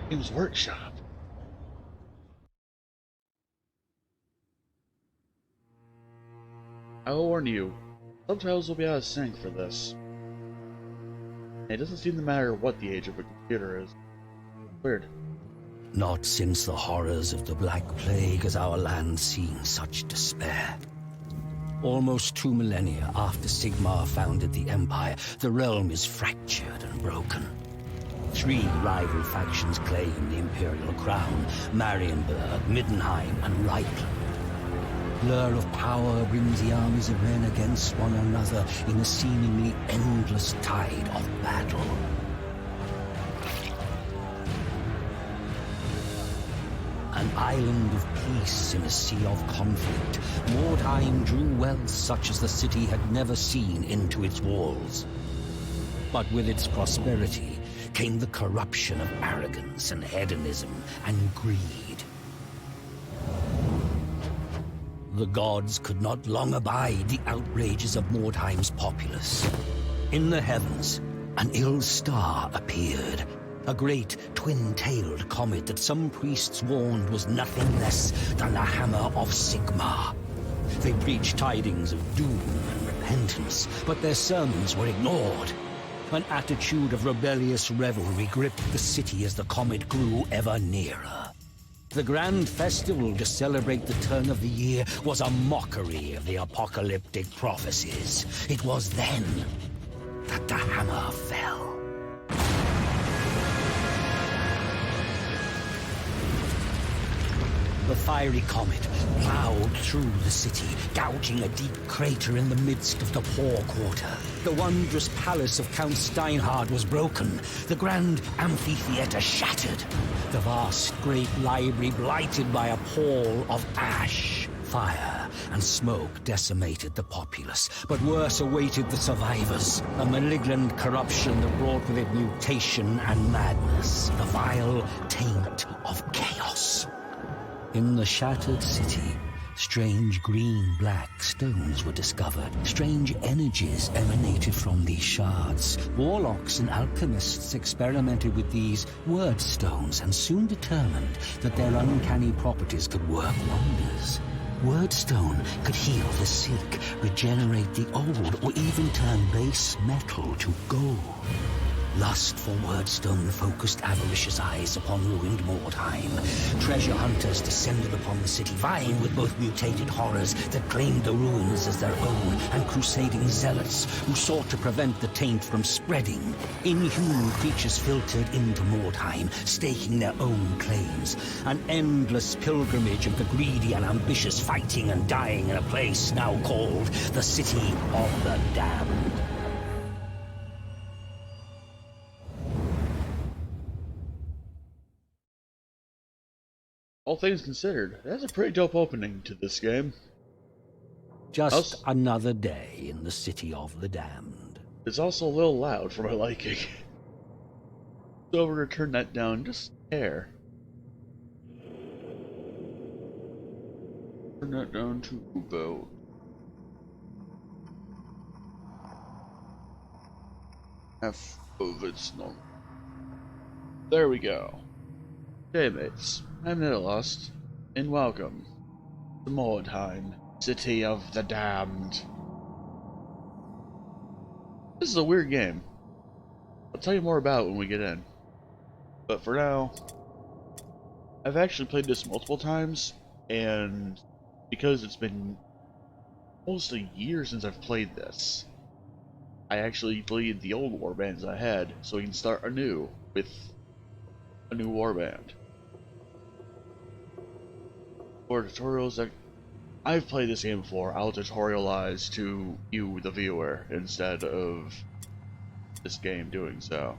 Games Workshop. I will warn you, subtitles will be out of sync for this. It doesn't seem to matter what the age of a computer is. Weird. Not since the horrors of the Black Plague has our land seen such despair. Almost 2 millennia after Sigmar founded the Empire, the realm is fractured and broken. 3 rival factions claim the Imperial crown: Marienburg, Middenheim, and Reichland. Blur of power brings the armies of men against one another in a seemingly endless tide of battle. An island of peace in a sea of conflict, Mordheim drew wealth such as the city had never seen into its walls. But with its prosperity came the corruption of arrogance and hedonism and greed. The gods could not long abide the outrages of Mordheim's populace. In the heavens, an ill star appeared. A great twin-tailed comet that some priests warned was nothing less than the hammer of Sigmar. They preached tidings of doom and repentance, but their sermons were ignored. An attitude of rebellious revelry gripped the city as the comet grew ever nearer. The grand festival to celebrate the turn of the year was a mockery of the apocalyptic prophecies. It was then that the hammer fell. The fiery comet plowed through the city, gouging a deep crater in the midst of the poor quarter. The wondrous palace of Count Steinhard was broken, the grand amphitheater shattered, the vast great library blighted by a pall of ash. Fire and smoke decimated the populace, but worse awaited the survivors. A malignant corruption that brought with it mutation and madness, the vile taint of chaos. In the shattered city, strange green-black stones were discovered. Strange energies emanated from these shards. Warlocks and alchemists experimented with these word stones and soon determined that their uncanny properties could work wonders. Wordstone could heal the sick, regenerate the old, or even turn base metal to gold. Lust for Wordstone focused avaricious eyes upon ruined Mordheim. Treasure hunters descended upon the city, vying with both mutated horrors that claimed the ruins as their own, and crusading zealots who sought to prevent the taint from spreading. Inhuman creatures filtered into Mordheim, staking their own claims. An endless pilgrimage of the greedy and ambitious fighting and dying in a place now called the City of the Damned. All things considered, that's a pretty dope opening to this game. Just another day in the City of the Damned. It's also a little loud for my liking. So we're gonna turn that down just a hair. Turn that down to about half of its normal. There we go. Hey mates, I'm Lost, and welcome to Mordheim, City of the Damned. This is a weird game. I'll tell you more about it when we get in. But for now, I've actually played this multiple times, and because it's been almost a year since I've played this, I actually deleted the old warbands I had so we can start anew with a new warband. For tutorials that I've played this game before, I'll tutorialize to you, the viewer, instead of this game doing so.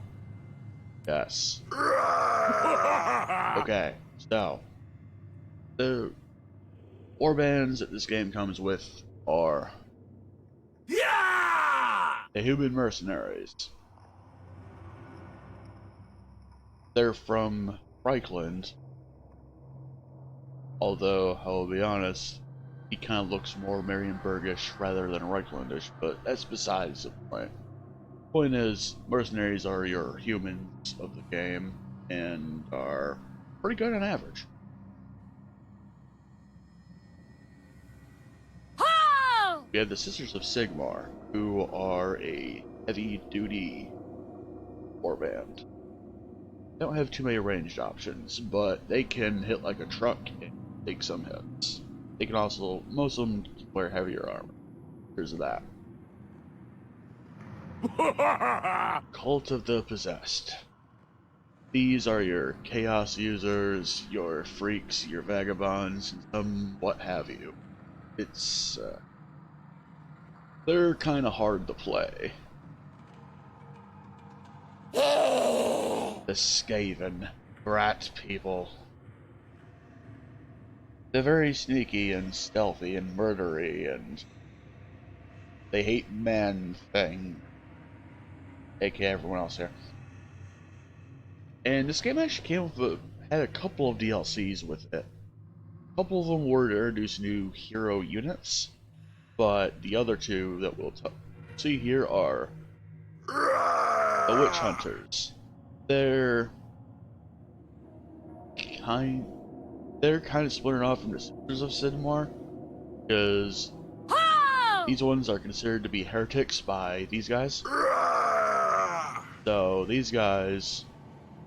Yes. Okay, so the warbands that this game comes with are the human mercenaries. They're from Reichland. Although, I'll be honest, he kind of looks more Marienburgish rather than Reichlandish, but that's besides the point. Point is, mercenaries are your humans of the game, and are pretty good on average. We have the Sisters of Sigmar, who are a heavy-duty warband. They don't have too many ranged options, but they can hit like a truck and take some hits. They can also, most of them wear heavier armor. Here's that. Cult of the Possessed. These are your chaos users, your freaks, your vagabonds, and some what have you. It's, they're kinda hard to play. The Skaven rat people. They're very sneaky and stealthy and murdery, and they hate man-thing, aka everyone else here. And this game actually came with had a couple of DLCs with it. A couple of them were to introduce new hero units, but the other two that we'll see here are the Witch Hunters. They're kind of splitting off from the Sisters of Sigmar, because these ones are considered to be heretics by these guys. So these guys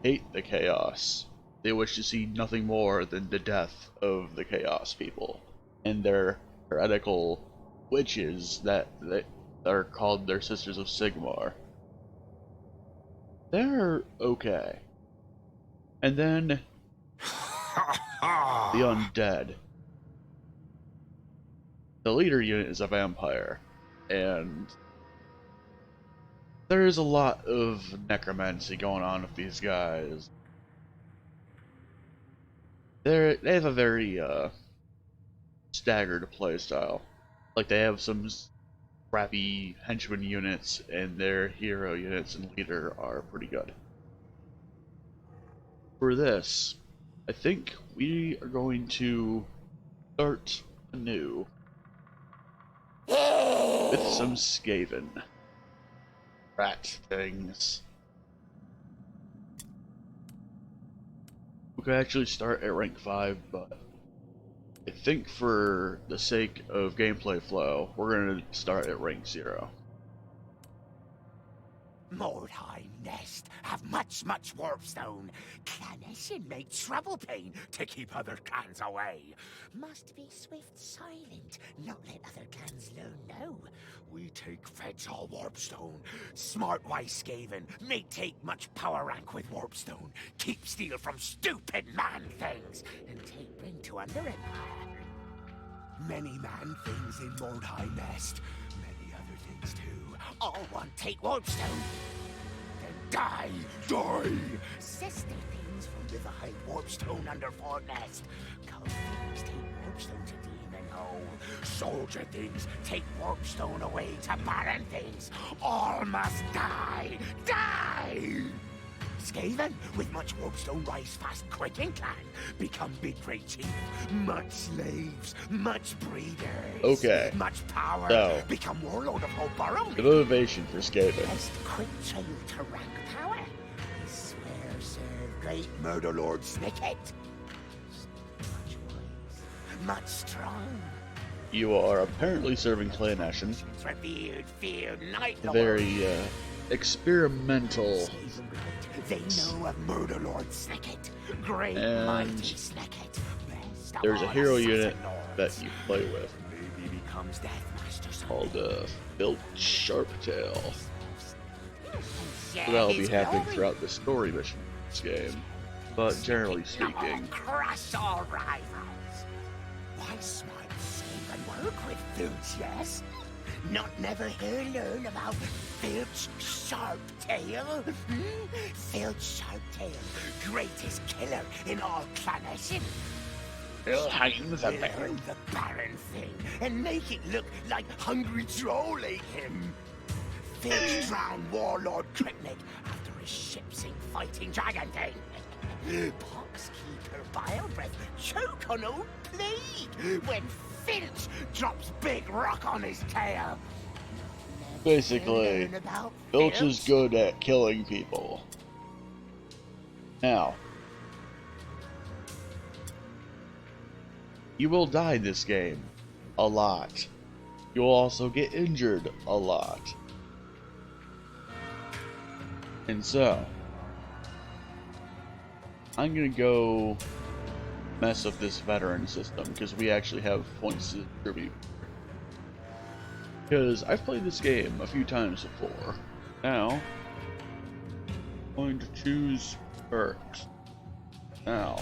hate the chaos. They wish to see nothing more than the death of the chaos people, and their heretical witches that are called their Sisters of Sigmar. They're okay. And then the undead. The leader unit is a vampire, and there's a lot of necromancy going on with these guys. They have a very staggered playstyle. Like, they have some crappy henchman units, and their hero units and leader are pretty good. For this, I think we are going to start anew with some Skaven rat things. We could actually start at rank 5, but I think for the sake of gameplay flow, we're going to start at rank 0. Mordheim nest have much warpstone. Clanation make trouble pain to keep other clans away. Must be swift silent, not let other clans learn no. We take feds all warpstone. Smart wise Skaven may take much power rank with warpstone. Keep steal from stupid man things and take bring to under empire. Many man things in Mordheim nest. Many other things too. All want take warpstone. Then die! Sister things from Riverhide warpstone under Fort Nest. Cow things take warpstone to Demon Hole. Soldier things take warpstone away to barren things. All must die! Skaven, with much warpstone rise fast quick in clan. Become big great chief. Much slaves, much breeders. Okay. Much power. So, become warlord of whole borough. the motivation for Skaven. Best quick trail to rank power. I swear, serve great murder lord Snicket. Much wise, much strong. You are apparently serving Clan Ashen. Revered, feared, night Very experimental. They know of Murder Lord Snicket. Great And mighty Snicket. Best of there's a all hero assassin unit lords. that you play with Maybe becomes Deathmaster called Built Sharptail. Yeah, So that'll be his happening glory. throughout the story mission of this game. But generally speaking, Crush all rivals. Why smart Skaven work with Filch, yes? Not never hear learn about Filch Sharptail? Filch Sharptail, greatest killer in all Clanation. Mordheim's a Kill baron. the barren thing and make it look like hungry troll ate him. Filch drowned warlord Krypnik after his ship sink fighting dragon thing. Pox keep her bile breath choke on old plague when Filch drops big rock on his tail. Basically, Learn about Filch is good at killing people. Now, you will die in this game a lot. You'll also get injured a lot. And so, I'm gonna go mess up this veteran system because we actually have points to distribute. Because I've played this game a few times before. Now, I'm going to choose perks. Now,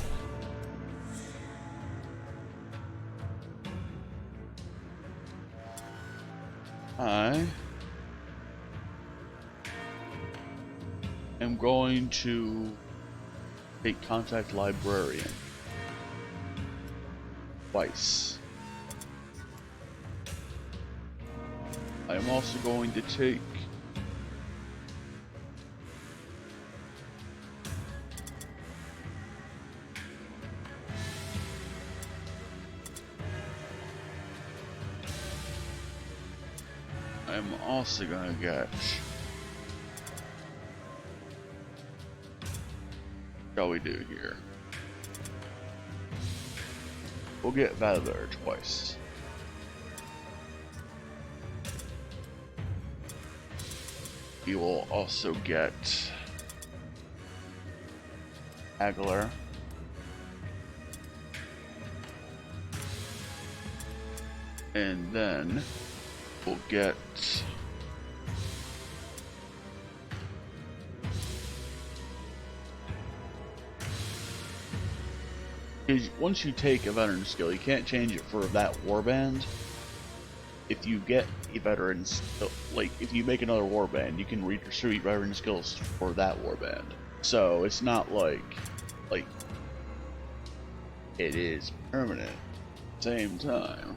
I am going to take Contact Librarian twice. I am also going to take gonna get, shall we do here? We'll get Valor twice. We will also get Agler. And then we'll get once you take a veteran skill, you can't change it for that warband. If you get a veteran skill, like if you make another warband, you can redistribute veteran skills for that warband. So it's not like it is permanent. Same time,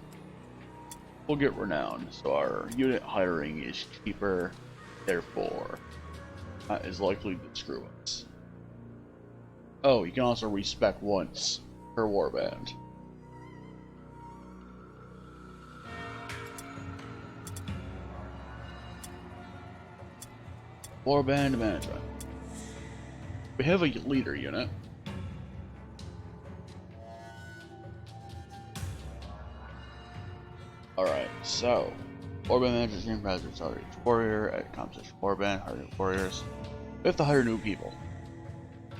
we'll get renown, so our unit hiring is cheaper, therefore not as likely to screw us. Oh, you can also respec once per warband. Warband management. We have a leader unit. Alright, so warband manager's name president already warrior at competition warband, hire warriors. We have to hire new people.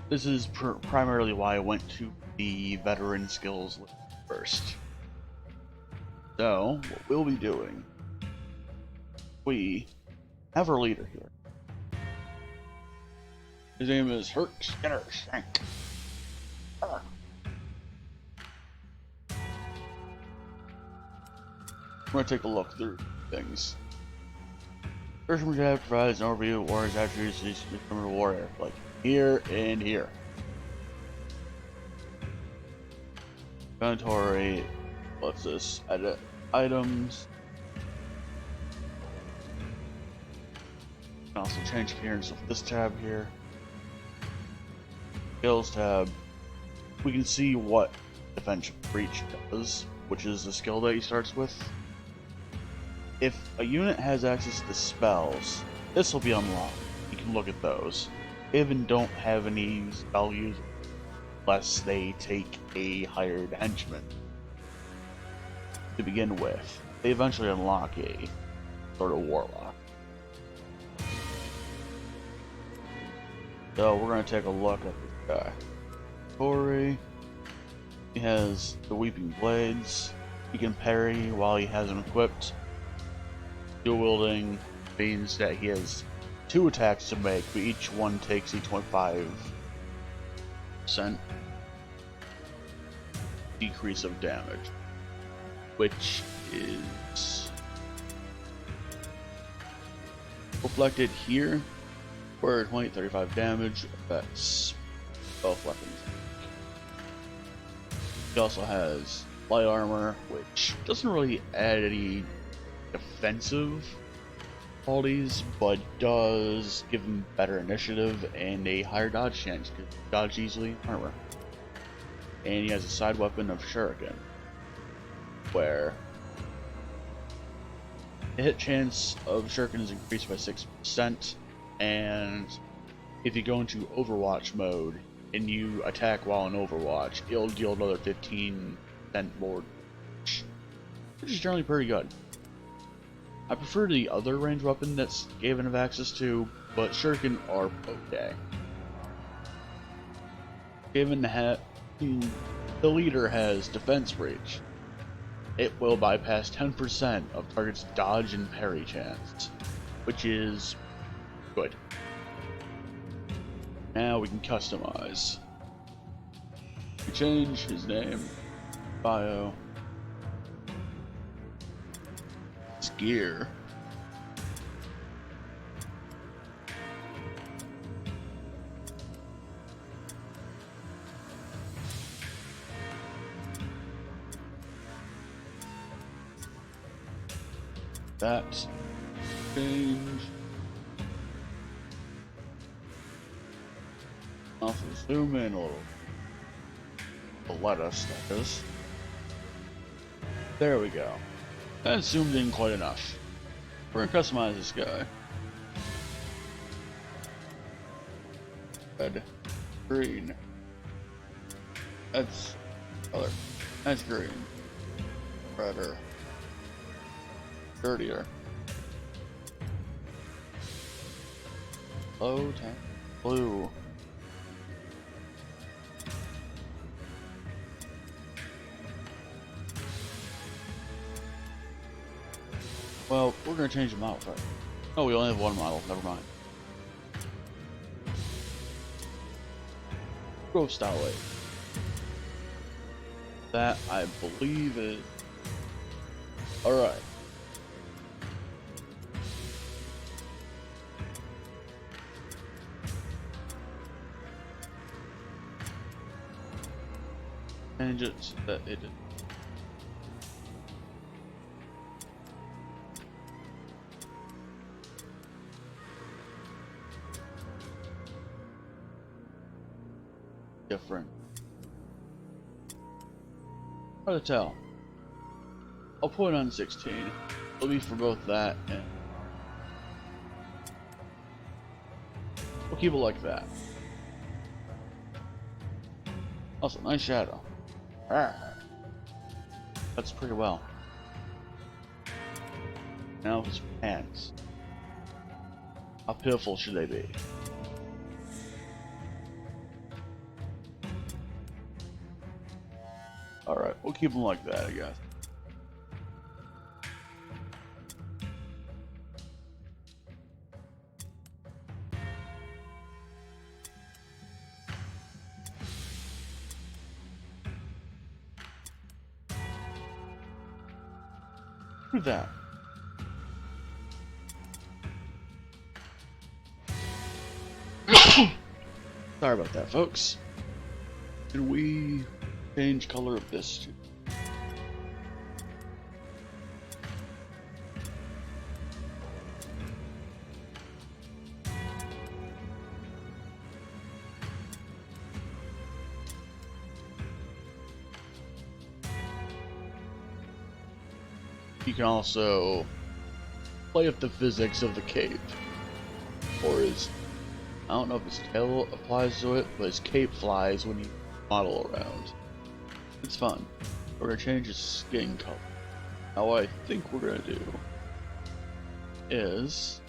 This is primarily why I went to the veteran skills list first. So, what we'll be doing, we have our leader here. His name is Herc Skinner Shank. I'm going to take a look through things. First one provides an overview of warriors' attributes each determined warrior, like here and here. Inventory, what's this? Edit items. You can also change appearance of this tab here. Skills tab. We can see what Defense Breach does, which is the skill that he starts with. If a unit has access to spells, this will be unlocked. You can look at those. They even don't have any spell use unless they take a hired henchman to begin with. They eventually unlock a sort of warlock. So we're going to take a look at this guy. Tory. He has the Weeping Blades. He can parry while he has them equipped. Dual wielding means that he has 2 attacks to make, but each one takes a 25% decrease of damage, which is reflected here, where 35 damage affects both weapons. He also has light armor, which doesn't really add any defensive qualities, but does give him better initiative and a higher dodge chance because he dodge easily in armor. And he has a side weapon of Shuriken, where the hit chance of Shuriken is increased by 6%, and if you go into Overwatch mode, and you attack while in Overwatch, it'll deal another 15% more, which is generally pretty good. I prefer the other ranged weapon that's Gaven have access to, but Shuriken are okay. Given the leader has defense reach, it will bypass 10% of target's dodge and parry chance, which is good. Now we can customize. We change his name, bio, his gear. That change. Also zoom in a little. Let us, that is. There we go. That's zoomed in quite enough. We're gonna customize this guy. Red, green. That's color. That's green. Redder. Dirtier. Low tank. Blue. Well, we're gonna change the model first. Oh, we only have one model. Never mind. Growth style 8. That I believe is alright. Change it so that it is different. Hard to tell. I'll put it on 16. It'll be for both that and we'll keep it like that. Also, nice shadow. That's pretty well. Now his pants. How pitiful should they be? Alright, we'll keep them like that, I guess. Do that. Sorry about that, folks. Can we change color of this too? You can also play with the physics of the cape, or his, I don't know if his tail applies to it, but his cape flies when you model around. It's fun. We're gonna change his skin color. Now what I think we're gonna do is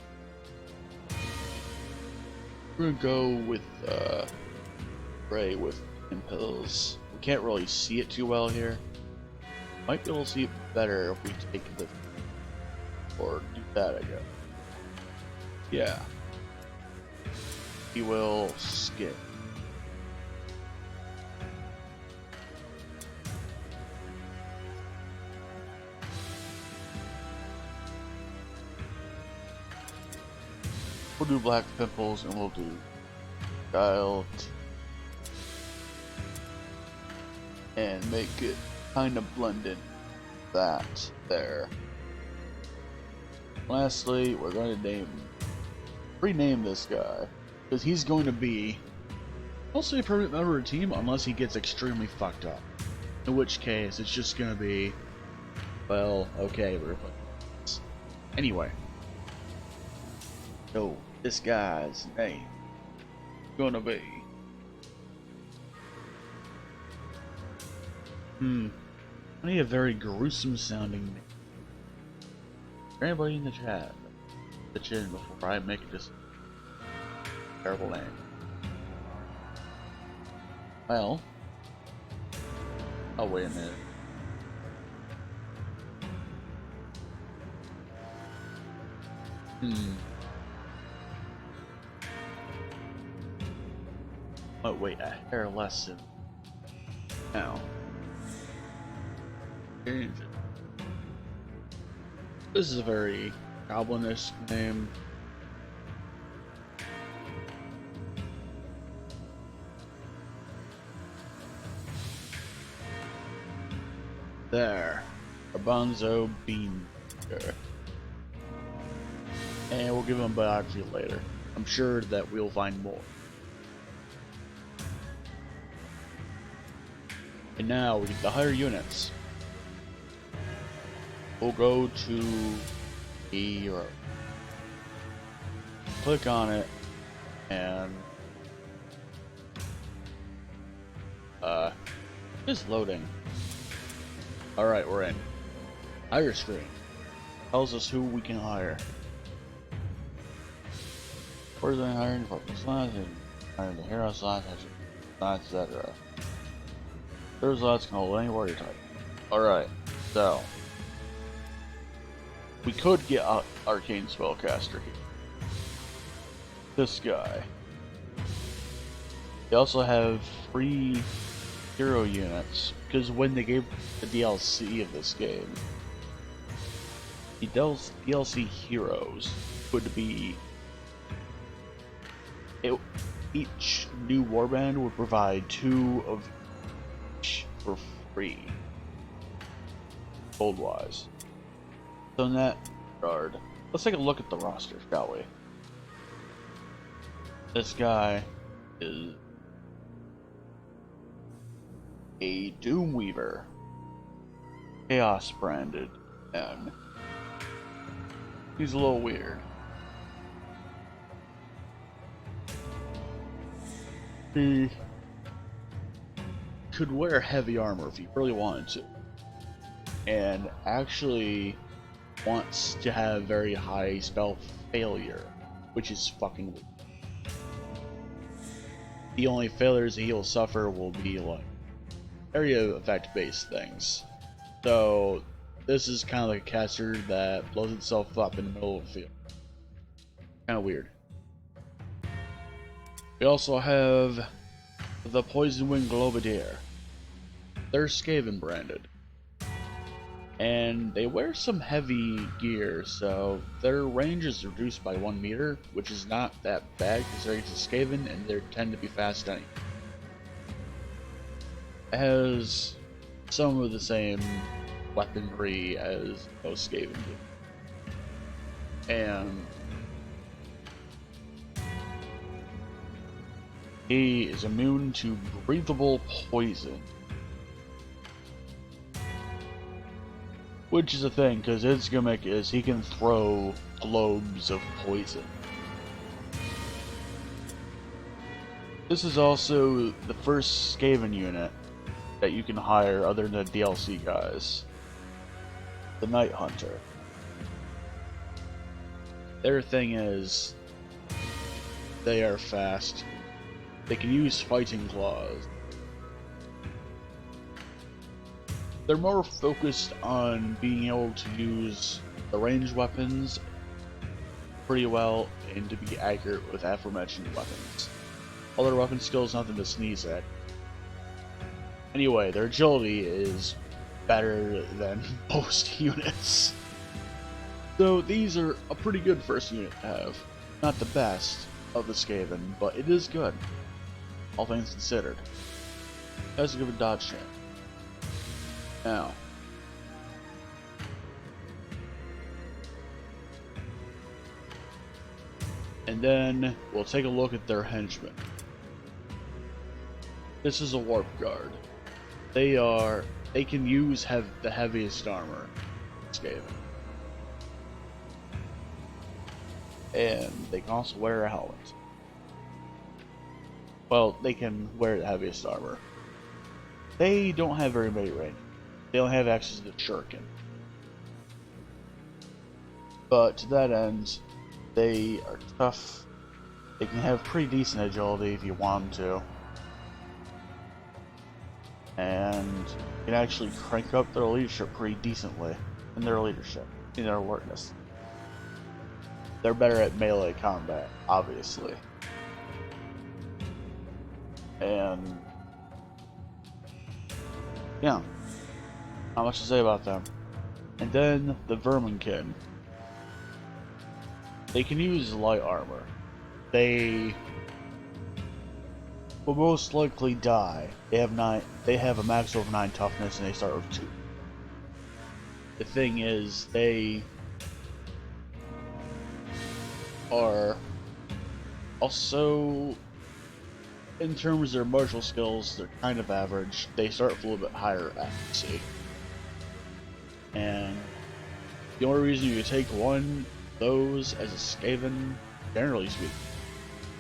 we're gonna go with gray with impels. We can't really see it too well here. Might be able to see it better if we take the or do that, I guess. Yeah. He will skip. We'll do black pimples and we'll do child and make it kind of blend in that there. Lastly, we're going to rename this guy because he's going to be mostly a permanent member of the team unless he gets extremely fucked up. In which case, it's just going to be, well, okay, we're playing this. Anyway, so this guy's name is going to be I need a very gruesome sounding name. Is there anybody in the chat? Pitch in before I make it just terrible name. Well, oh wait a minute. Oh wait, a hair lesson. Now, change it. This is a very goblinish name. There, Garbanzo Bean. And we'll give him a biography later. I'm sure that we'll find more. And now we get the higher units. We'll go to hero. Click on it and just loading. Alright, we're in. Hire screen. Tells us who we can hire. Where's the hiring for slots and hiring the hero slots, etc. Hero slots can hold any warrior type. Alright, so we could get an arcane spellcaster here. This guy. They also have free hero units because when they gave the DLC of this game, the DLC heroes would be each new warband would provide 2 of each for free, gold wise. So in that regard, let's take a look at the roster, shall we? This guy is a Doomweaver, Chaos branded, and he's a little weird. He could wear heavy armor if he really wanted to, and actually wants to have very high spell failure, which is fucking weird. The only failures that he'll suffer will be like area effect based things. So this is kind of like a caster that blows itself up in the middle of the field. Kind of weird. We also have the Poison Wing Globadier. They're Skaven branded. And they wear some heavy gear, so their range is reduced by 1 meter, which is not that bad considering it's a Skaven and they tend to be fast anyway. It has some of the same weaponry as most Skaven do. And he is immune to breathable poison. Which is a thing, because his gimmick is he can throw globes of poison. This is also the first Skaven unit that you can hire other than the DLC guys. The Night Hunter. Their thing is they are fast. They can use fighting claws. They're more focused on being able to use the ranged weapons pretty well and to be accurate with aforementioned weapons. All their weapon skills, nothing to sneeze at. Anyway, their agility is better than most units. So these are a pretty good first unit to have. Not the best of the Skaven, but it is good. All things considered. Has a good dodge chance. Now, and then we'll take a look at their henchmen. This is a warp guard. They can use the heaviest armor, Skaven, and they can also wear a helmet. Well, they can wear the heaviest armor. they don't have very many range. They only have access to the shuriken. But to that end, they are tough. They can have pretty decent agility if you want them to. And you can actually crank up their leadership pretty decently in their alertness. They're better at melee combat, obviously. And yeah, not much to say about them. And then the Verminkin. They can use light armor. They will most likely die. They have a max of 9 toughness and they start with 2. The thing is, they are also, in terms of their martial skills, they're kind of average. They start with a little bit higher accuracy. And the only reason you take one of those as a Skaven, generally speaking,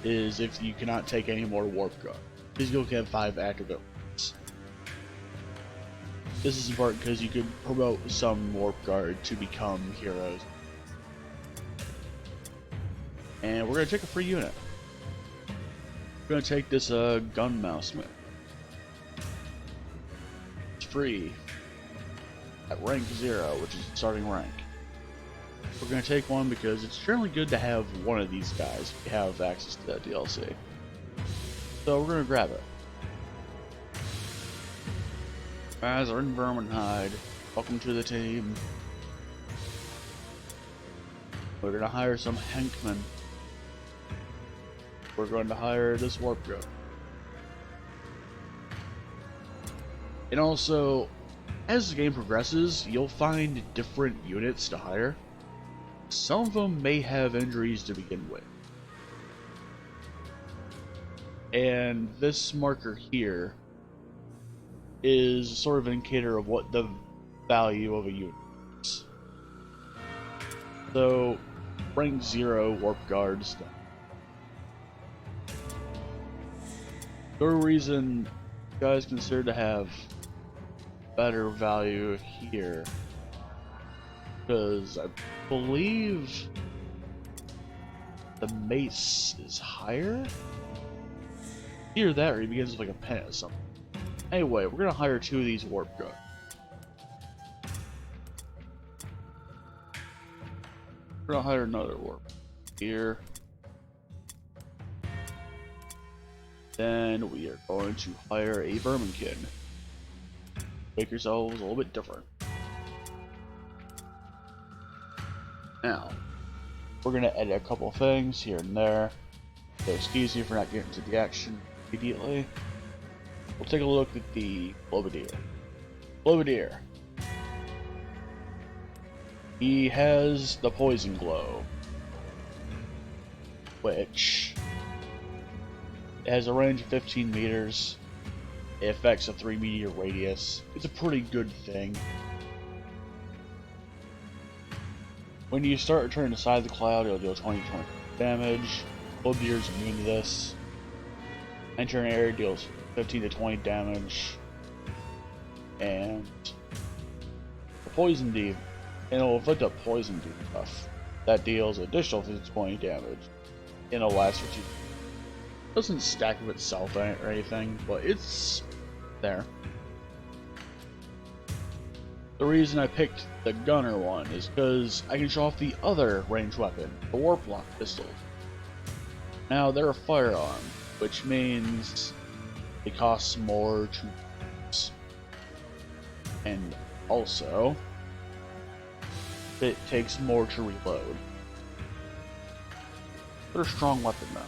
is if you cannot take any more Warp Guard. Because you'll have 5 active abilities. This is important because you could promote some Warp Guard to become heroes. And we're going to take a free unit. We're going to take this Gun Mouseman. It's free at rank 0, which is the starting rank. We're going to take one because it's generally good to have one of these guys if you have access to that DLC. So we're going to grab it. Guys are in Verminhide. Welcome to the team. We're going to hire some Henkmen. We're going to hire this Warp Goat. And also, as the game progresses, you'll find different units to hire. Some of them may have injuries to begin with. And this marker here is sort of an indicator of what the value of a unit is. So, rank 0 Warp Guard stuff. The reason you guys consider to have better value here, because I believe the mace is higher? Either that or he begins with like a pen or something. Anyway, we're gonna hire 2 of these Warp Guard. We're gonna hire another Warp here. Then we are going to hire a Verminkin. Make yourselves a little bit different. Now, we're gonna edit a couple things here and there. So excuse me for not getting to the action immediately. We'll take a look at the Blobadier. Blobadier. He has the Poison Glow, which has a range of 15 meters. It affects a 3-meter radius. It's a pretty good thing. When you start returning to side of the cloud, it'll deal 20 damage. Blobadier's immune to this. Enter an area deals 15 to 20 damage. And the Poison Deep, and it'll inflict a Poison debuff that deals additional 15 to 20 damage. And it'll last for 2. It doesn't stack with itself or anything, but it's there. The reason I picked the gunner one is because I can show off the other ranged weapon, the Warp Lock pistol. Now they're a firearm, which means it costs more to use. And also, it takes more to reload. They're a strong weapon though.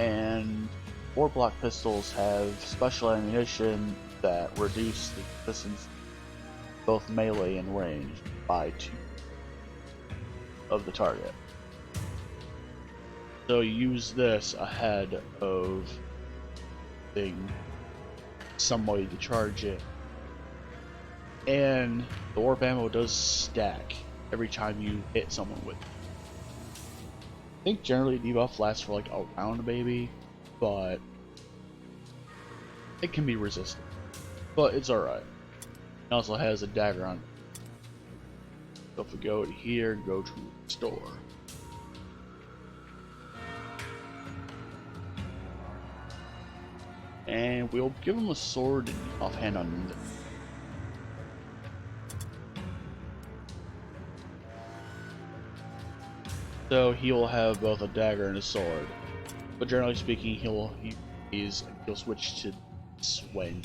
And Warp Lock pistols have special ammunition that reduce the distance both melee and range by 2 of the target. So you use this ahead of being somebody to charge it. And the warp ammo does stack every time you hit someone with it. I think generally debuff lasts for like a round maybe, but it can be resisted, but it's alright. It also has a dagger on it. So if we go to here, go to store. And we'll give him a sword and offhand on this. So he'll have both a dagger and a sword. But generally speaking, he'll switch to this when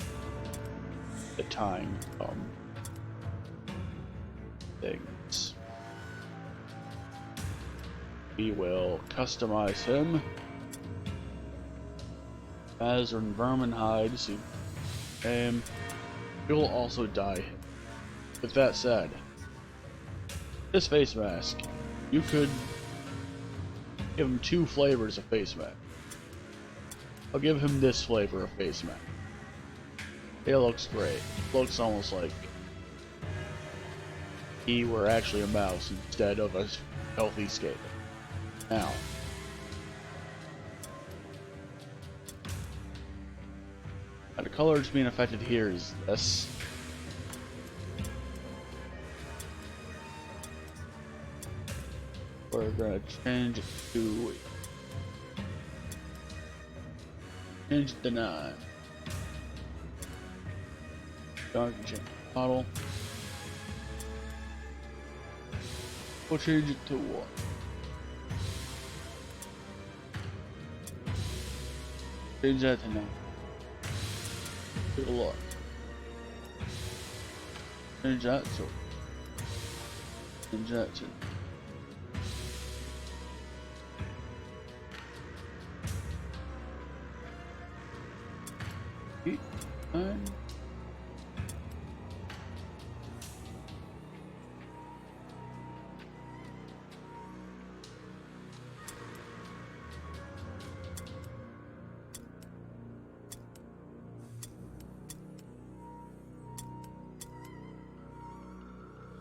the time things. We will customize him as in vermin hide. See, he'll also die. With that said, this face mask, you could give him two flavors of face mask. I'll give him this flavor of face mask. It looks great. Looks almost like he were actually a mouse instead of a healthy skater. Now, the color that's being affected here is this. We're gonna change it to the 9. Dark change model. We'll change it to 1. Change that to 9. Good luck. Change that to. Change that to.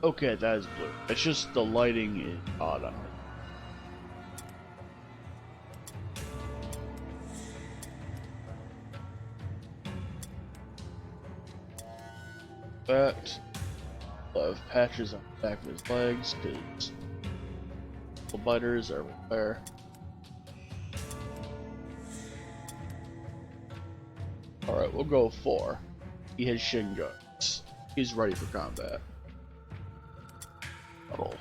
Okay, that is blue. It's just the lighting is odd on it. That will have patches on the back of his legs because the biters are there. Alright, we'll go 4. He has shin guards. He's ready for combat. Little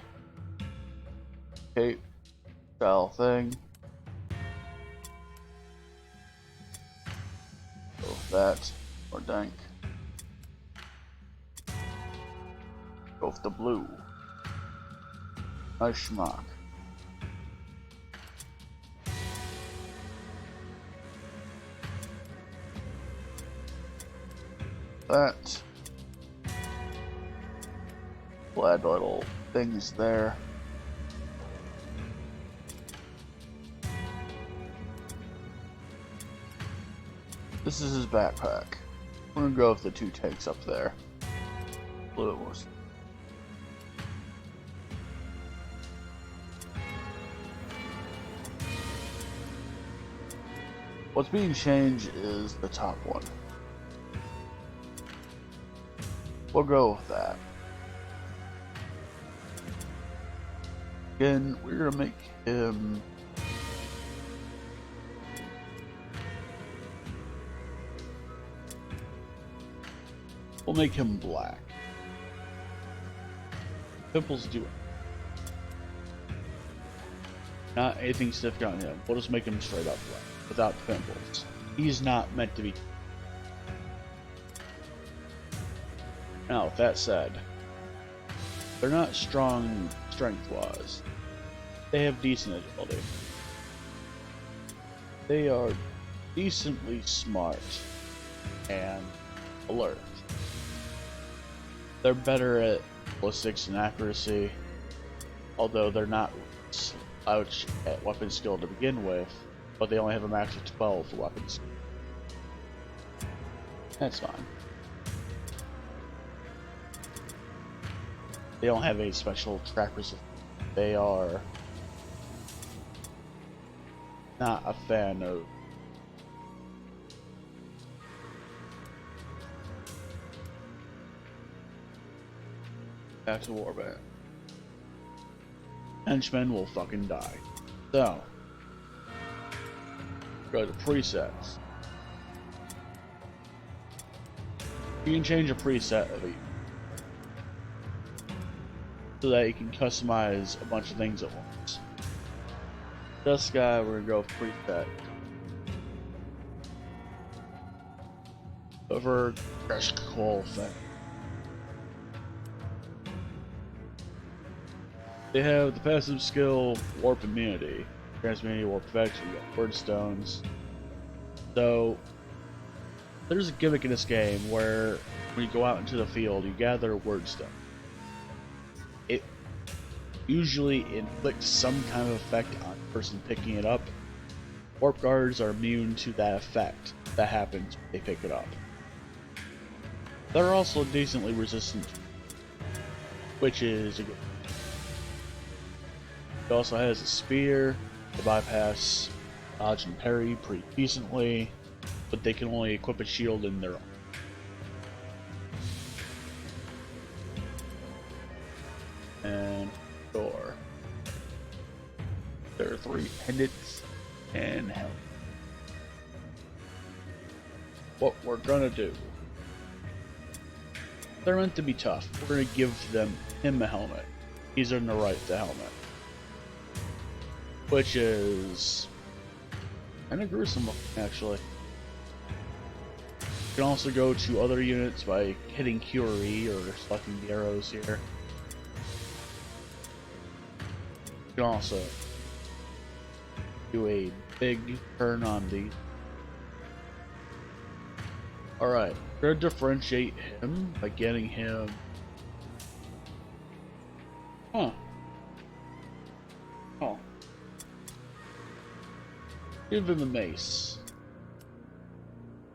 cape style thing. Go with that or dank. Go with the blue. Nice schmuck. That. We'll add little things there. This is his backpack. We're gonna go with the 2 tanks up there. A little bit more. What's being changed is the top one. We'll go with that. Again, we're gonna make him we'll make him black. Pimples do it. Not anything stiff on him. We'll just make him straight up black without pimples. He's not meant to be. Now, with that said, they're not strong strength-wise. They have decent agility. They are decently smart and alert. They're better at ballistics and accuracy, although they're not slouch at weapon skill to begin with, but they only have a max of 12 for weapon skill. That's fine. They don't have any special trackers. They are not a fan of back to warband. Henchmen will fucking die. So, go to presets. You can change a preset of each, so that you can customize a bunch of things at once. This guy, we're gonna go with preset. Over Call thing. They have the passive skill Warp Immunity. Grants immunity, Warp Effects, we got Word Stones. So, there's a gimmick in this game where when you go out into the field, you gather Word Stone. It usually inflicts some kind of effect on the person picking it up. Warp Guards are immune to that effect that happens when they pick it up. They're also decently resistant, which is a good. It also has a spear to bypass dodge and parry pretty decently, but they can only equip a shield in their own. And door. There are 3 pendants and helmet. What we're gonna do. They're meant to be tough. We're gonna give him a helmet. He's earned the right to helmet. Which is kinda gruesome, actually. You can also go to other units by hitting QRE or selecting the arrows here. You can also do a big turn on these. Alright, we're gonna differentiate him by getting him. Oh. Give him a mace.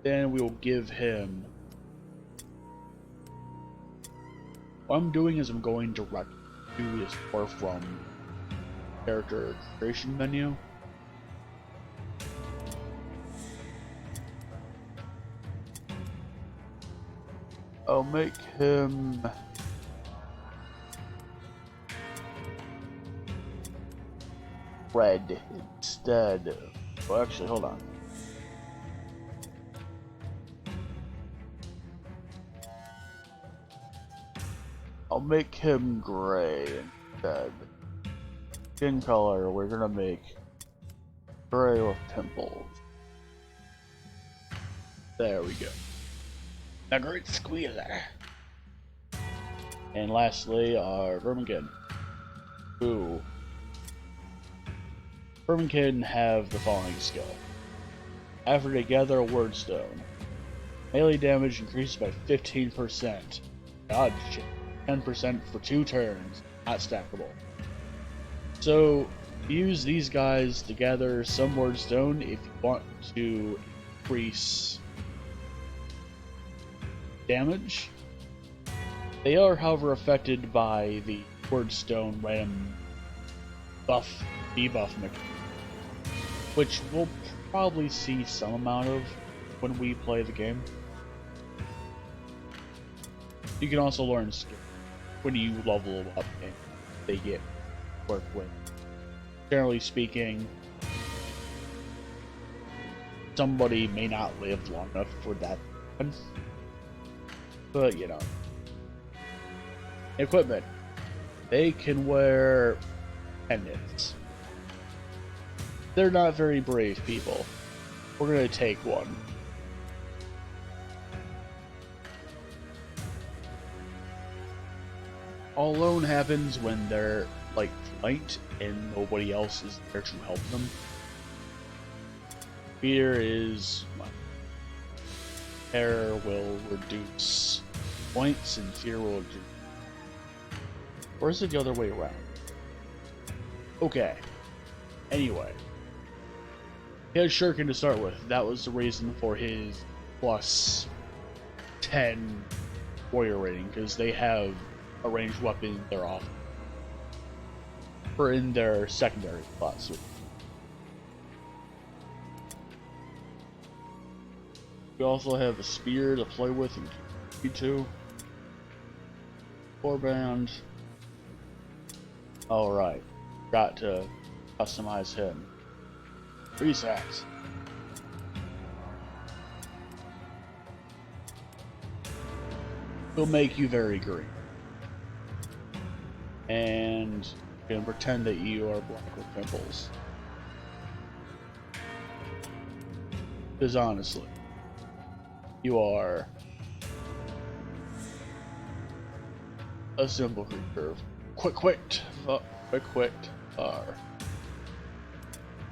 Then we will give him. What I'm doing is I'm going direct to this or from character creation menu. I'll make him red instead. Well, actually, hold on. I'll make him gray instead. Skin color, we're gonna make gray with pimples. There we go. A great squealer. And lastly, our Verminkin. Ooh. Verminkin have the following skill. After they gather a Word Stone, melee damage increases by 15%. Dodge 10% for 2 turns, not stackable. So, use these guys to gather some Word Stone if you want to increase damage. They are, however, affected by the Word Stone random debuff mechanic, which we'll probably see some amount of when we play the game. You can also learn skill when you level up and they get worked with. Generally speaking, somebody may not live long enough for that to happen. But, you know. Equipment. They can wear pendants. They're not very brave people. We're gonna take one. All alone happens when they're, like, flanked and nobody else is there to help them. Fear is... Terror will reduce points and fear will reduce... Or is it the other way around? Okay. Anyway. He had Shuriken to start with. That was the reason for his plus 10 warrior rating, because they have a ranged weapon in their off. Or in their secondary class. We also have a spear to play with in Q2. Warband. Alright. Got to customize him. Reset. We'll make you very green. And you can pretend that you are black with pimples. Because honestly, you are a simple creature. Quick.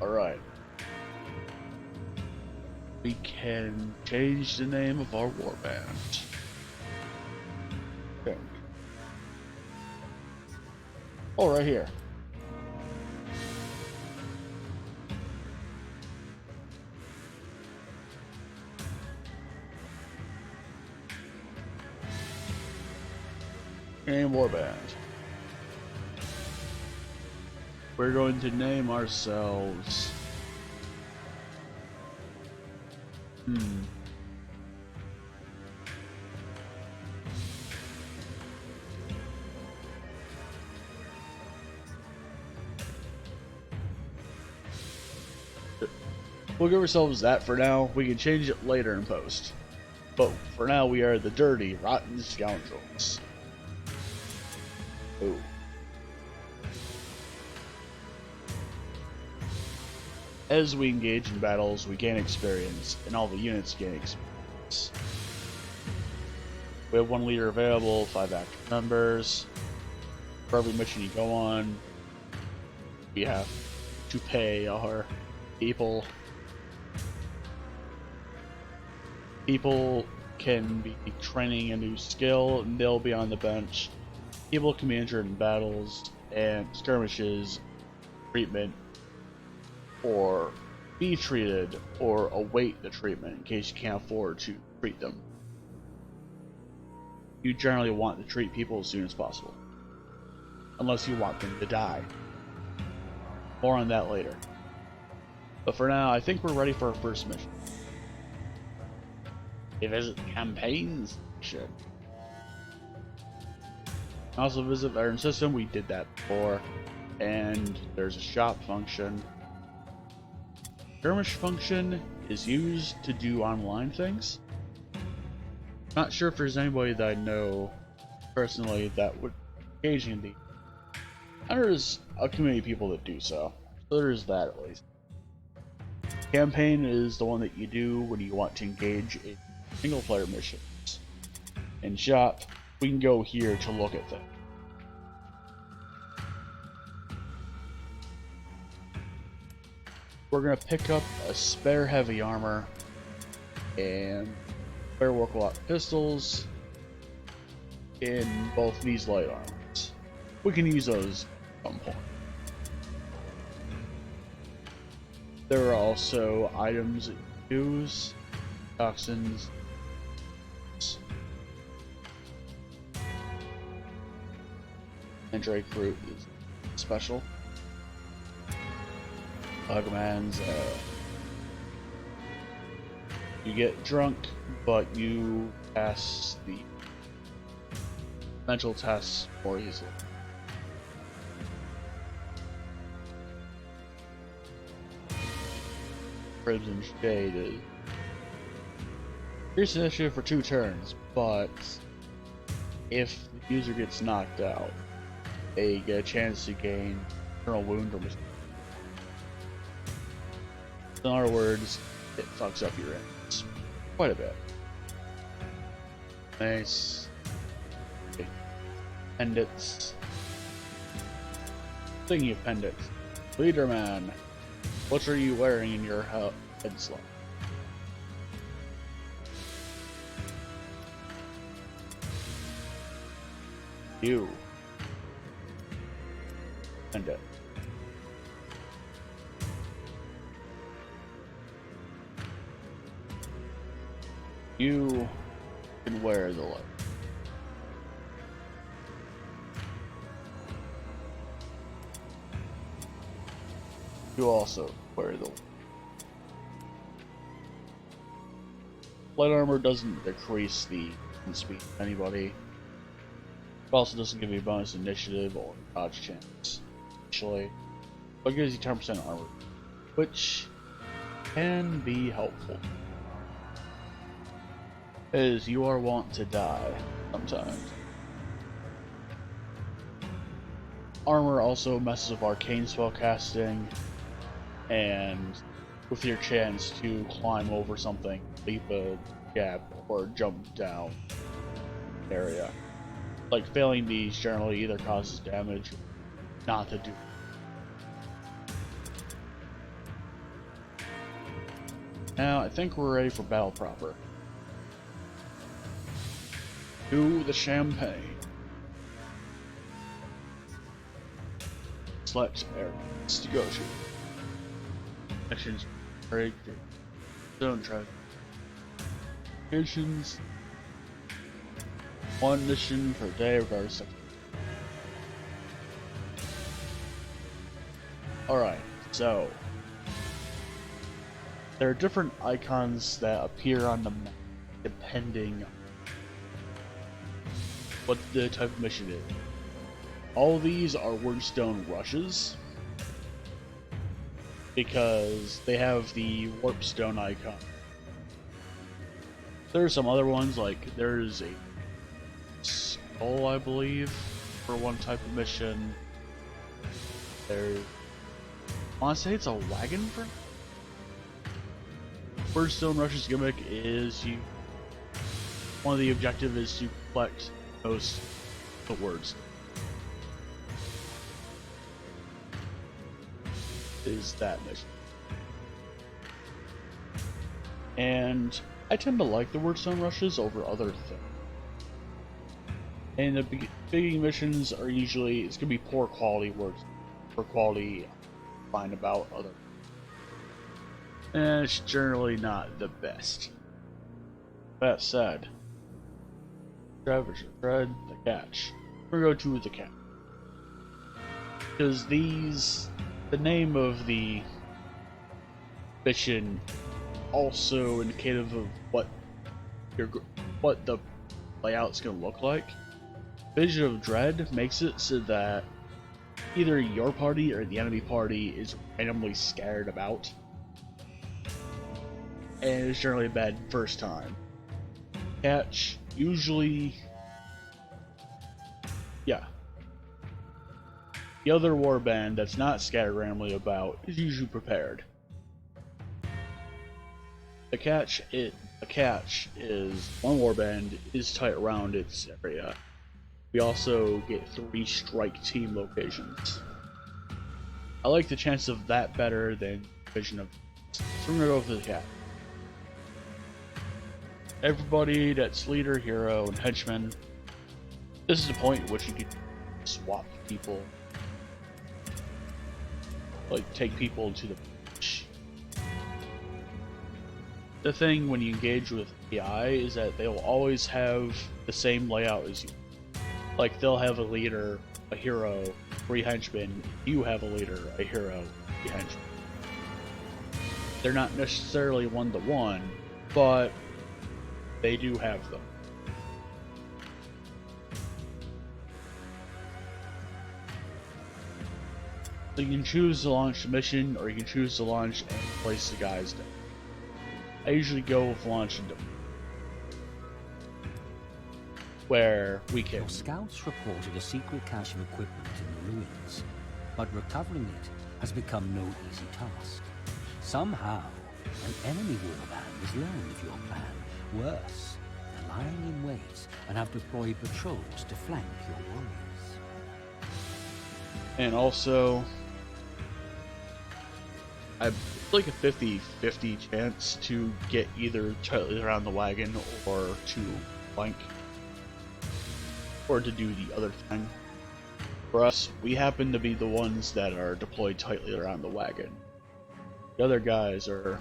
Alright. We can change the name of our warband. Okay. Oh, right here. Name warband. We're going to name ourselves. We'll give ourselves that for now. We can change it later in post. But for now, we are the dirty, rotten scoundrels. Ooh. As we engage in battles, we gain experience, and all the units gain experience. We have 1 leader available, 5 active members. For every mission you go on, we have to pay our people. People can be training a new skill, and they'll be on the bench. People can be injured in battles and skirmishes, treatment, or be treated, or await the treatment in case you can't afford to treat them. You generally want to treat people as soon as possible, unless you want them to die. More on that later. But for now, I think we're ready for our first mission. You visit the campaigns mission. Also visit Iron System, we did that before. And there's a shop function. Skirmish function is used to do online things. Not sure if there's anybody that I know personally that would engage in these. There's a community of people that do so. So there's that at least. Campaign is the one that you do when you want to engage in single player missions. In shop, we can go here to look at things. We're gonna pick up a spare heavy armor and spare work-a-lot pistols in both these light armors. We can use those at some point. There are also items that you use, toxins, and Drake fruit is special. Bugman's, you get drunk, but you pass the mental tests more easily. Crimson Shade is increase initiative for 2 turns, but if the user gets knocked out, they get a chance to gain internal wound or mistake. In other words, it fucks up your ends quite a bit. Nice. Okay. Pendants. Thinking of pendants. Leader man, what are you wearing in your head slot? You. Pendant. You can wear the light. You also wear the light. Light armor doesn't decrease the speed of anybody. also doesn't give you a bonus initiative or dodge chance, actually, but it gives you 10% armor, which can be helpful, as you are wont to die sometimes. Armor also messes with arcane spell casting, and with your chance to climb over something, leap a gap, or jump down area. Like, failing these generally either causes damage or not to do. Now, I think we're ready for battle proper. To the champagne. Select areas to go to. Actions, break, zone try. Missions. One mission per day, regardless of. Alright, so. There are different icons that appear on the map depending on what the type of mission is. All of these are Wordstone rushes because they have the Warpstone icon. There are some other ones, like there's a skull, I believe, for one type of mission. I want to say it's a wagon for. Wordstone Rush's gimmick is one of the objectives is to collect most of the words. Is that mission. And I tend to like the Wordstone Rushes over other things. And the beginning missions are usually, it's going to be poor quality words. Poor quality, find about other. And it's generally not the best. That said, Travis, Fred, the catch. We're going to go to the catch. Because the name of the mission also indicative of what the layout's going to look like. Vision of Dread makes it so that either your party or the enemy party is randomly scattered about. And it's generally a bad first time. Catch, usually. Yeah. The other warband that's not scattered randomly about is usually prepared. A catch is one warband is tight around its area. We also get 3 strike team locations. I like the chance of that better than Vision of. So we're gonna go for the cat. Everybody that's leader, hero, and henchman. This is the point at which you can swap people. Like, take people to the bench. The thing when you engage with AI is that they'll always have the same layout as you. Like, they'll have a leader, a hero, 3 henchmen. You have a leader, a hero, 3 henchmen. They're not necessarily one-to-one, but they do have them. So you can choose to launch the mission, or you can choose to launch and place the guys down. I usually go with launch and where we can. Your scouts reported a secret cache of equipment in the ruins, but recovering it has become no easy task. Somehow, an enemy warband has learned of your plan. Worse, they're lying in wait and have deployed patrols to flank your warriors. And also, I like a 50-50 chance to get either tightly around the wagon or to flank, or to do the other thing. For us, we happen to be the ones that are deployed tightly around the wagon. The other guys are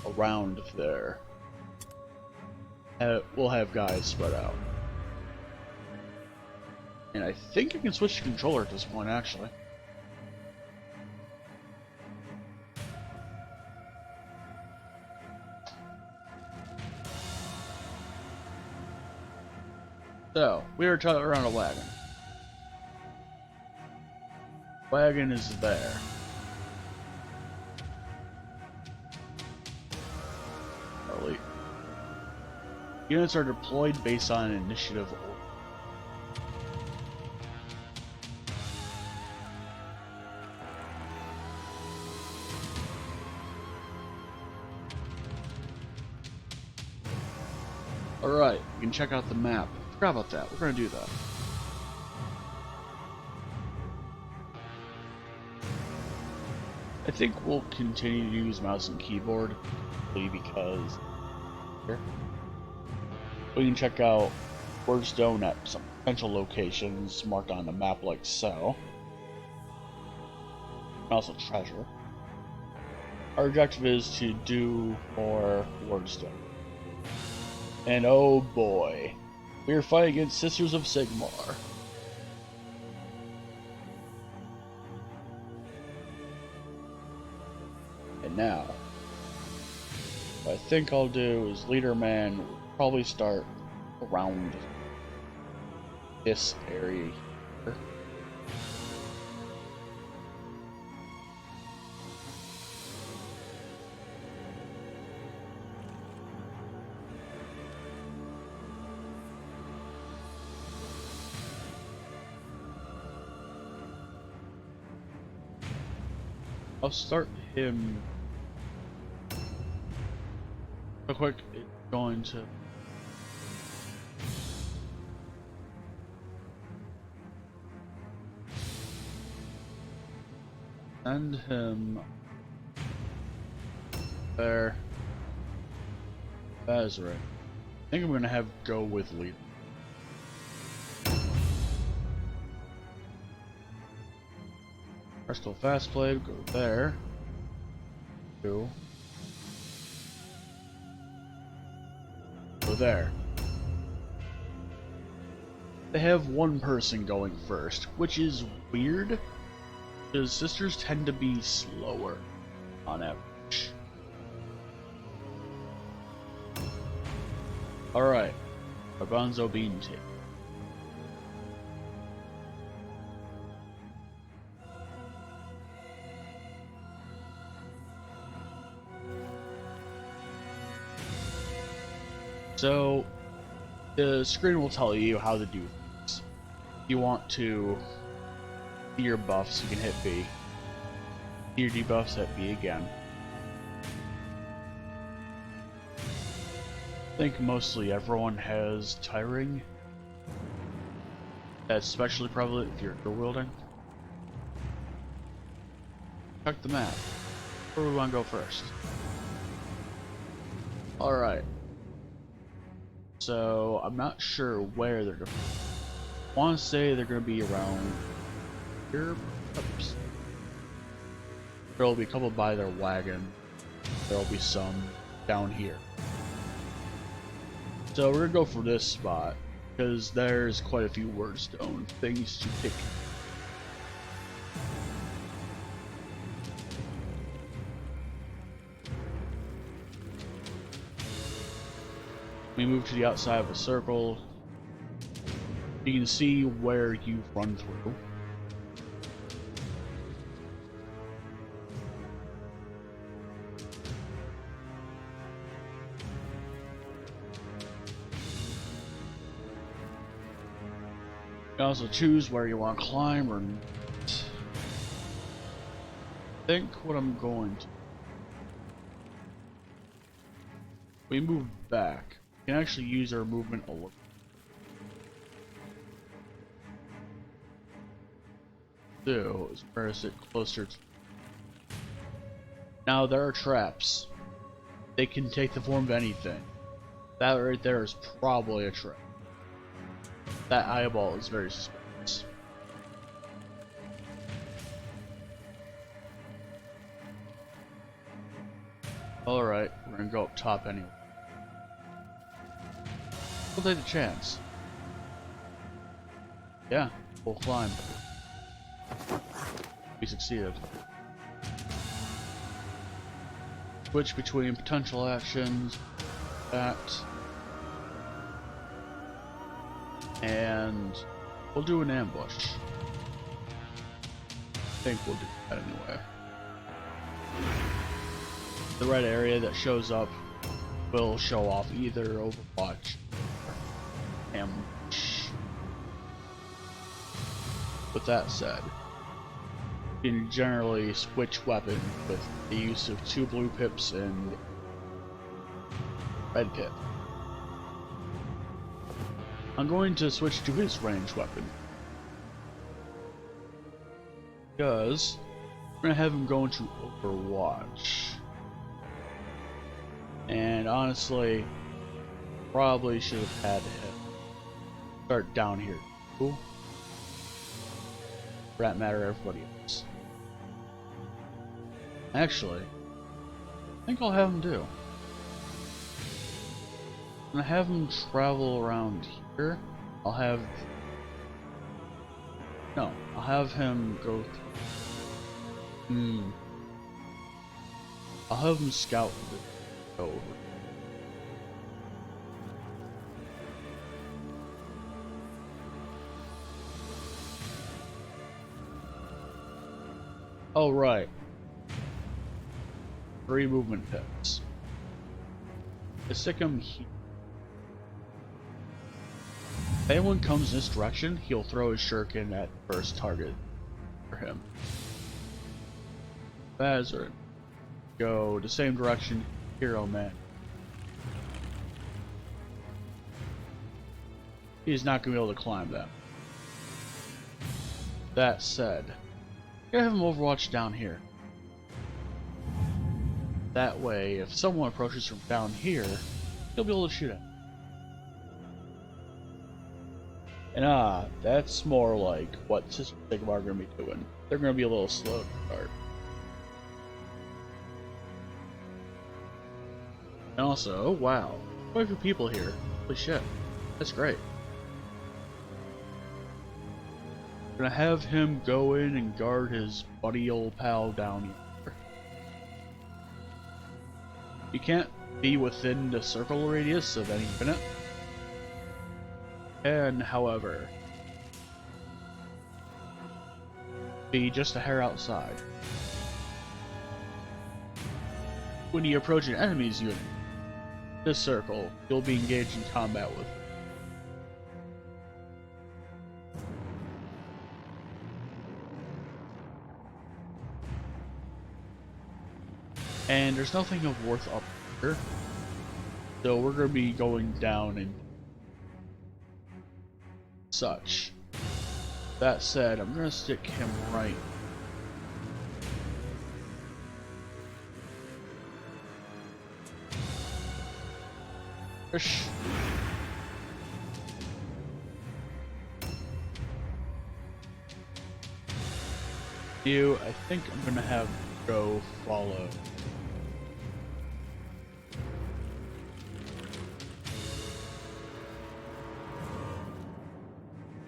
around there. We'll have guys spread out. And I think I can switch to controller at this point, actually. So, we are tightly around a wagon. Wagon is there. Early. Units are deployed based on initiative order. Alright, you can check out the map. Forgot about that. We're gonna do that. I think we'll continue to use mouse and keyboard because here we can check out Wordstone at some potential locations marked on the map like so. And also treasure. Our objective is to do more Wordstone. And oh boy, we are fighting against Sisters of Sigmar. And now, what I think I'll do is Leader Man will probably start around this area here. I'll start him real quick. It's going to send him there. That's right. I think I'm gonna have go with leader. Crystal Fast Blade, go there. Go there. They have one person going first, which is weird, because sisters tend to be slower on average. Alright, Garbanzo Bean Tip. So, the screen will tell you how to do things. If you want to see your buffs, you can hit B. See your debuffs, hit B again. I think mostly everyone has tiring. That's especially prevalent if you're dual wielding. Check the map. Where do we want to go first? Alright. So, I'm not sure where they're going. I want to say they're going to be around here. Oops. There'll be a couple by their wagon. There'll be some down here. So we're going to go for this spot, because there's quite a few Wordstone things to pick. We move to the outside of a circle. You can see where you've run through. You can also choose where you want to climb or not. I think what I'm going to... We move back. We can actually use our movement a little. So, is where to sit closer to. Now there are traps. They can take the form of anything. That right there is probably a trap. That eyeball is very suspicious. Alright, we're gonna go up top anyway. We'll take the chance. Yeah, we'll climb. We succeeded. Switch between potential actions, that, and we'll do an ambush. think we'll do that anyway. The red area that shows up will show off either Overwatch or Ambush. With that said, you can generally switch weapon with the use of 2 blue pips and red pip. I'm going to switch to his ranged weapon, because I'm going to have him go into Overwatch. And honestly, probably should have had him start down here. Cool. For that matter, everybody else. Actually, I think I'll have him do. I'm gonna have him travel around here. I'll have him go through. I'll have him scout the over. Oh right. 3 movement pips. I stick him here. If anyone comes this direction, he'll throw his shuriken at the first target for him. Bazard. Go the same direction, Hero Man. He's not going to be able to climb that. That said, I'm going to have him Overwatch down here. That way, if someone approaches from down here, he'll be able to shoot at him. And that's more like what Sister Sigma are going to be doing. They're going to be a little slow to start. And also, wow, quite a few people here. Holy shit, that's great. I'm gonna have him go in and guard his buddy old pal down here. You can't be within the circle radius of any unit. And, however, be just a hair outside. When you approach an enemy's unit, this circle, you'll be engaged in combat with. And there's nothing of worth up here, so we're going to be going down and such. That said, I'm going to stick him right. Push. You, I think I'm going to have go follow.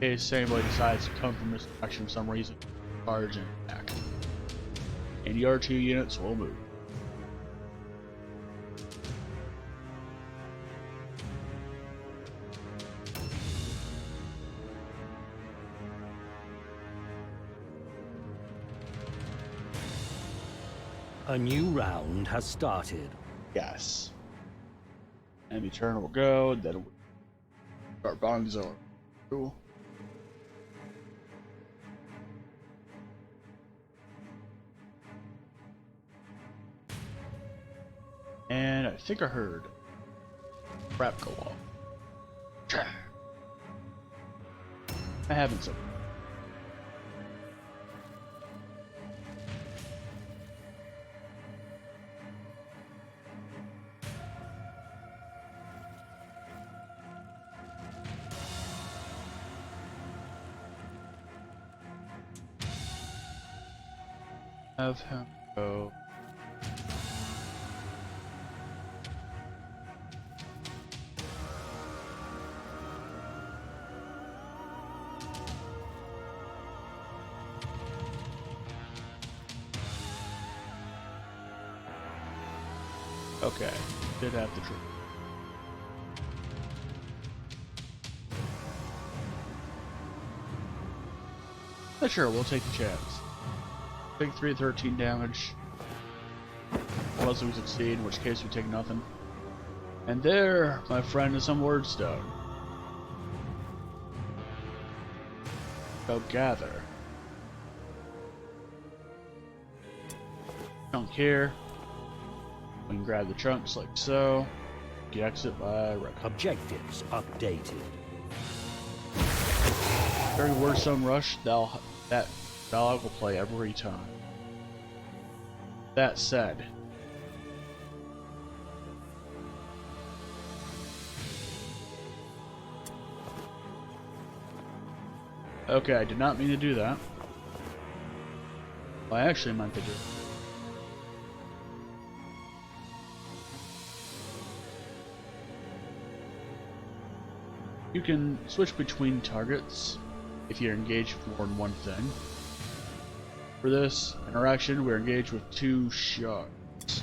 In case anybody decides to come from this direction for some reason, charge and attack. And the R2 units will move. A new round has started. Yes. Enemy turn will go, then we'll start bond zone. Cool. And I think I heard crap go off. I haven't said. Have him go. Okay, did have the truth. But sure, we'll take the chance. Take 313 damage. Unless we succeed, in which case we take nothing. And there, my friend, is some wordstone. Go gather. Chunk here. We can grab the chunks like so. You exit by right. Objectives updated. During Wordstone Rush, that dialogue will play every time. That said, okay, I did not mean to do that. Well, I actually meant to do it. You can switch between targets if you're engaged with more than one thing. For this interaction, we're engaged with 2 shots.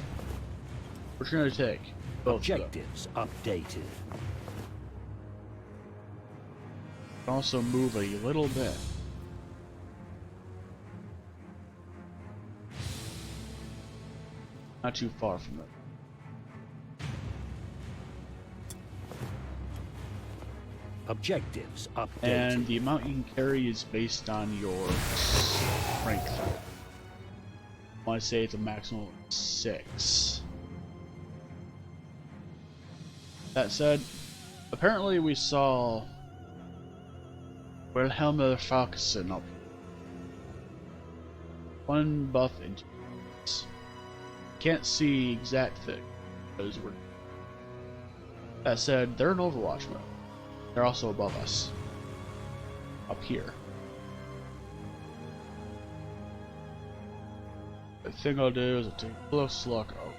We're going to take both Objectives updated. Also move a little bit. Not too far from it. Objectives updated. And the amount you can carry is based on your strength. I want to say it's a maximum of 6. That said, apparently we saw Wilhelm Falkson up. One buff into this. Can't see exact thing because we're. That said, they're in Overwatch mode. They're also above us. Up here. The thing I'll do is I'll take a close look. Oh.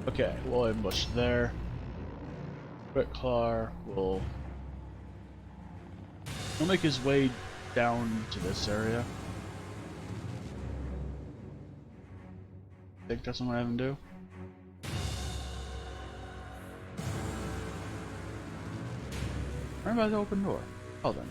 Okay, we'll ambush there. Quick Claw will he'll make his way down to this area. I think that's what I'm gonna have him do. Right by the open door. Oh then.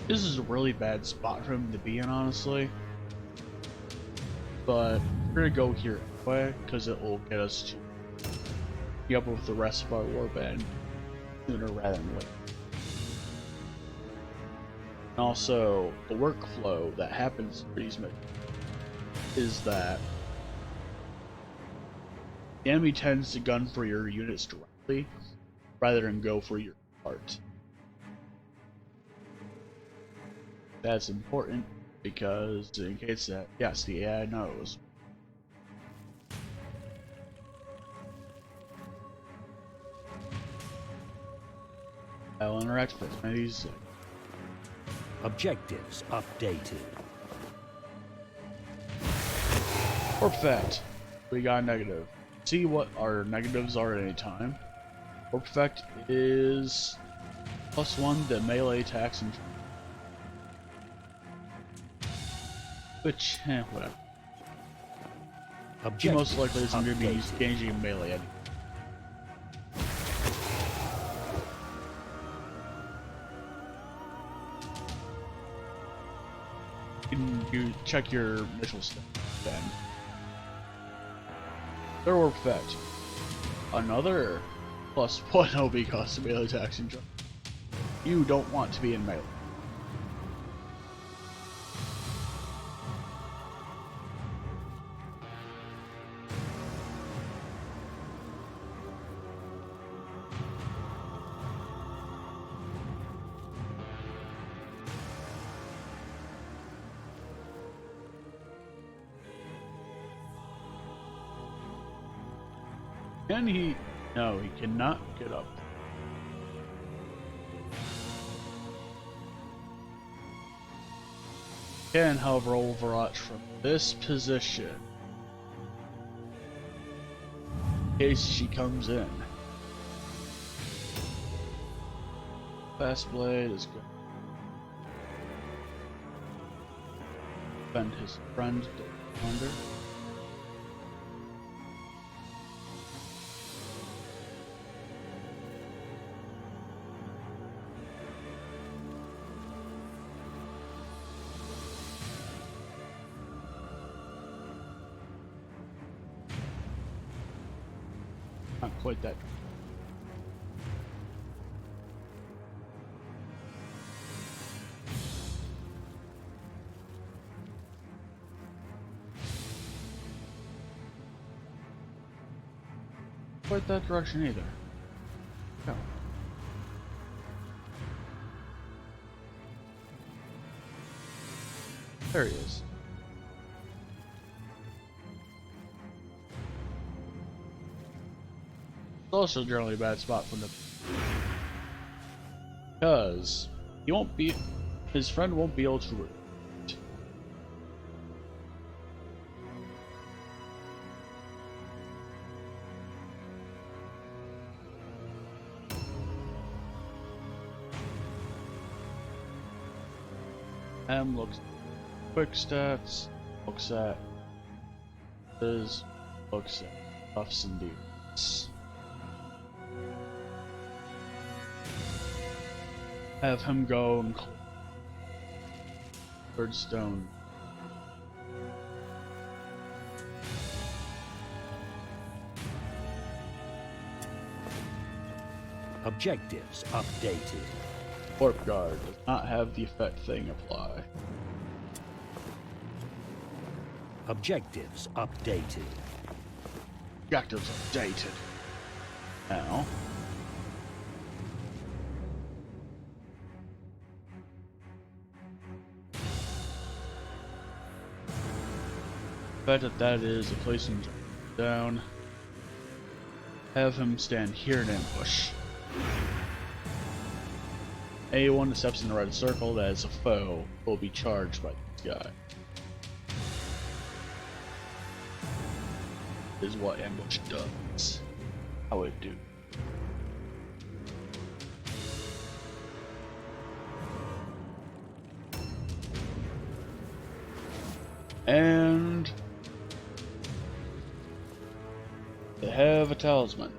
This is a really bad spot for him to be in, honestly. But we're gonna go here anyway, because it will get us to be up with the rest of our warband sooner rather than later. And also, the workflow that happens for these missions is that the enemy tends to gun for your units directly rather than go for your part. That's important because in case that, yes, the AI knows. I'll interact with as many of these. Objectives updated. Perfect. We got a negative. See what our negatives are at any time. Perfect is +1 to melee attacks and which, whatever. He most likely isn't going to be engaging in melee anyway. You check your initial stuff then. Third war effect. Another +1 OB cost to melee attacks and jump. You don't want to be in melee. Can he? No, he cannot get up. Can, however, overwatch from this position in case she comes in. Fast blade is good. Defend his friend under. Not quite that. Quite that direction either. No. There he is. It's also generally a bad spot from the because he won't be his friend won't be able to root. Looks quick stats, looks at his, looks at buffs and deals. Have him go and Birdstone. Objectives updated. Warp Guard does not have the effect thing apply. Objectives updated. Objectives updated. Now. The fact that is a place him down. Have him stand here in ambush. Anyone that steps in the red circle that is a foe will be charged by this guy. Is what ambush does. How it do. And they have a talisman.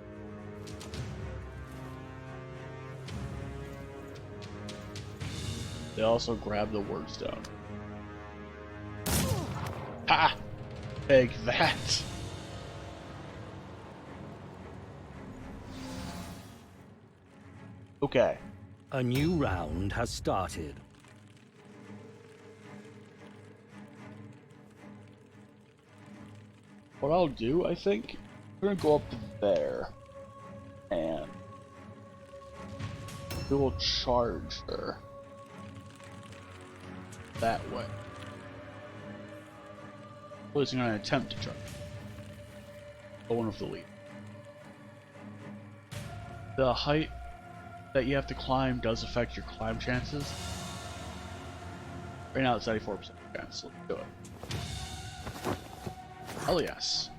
They also grab the word stone. Ha! Take that! Okay. A new round has started. What I'll do, I think, we're gonna go up to there. And we will charge her. That way. At least I'm gonna attempt to charge. But one of the lead. The height that you have to climb does affect your climb chances. Right now it's 94% chance, so let's do it. Hell yes.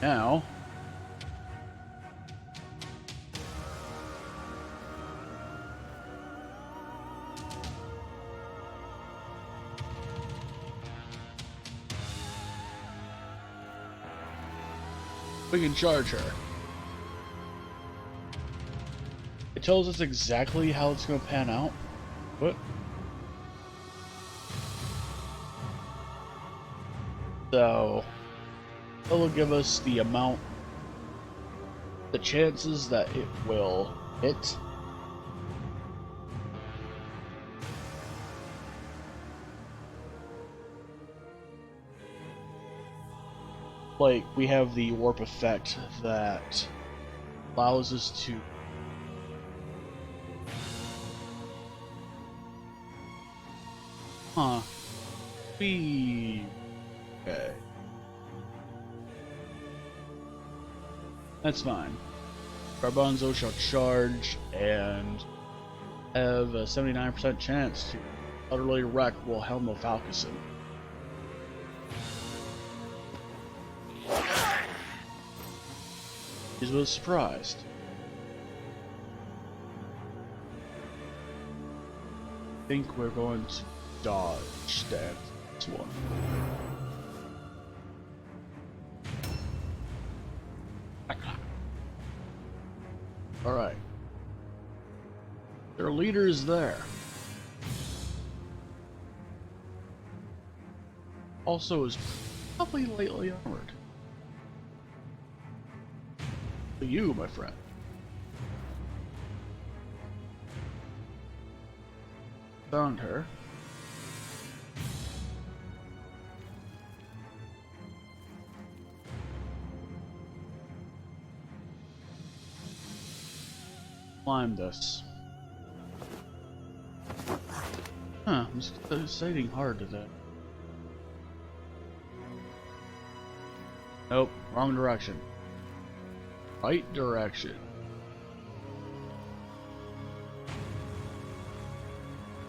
Now we can charge her. It tells us exactly how it's going to pan out. What? So, it'll give us the amount, the chances that it will hit. Like, we have the warp effect that allows us to Okay. That's fine. Garbanzo shall charge and have a 79% chance to utterly wreck Wilhelm of Falkison. He was surprised. I think we're going to dodge that one. Alright. Their leader is there. Also is probably lightly armored. You, my friend. Found her. Climb this. Huh, I'm saving hard to that. Nope, wrong direction. Right direction.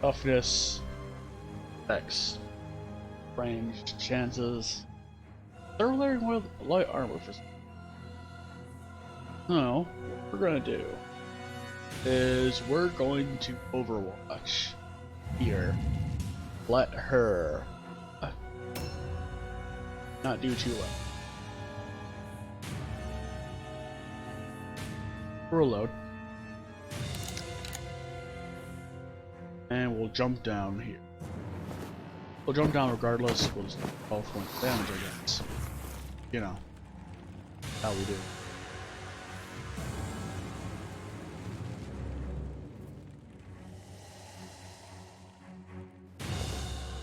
Toughness. X. Range. Chances. They're wearing light armor for some. No, what we're gonna do is we're going to Overwatch here. Let her not do too well. Reload. And we'll jump down here. We'll jump down regardless. We'll just 12 points of damage, I guess. You know, how we do.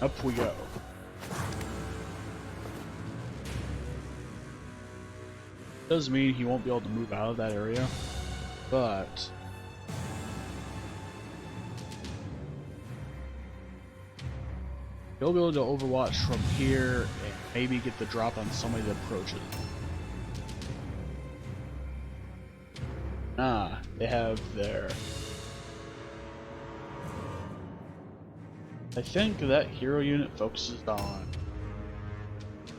Up we go. Does mean he won't be able to move out of that area, but he'll be able to overwatch from here and maybe get the drop on somebody that approaches. Ah, they have their... I think that hero unit focuses on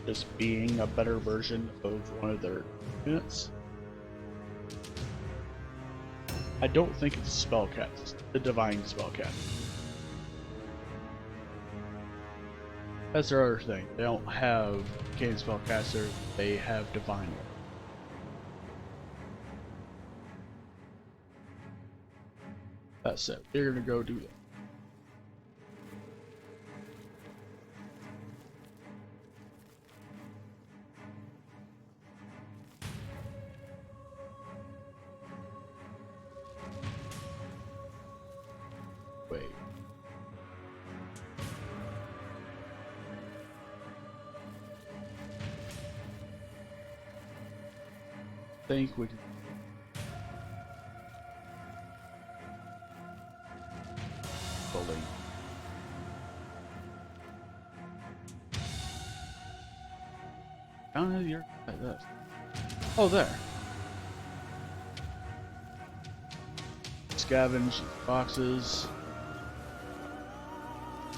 just being a better version of one of their units. I don't think it's a spellcast, it's the divine spellcast. That's their other thing. They don't have arcane spellcaster, they have divine. That's it. They're gonna go do that. Wait. Think we can fully down in the air like this. Oh, there. Scavenge boxes.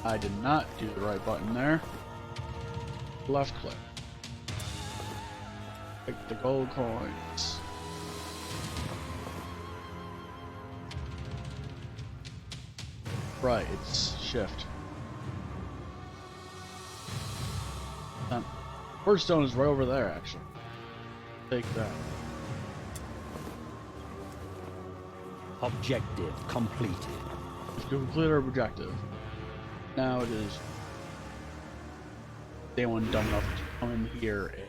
I did not do the right button there. Left click. Take the gold coins. Right, it's shift. First stone is right over there, actually. Take that. Objective completed. Let's complete our objective. Now it is anyone dumb enough to come in here and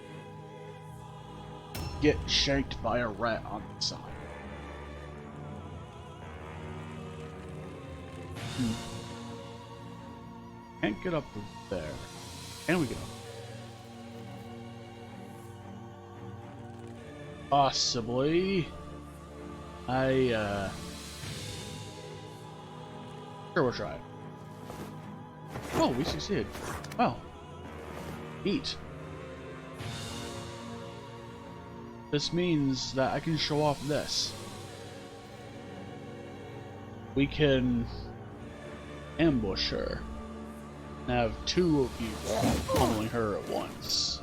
get shanked by a rat on the side. Can't get up there. Can we get up? Possibly. Sure, we'll try it. Oh, we succeeded. Wow. Neat. This means that I can show off this. We can ambush her and have two of you pummeling her at once.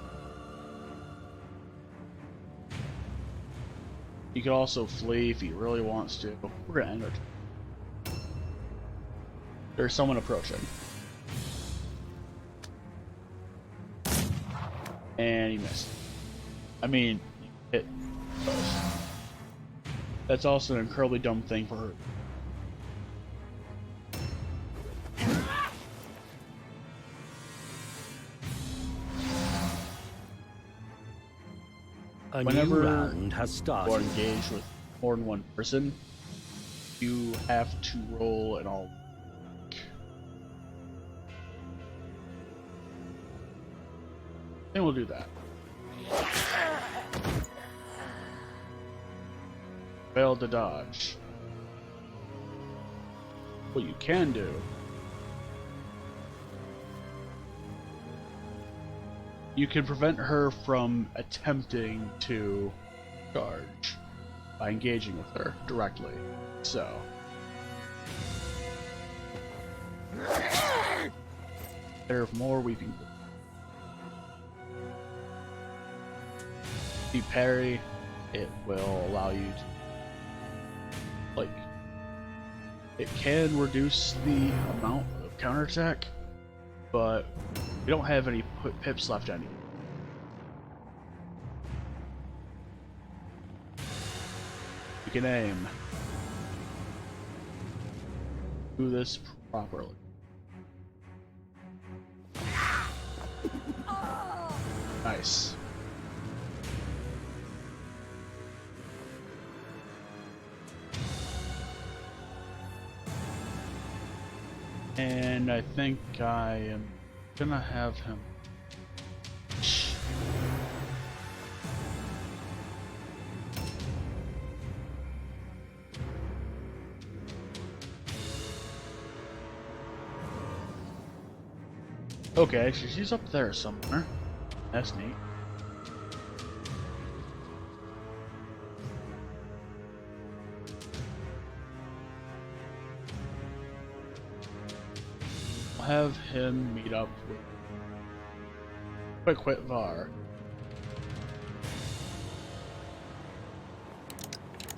You can also flee if he really wants to. We're gonna end it. There's someone approaching. And he missed. I mean, hit. That's also an incredibly dumb thing for her. Whenever new round has you started. are engaged with more than one person, you have to roll an all. And we'll do that. Failed to dodge. What you can do you can prevent her from attempting to charge by engaging with her directly. So there are more weeping. If you parry, it will allow you to, like, it can reduce the amount of counterattack, but we don't have any pips left anymore. You can aim. Do this properly. Nice. And I think I am gonna have him. Okay, she's up there somewhere. That's neat. I'll have him meet up with Quick Var.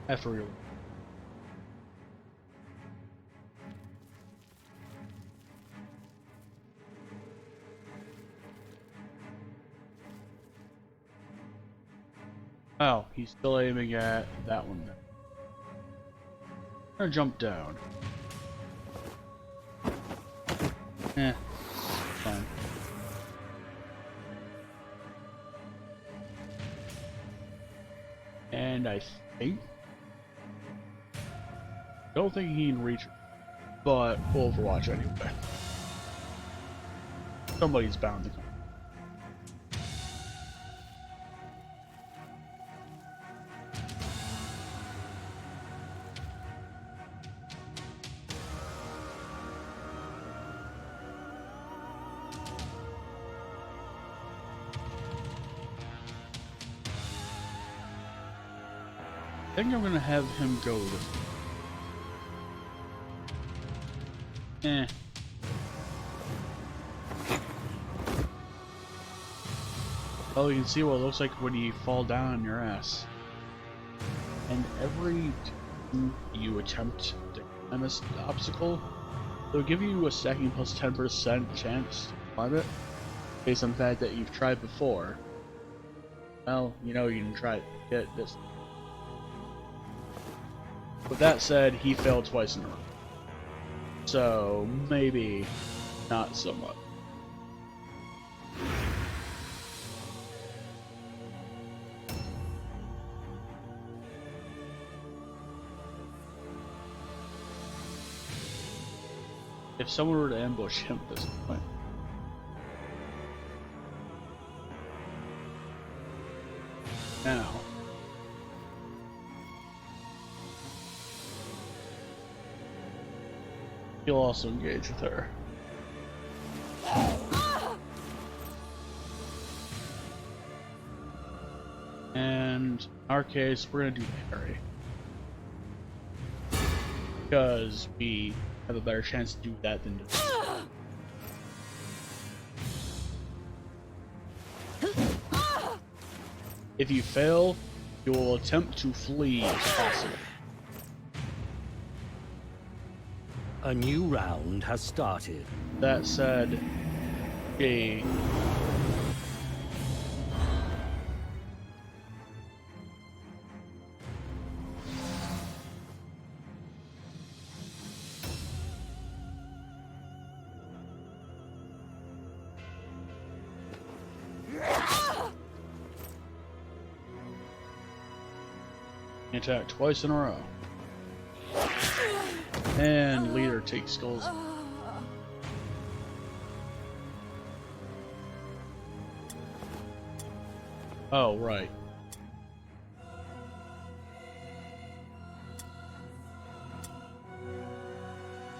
After real. Oh, he's still aiming at that one. I'm gonna jump down. Fine. And I don't think he can reach her, but we'll overwatch anyway. Somebody's bound to come. I think I'm gonna have him go with Oh, you can see what it looks like when you fall down on your ass. And every time you attempt to climb this obstacle, they'll give you a second plus 10% chance to climb it, based on the fact that you've tried before. Well, you know you can try it. Get this. With that said, he failed twice in a row. So, maybe not so much. If someone were to ambush him at this point. Now. He'll also engage with her. And And in our case, we're gonna do parry. Because we have a better chance to do that than do. If you fail, you will attempt to flee if possible. A new round has started. That said, a attack twice in a row. And leader takes skulls. Oh, right.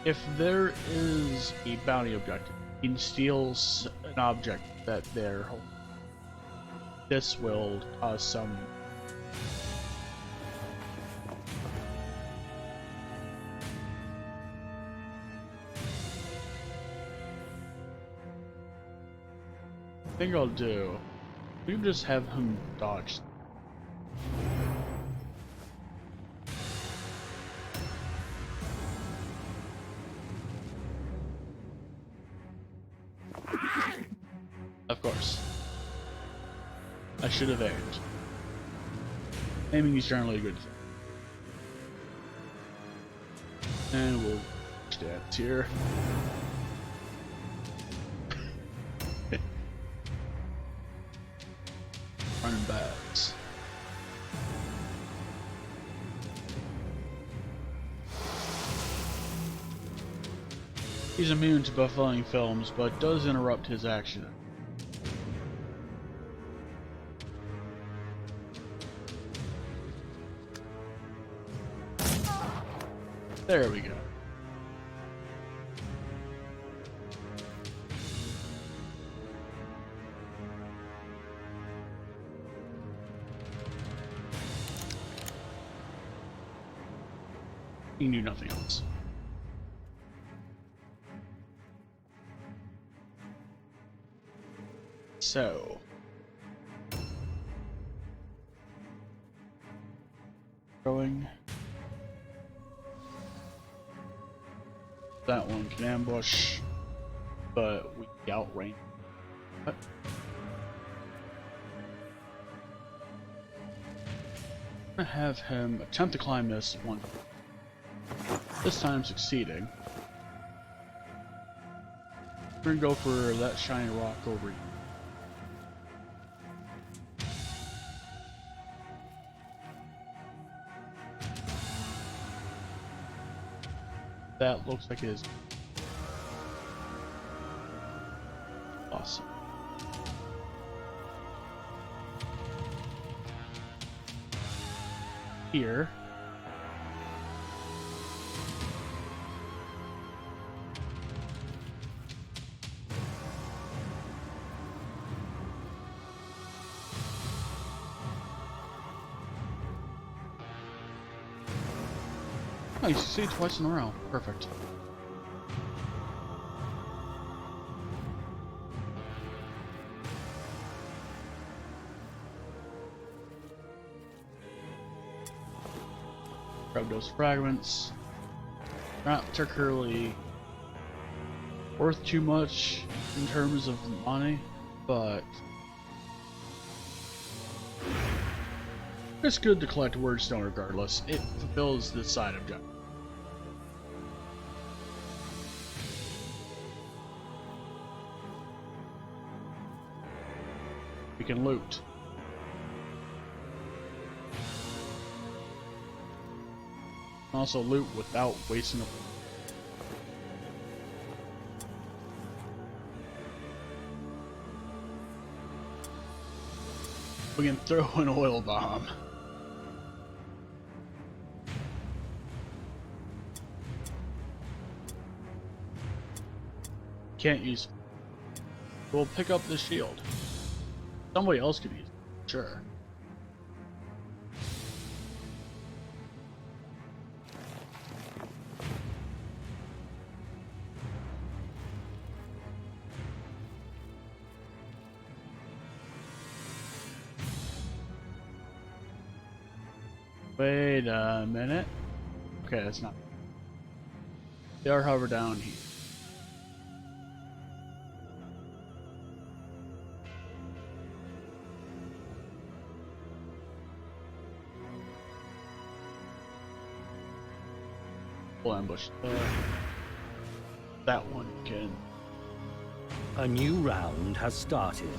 If there is a bounty objective, you can steal an object that they're holding. This will cause some. I think I'll do. We can just have him dodge. Of course. I should have aimed. Aiming is generally a good thing. And we'll stats here. Running backs. He's immune to buffeting films, but does interrupt his action. There we go. You can do nothing else. So. Going. That one can ambush, but we outrange. What? I'm gonna have him attempt to climb this one. This time succeeding. We're gonna go for that shiny rock over here. That looks like it is awesome. Here. Oh, you succeed twice in a row. Perfect. Grab those fragments. Not particularly worth too much in terms of money, but it's good to collect Wordstone regardless. It fulfills the side objective. We can loot. Also loot without wasting a... We can throw an oil bomb. Can't use. We'll pick up the shield. Somebody else could use it, sure. Wait a minute. Okay, that's not. They are hover down here. Full ambush. That one can. A new round has started.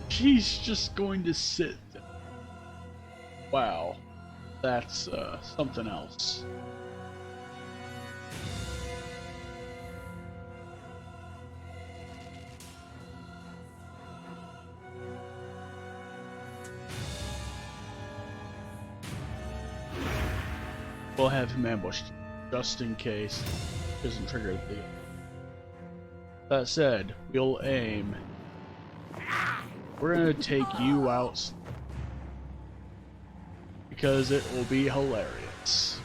She's just going to sit. Wow. That's something else. We'll have him ambushed just in case it doesn't trigger the. That said, we'll aim. We're gonna take you out because it will be hilarious.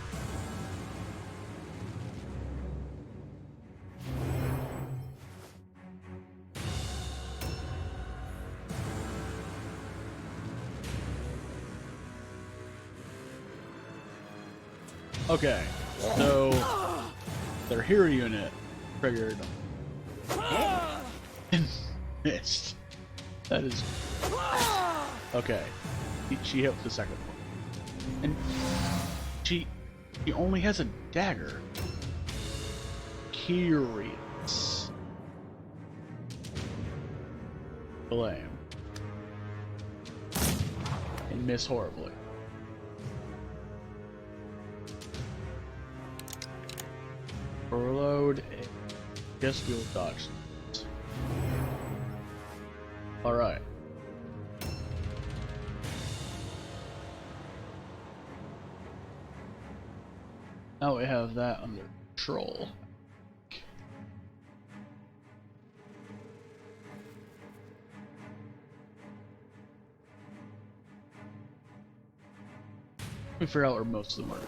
Okay, so their hero unit triggered and missed. That is okay. She hit the second one, and she only has a dagger. Curious. Blame and miss horribly. Reload. Guess we'll dodge this. Alright. Now we have that under control. Let me figure out where most of them are.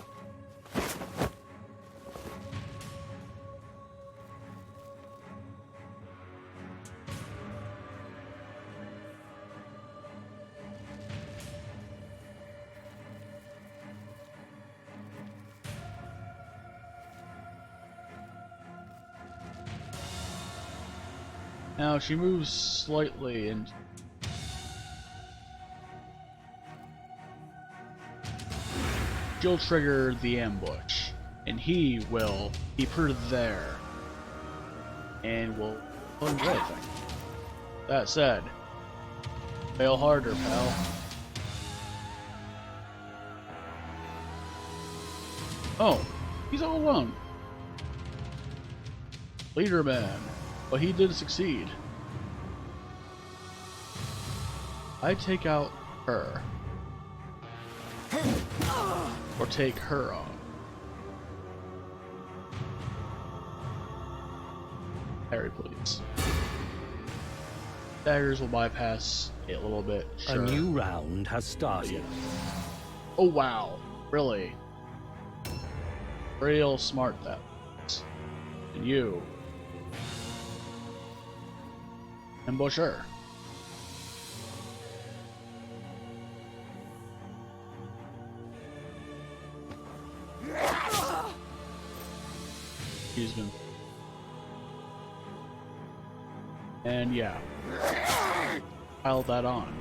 Now she moves slightly and she'll trigger the ambush, and he will keep her there and will kill everything. That said, fail harder, pal. Oh, he's all alone. Leader man. But he did succeed. I take out her. Or take her on. Harry, please. Daggers will bypass it a little bit. Sure. A new round has started. Yeah. Oh wow, really? Real smart that was. And you. Ambush her. She's been. And yeah. Pile that on.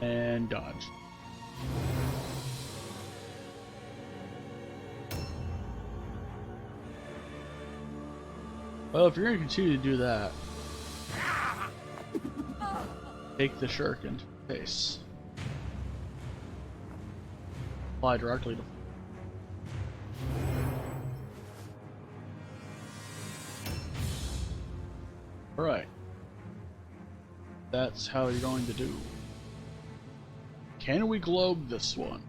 And dodge. Well, if you're going to continue to do that, take the shirk into face. Fly directly to. Alright. That's how you're going to do. Can we globe this one?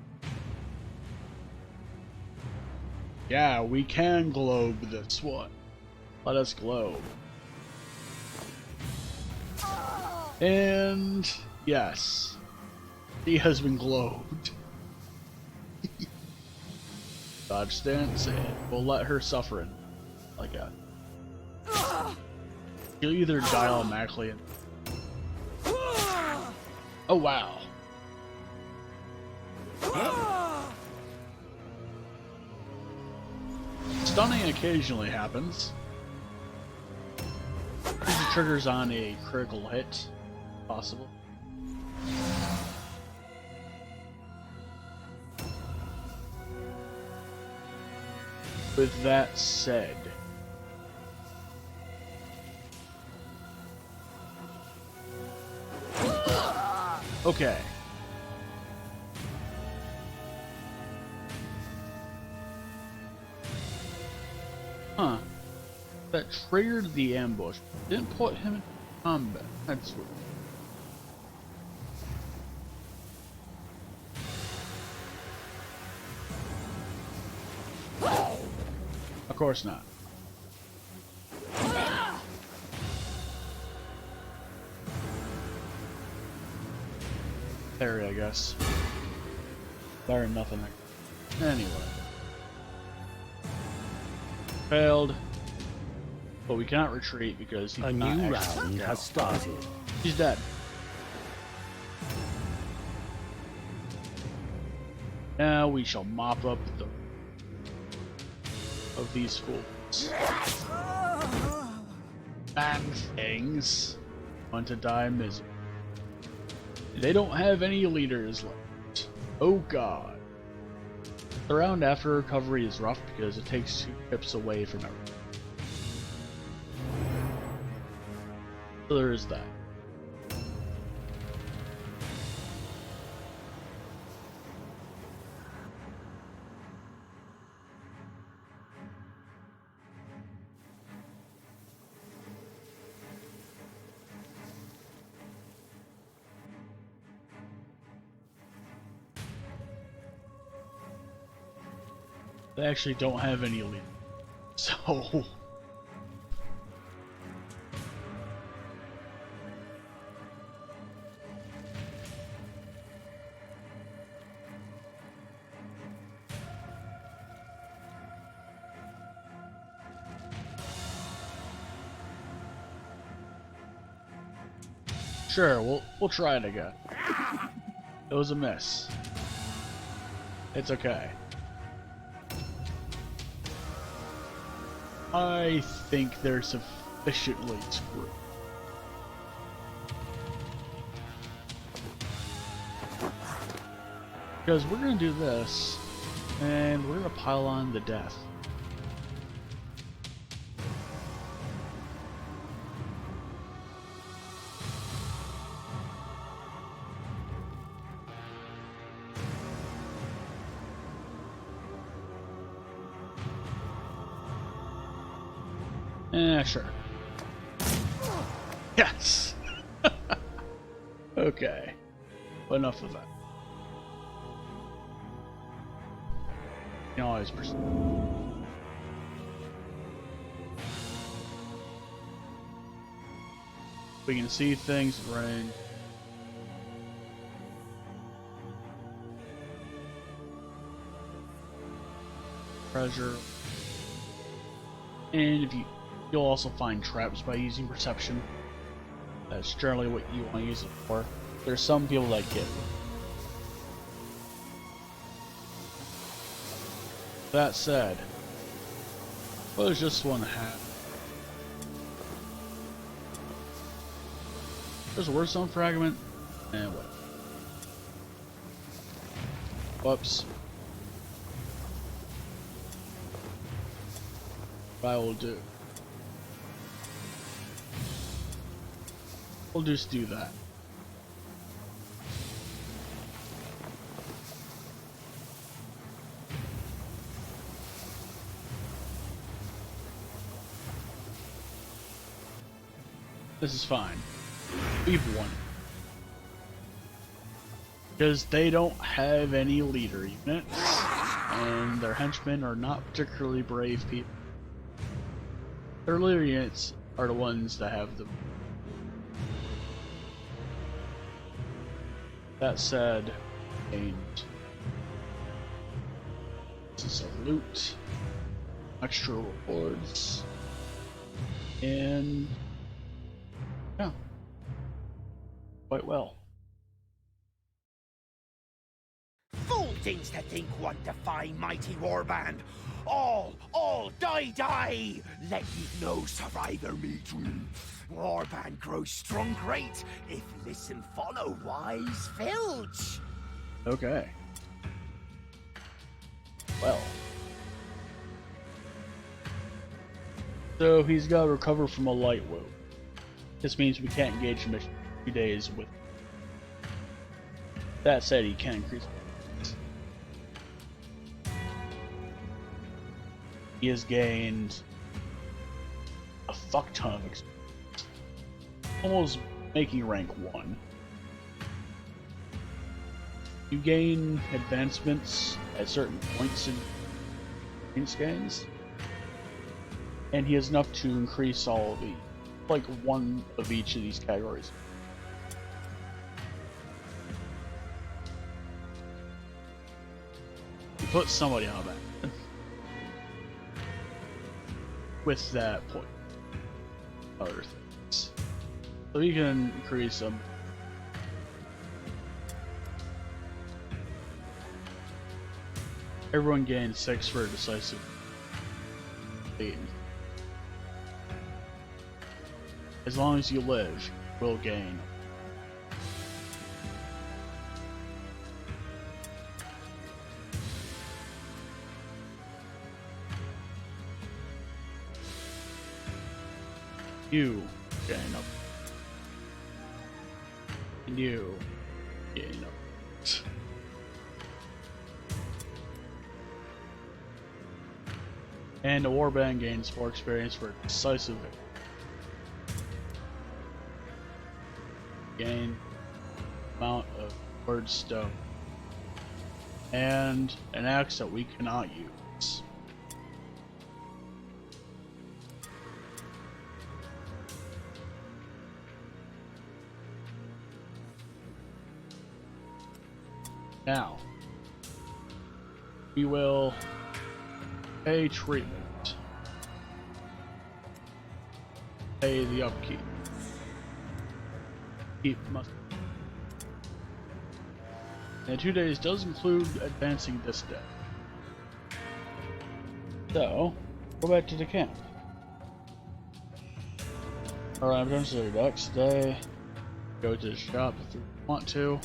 Yeah, we can globe this one. Let us globe. And yes, he has been globed. Dodge stance, and we'll let her suffer it like that. She'll either die automatically. Oh wow. Stunning occasionally happens. Usually triggers on a critical hit, possible. With that said, okay. Huh. That triggered the ambush. Didn't put him in combat. That's weird. Of course not. Parry, I guess. Better than nothing. Anyway. Failed. But we cannot retreat because he's A not new actually round dead. has started. He's dead. Now we shall mop up the of these fools. Man things want to die miserably. They don't have any leaders left. Oh god. The round after recovery is rough because it takes 2 trips away from everything. So there is that. They actually don't have any lead. So sure, we'll try it again. It was a miss. It's okay. I think they're sufficiently screwed. Because we're gonna do this, and we're gonna pile on the death. Sure. Yes! Okay. Enough of that. You can always proceed. We can see things in range. Treasure. And if you'll also find traps by using perception. That's generally what you want to use it for. There's some people that get it. That said, what does just one have? There's a word stone fragment, and what? Whoops. What I will do. We'll just do that. This is fine. We've won. Because they don't have any leader units, and their henchmen are not particularly brave people. Their leader units are the ones that have the. That said, and this is a loot, extra rewards, and yeah, quite well. stings to think one defy mighty warband. All, die! Let ye no survivor meet we. Warband grows strong great, if listen follow wise filch. Okay. Well. So he's got to recover from a light wound. This means we can't engage him in 2 days with. That said, he can increase. He has gained a fuck ton of experience, almost making rank 1. You gain advancements at certain points in experience gains, and he has enough to increase all of these, like one of each of these categories. You put somebody on that. With that point, other things, so you can increase them. Everyone gains 6 for decisive. 8. As long as you live, will gain. You gain up. And you gain up. And the warband gains 4 experience for decisive victory. Gain amount of word stone. And an axe that we cannot use. Now, we will pay treatment, pay the upkeep, keep must. And 2 days does include advancing this day. So, go back to the camp. Alright, I'm done with the decks today. Go to the shop if you want to.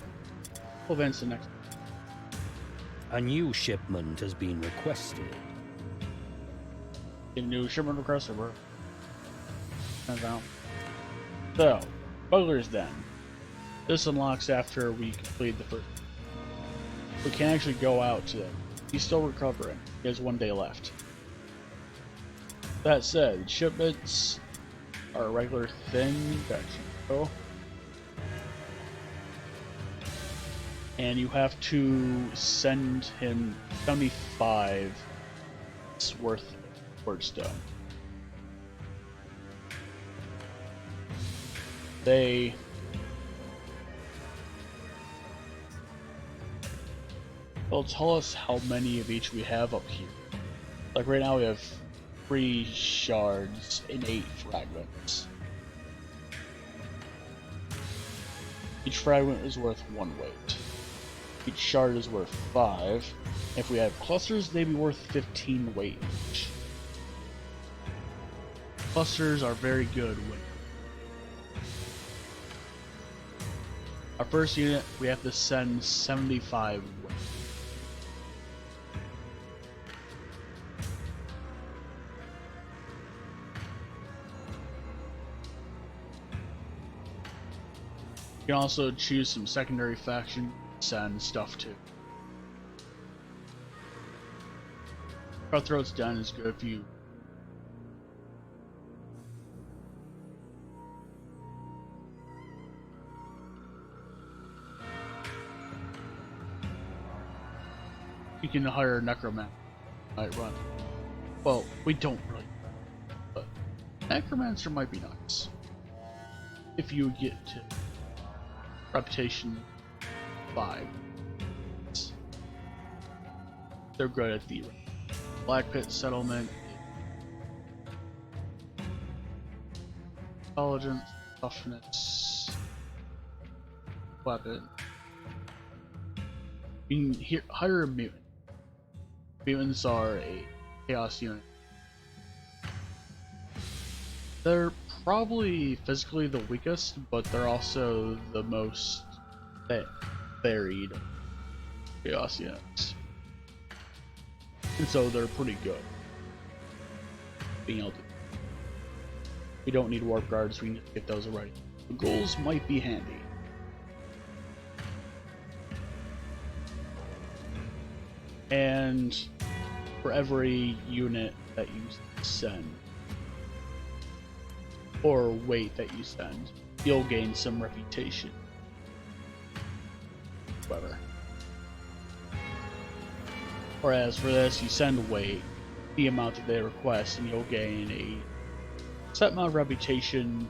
We'll advance the next. A new shipment has been requested. Get a new shipment request over. So, Bugler's Den. This unlocks after we complete the first. We can actually go out today. He's still recovering. He has 1 day left. That said, shipments are a regular thing that should go. And you have to send him 75 worth of wordstone. They'll tell us how many of each we have up here. Like right now we have 3 shards and 8 fragments. Each fragment is worth 1 weight. Each shard is worth 5. If we have clusters, they'd be worth 15 weight each. Clusters are very good when our first unit, we have to send 75 weight. You can also choose some secondary faction, send stuff to. Cutthroat's Den is good if you can hire a necromancer. Might run. Well, we don't really, but necromancer might be nice if you get to reputation 5. They're good at the Black Pit settlement, intelligence, toughness, weapon. You can hire a mutant. Mutants are a chaos unit. They're probably physically the weakest, but they're also the most varied chaos units. And so they're pretty good. Being able to. We don't need warp guards, we can just get those already. The ghouls might be handy. And for every unit that you send, or weight that you send, you'll gain some reputation. However. Whereas for this, you send weight, the amount that they request, and you'll gain a set amount of reputation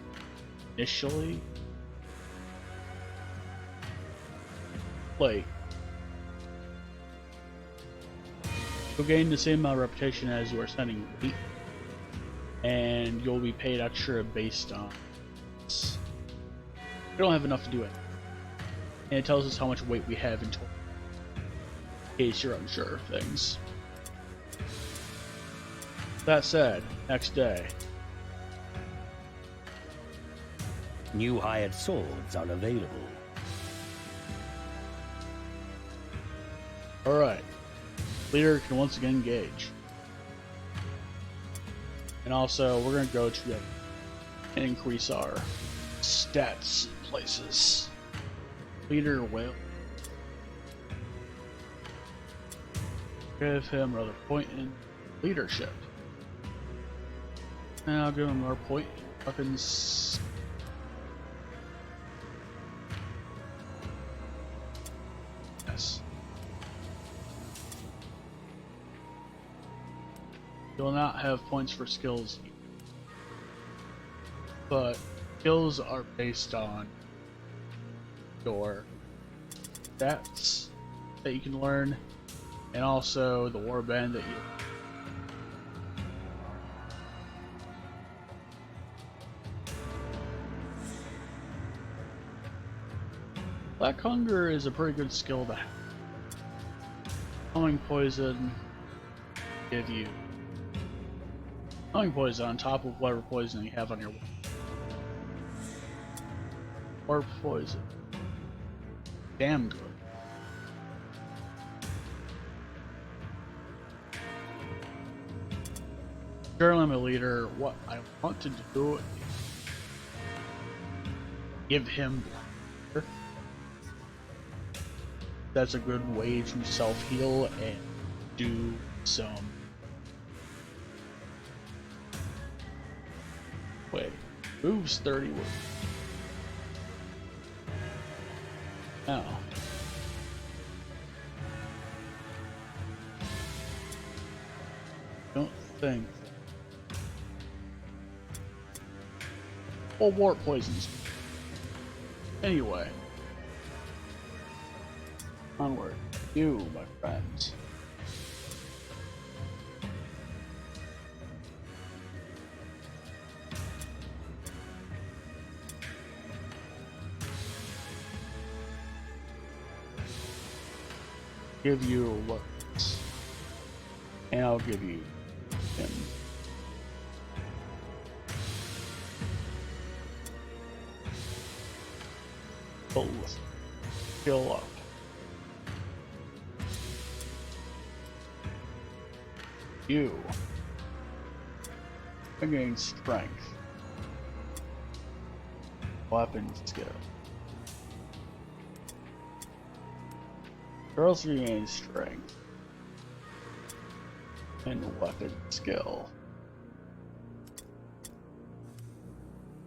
initially. Like, you'll gain the same amount of reputation as you are sending weight, and you'll be paid extra based on this. We don't have enough to do it. And it tells us how much weight we have in total, in case you're unsure of things. That said, next day. New hired swords are available. Alright. Leader can once again engage. And also, we're going to go to and increase our stats places. Leader will give him another point in leadership. And I'll give him another point in weapons. Yes. You'll not have points for skills, but skills are based on your stats that you can learn, and also the warband that you. Black Hunger is a pretty good skill to have. Calming Poison give you Calming Poison on top of whatever poison you have on your Warp Poison. Damn good. Currently, my leader, what I want to do is give him. That's a good way to self-heal and do some. Wait, moves 30 words. Oh. Don't think. Well, warp poisons. Anyway. Onward. You, my friends. Give you looks, and I'll give you him. Both. Fill up. You. Again, strength. Weapon skill. Girls regain strength and weapon skill.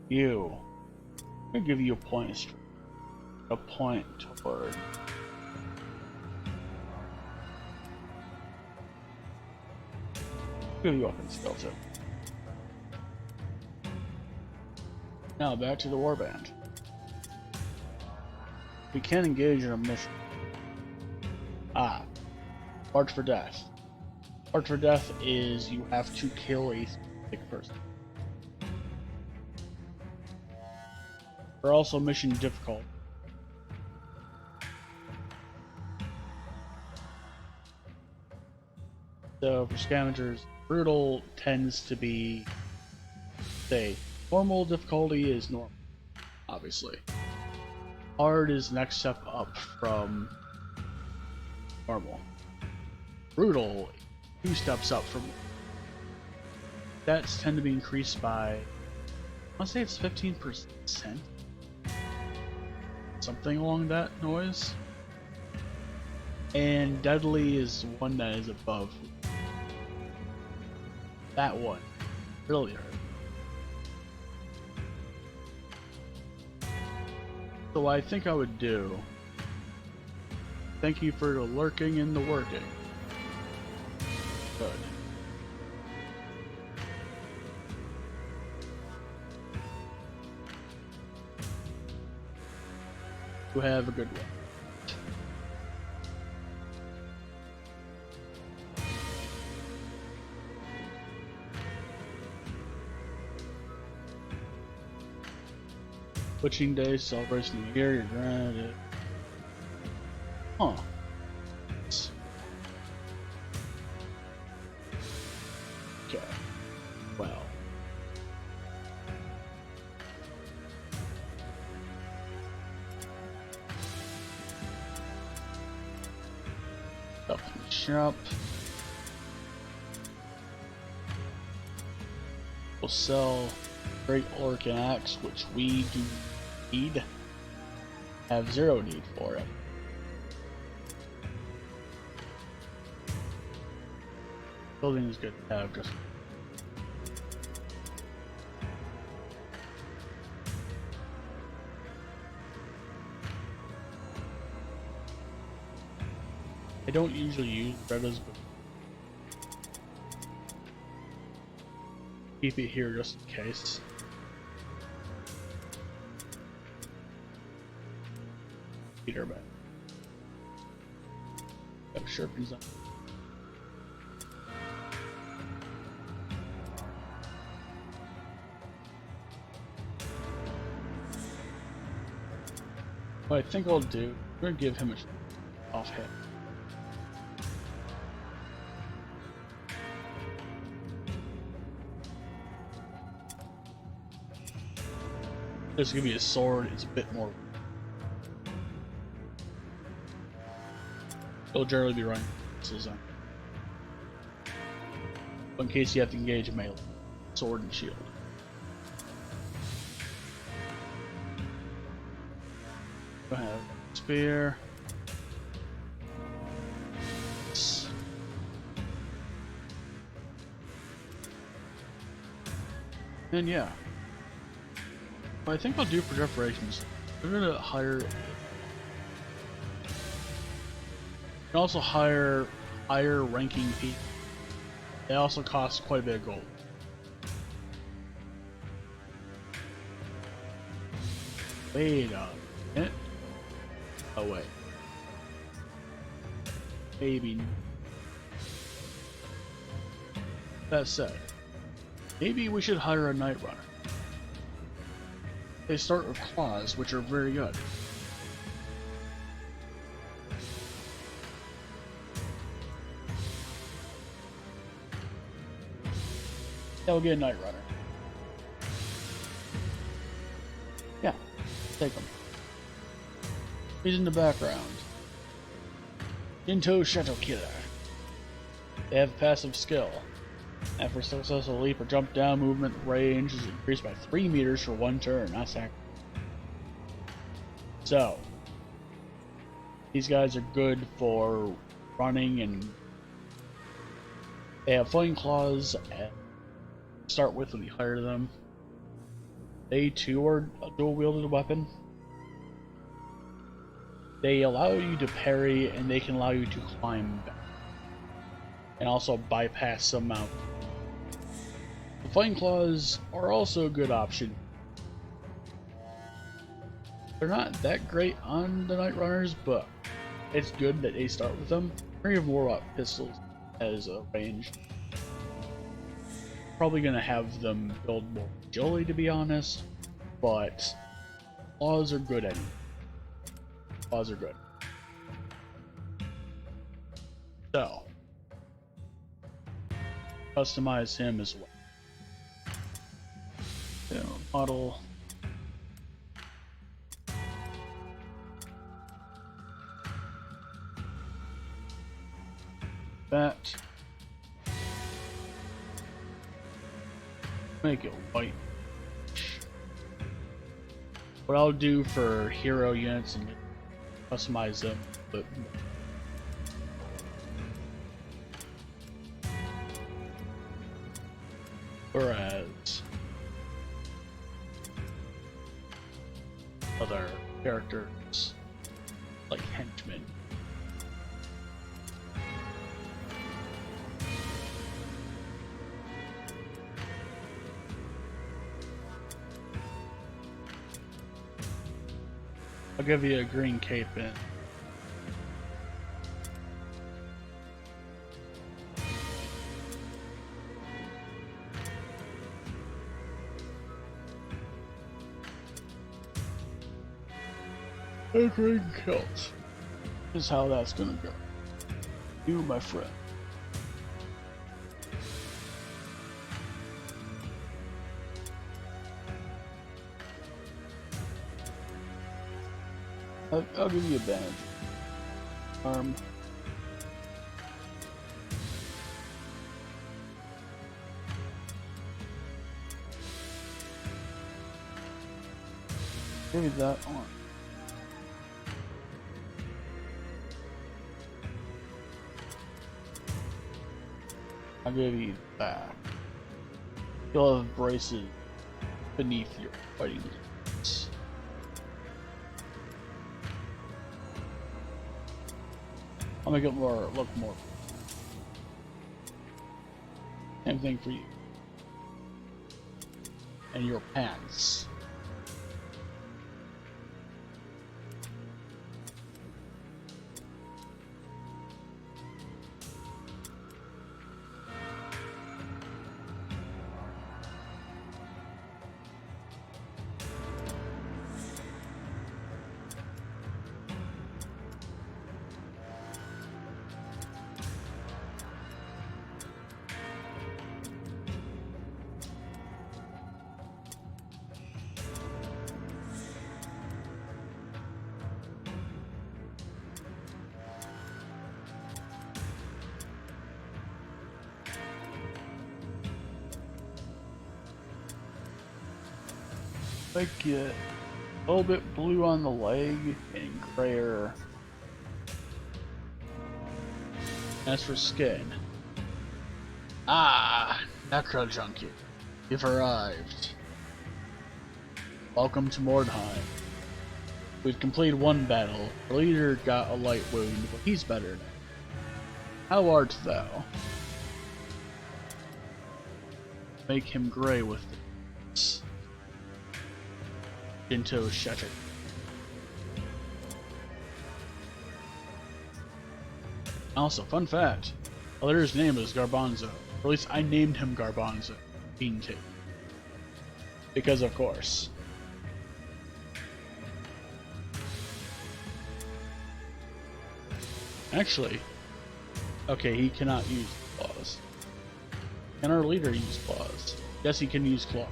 You. I'm gonna give you a point of strength. A point toward. Give you weapon skill too. Now back to the warband. We can engage in a mission. March for Death. March for Death is you have to kill a specific person. They're also mission difficult. So for scavengers, brutal tends to be, say, normal difficulty is normal, obviously. Hard is next step up from normal. Brutal, 2 steps up from. Stats tend to be increased by, I want to say it's 15%, something along that noise. And deadly is one that is above that one. Really hurt. So what I think I would do. Thank you for the lurking and the working. Good. You have a good one. Witching Day, celebration of the year, you're granted. Huh. Okay. Well. Up in the shop. We'll sell Great Orc Axe, which we do need. Have 0 need for it. Building is good to have just. I don't usually use Betas, but keep it here just in case. Peter back. Got Sharpies on. What I think I'll do, I'm gonna give him a off hit. This is gonna be a sword, it's a bit more. It'll generally be running missiles on. But in case you have to engage a melee, sword and shield. Go ahead, spear. And yeah. What I think I'll do for reparations, I'm gonna hire. You can also hire higher ranking people. They also cost quite a bit of gold. Wait a minute. Oh wait. Maybe. That said, maybe we should hire a Night Runner. They start with claws, which are very good. Yeah, we'll get a Night Runner. Yeah, take them. He's in the background. Into Shadow Killer. They have passive skill. After successful leap or jump down, movement range is increased by 3 meters for 1 turn. That's accurate. So, these guys are good for running, and they have flying claws to start with when you hire them. They too are a dual wielded weapon. They allow you to parry, and they can allow you to climb back, and also bypass some mountains. The Flying Claws are also a good option. They're not that great on the Night Runners, but it's good that they start with them. Three of Warlock pistols as a range. Probably gonna have them build more agility, to be honest, but claws are good anyway. Claws are good. So, customize him as well. So, model. That. Make it white. What I'll do for hero units and customize them, but whereas other characters like henchmen, I'll give you a green cape in. A green kilt is how that's gonna go. You, my friend. I'll give you a badge. Give me that on. I'll give you that. You'll have braces beneath your fighting boots. I'll make it look more. Same thing for you. And your pants. Make it a little bit blue on the leg and grayer. As for skin. Ah, Necro Junkie. You've arrived. Welcome to Mordheim. We've completed one battle. The leader got a light wound, but he's better now. How art thou? Make him gray with this. Into shattered. Also, fun fact, the leader's name is Garbanzo. Or at least I named him Garbanzo. Bean Tape. Because of course. Actually, okay, he cannot use claws. Can our leader use claws? Yes, he can use claws.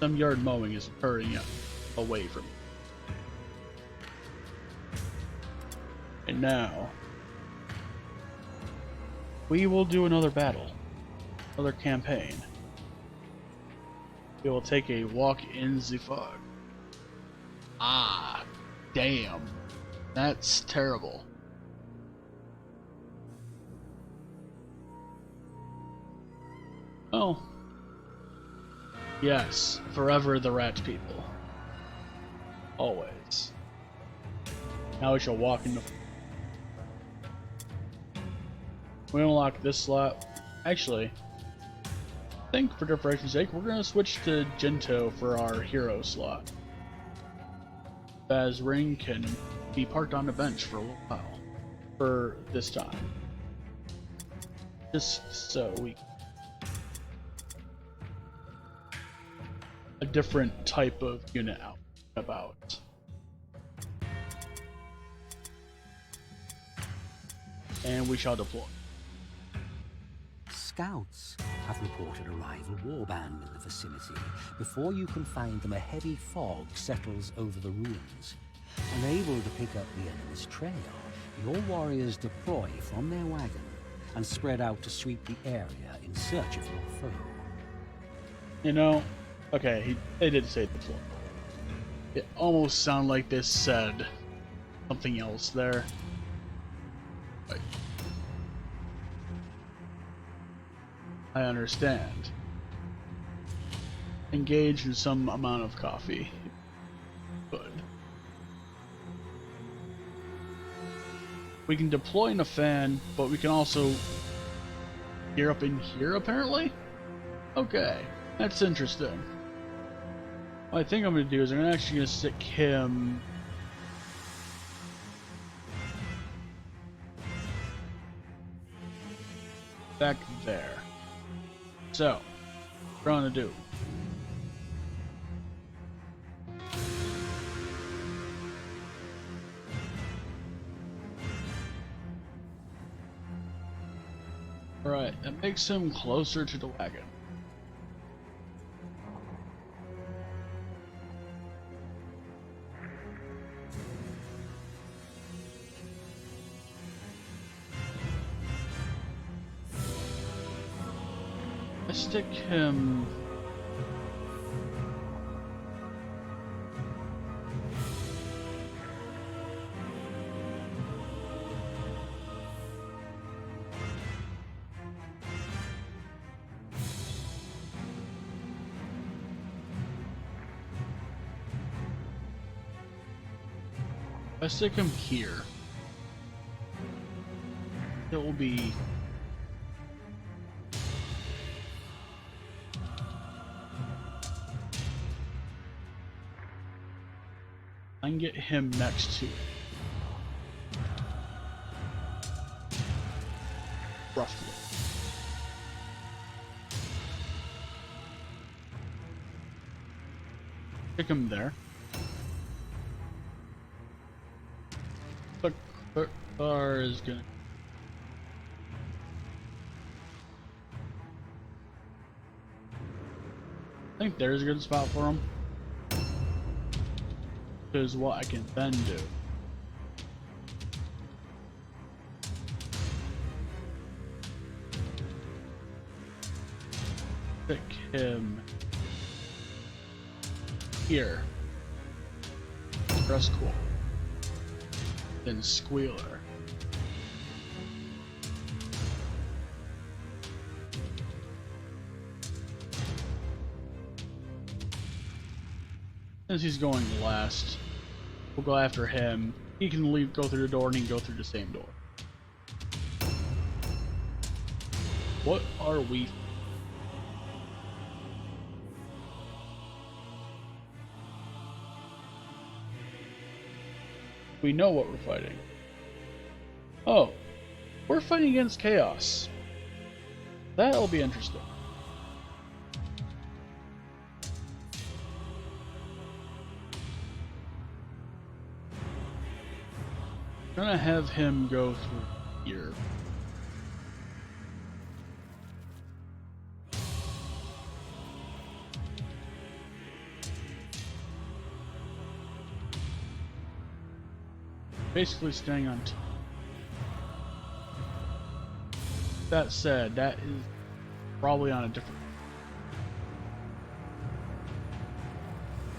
Some yard mowing is hurrying up away from me. And now, we will do another battle, another campaign. We will take a walk in the fog. Ah, damn. That's terrible. Oh. Yes, forever the rat people. Always. Now we shall walk in the... We unlock this slot. Actually, I think for preparation's sake, we're going to switch to Gento for our hero slot. As Ring can be parked on the bench for a little while. For this time. Just so we... a different type of unit out and about. and we shall deploy. Scouts have reported a rival warband in the vicinity. Before you can find them, a heavy fog settles over the ruins. Unable to pick up the enemy's trail, your warriors deploy from their wagon and spread out to sweep the area in search of your foe. You know, okay, they did say deploy. It almost sounded like this said something else there. But I understand. Engage in some amount of coffee. Good. We can deploy in a fan, but we can also gear up in here, apparently? Okay, that's interesting. What I think I'm going to do is I'm actually going to stick him back there. So, what I'm going to do. Alright, that makes him closer to the wagon. I stick him... I stick him here. It will be... I can get him next to it. Roughly. Stick him there. The car is gonna... I think there's a good spot for him. Is what I can then do. Stick him here. Press cool. Then squealer. Since he's going last, we'll go after him. He can leave, go through the door, and he can go through the same door. What are we? We know what we're fighting. Oh, we're fighting against chaos. That'll be interesting. I'm gonna have him go through here. Basically staying on two. That said, that is probably on a different...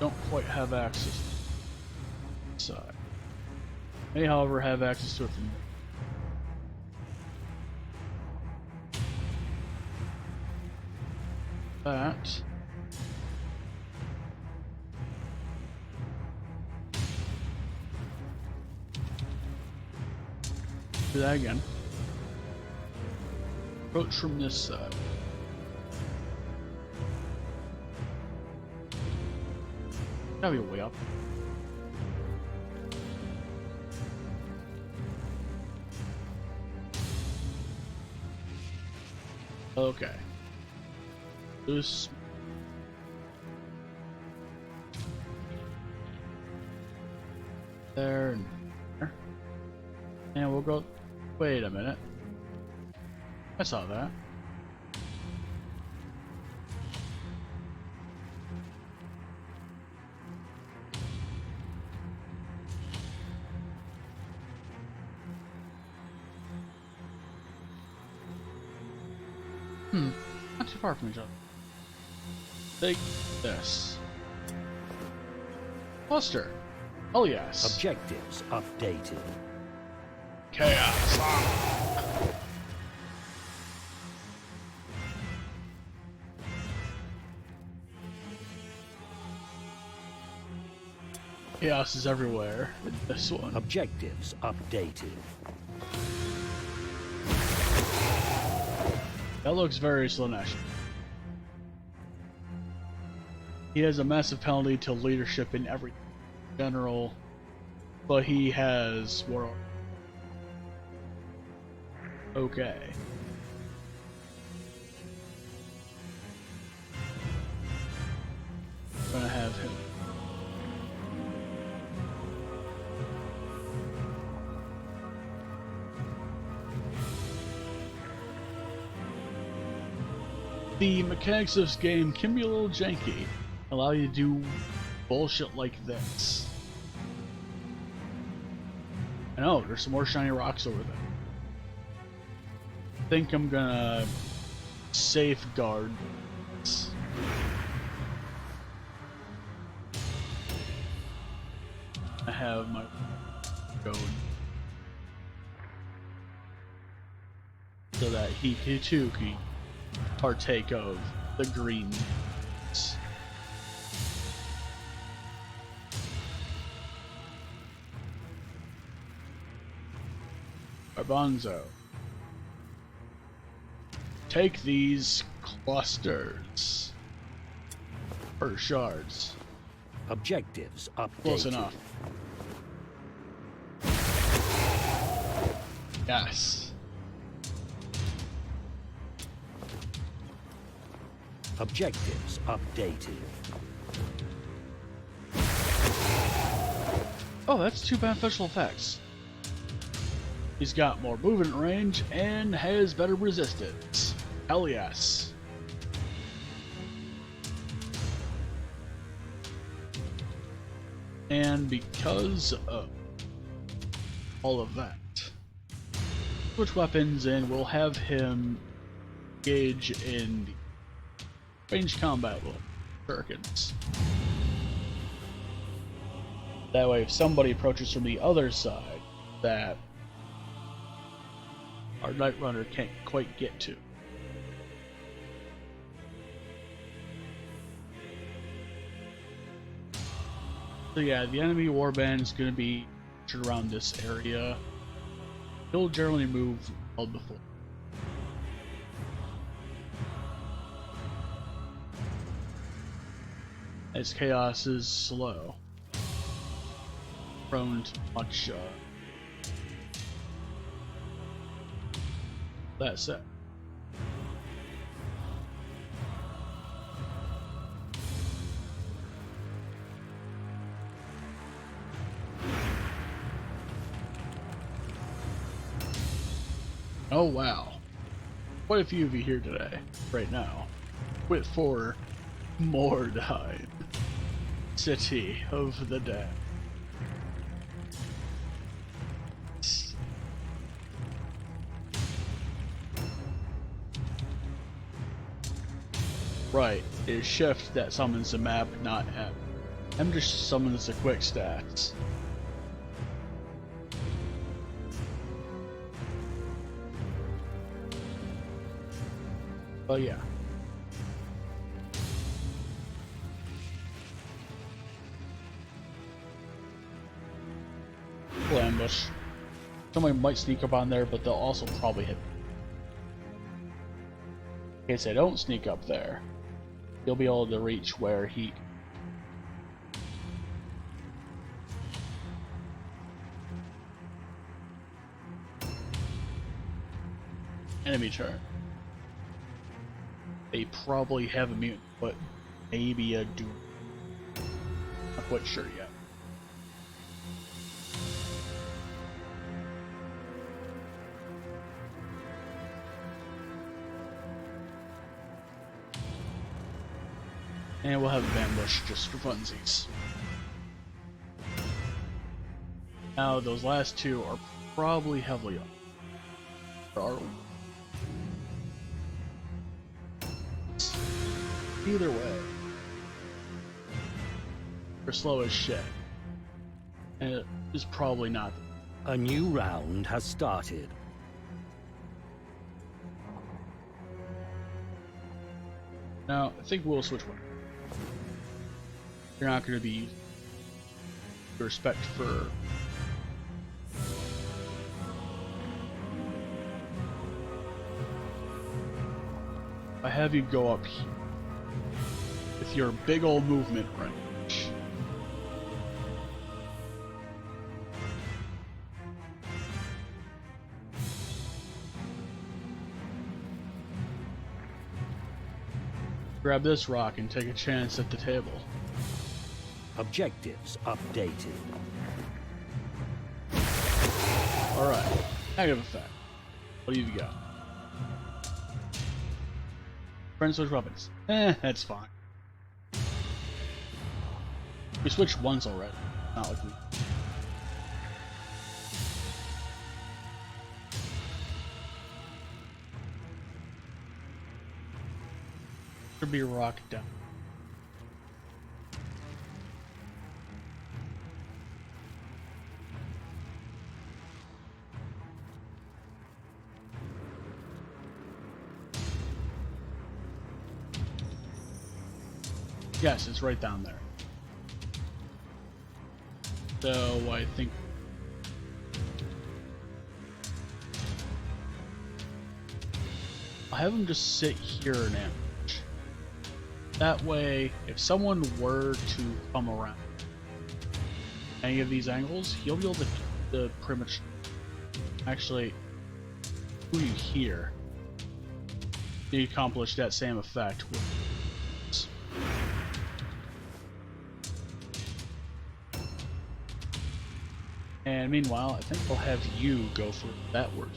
Don't quite have access to the side. May, however, have access to it from that. Do that again. Approach from this side. Gotta be way up. Okay. This. There and there. And we'll go Wait a minute. I saw that. Not too far from each other. Take this. Cluster. Oh yes. Objectives updated. Chaos. Chaos is everywhere in this one. Objectives updated. That looks very Slanesh. He has a massive penalty to leadership in every general, but he has war. Okay. I'm gonna have him. The mechanics of this game can be a little janky. Allow you to do bullshit like this. I know, there's some more shiny rocks over there. I think I'm gonna safeguard this. I have my code so that he too can partake of the green. Garbanzo. Take these clusters. Or shards. Objectives updated. Close enough. Yes. Objectives updated. Oh, that's two beneficial effects. He's got more movement range and has better resistance. Hell yes. And because of all of that, switch weapons and we'll have him engage in range combat with shurikens. That way, if somebody approaches from the other side that our Night Runner can't quite get to. So yeah, the enemy warband is going to be around this area. He'll generally move well before. As Chaos is slow. Prone to much that said. Oh wow. Quite a few of you here today, right now. Quit for Mordheim, City of the Dead. Right, it's shift that summons the map, not M. M just summons the quick stats. But yeah. Full ambush. Somebody might sneak up on there, but they'll also probably hit. In case they don't sneak up there, you'll be able to reach where he. Enemy turn. They probably have a mutant, but maybe a doom. Not quite sure yet. And we'll have a ambush just for funsies. Now, those last two are probably heavily up. Or either way, they're slow as shit. And it is probably not. A new round has started. Now, I think we'll switch one. You're not going to be respect for. I have you go up here with your big old movement range. Grab this rock and take a chance at the table. Objectives updated. Alright, negative effect. What do you got? Friend switch weapons. That's fine. We switched once already. Not like we. Should be a rock down. Yes, it's right down there. So I think I'll have him just sit here and ambush. That way, if someone were to come around any of these angles, he'll be able to pretty much actually who you hear. You accomplish that same effect with. And meanwhile, I think I'll have you go for that word.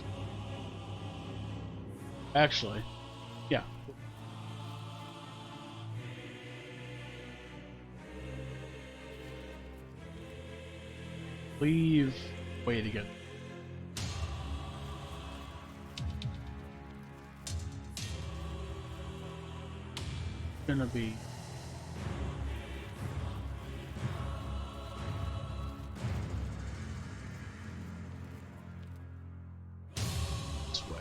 Actually, yeah. Leave way to go. Gonna be this way.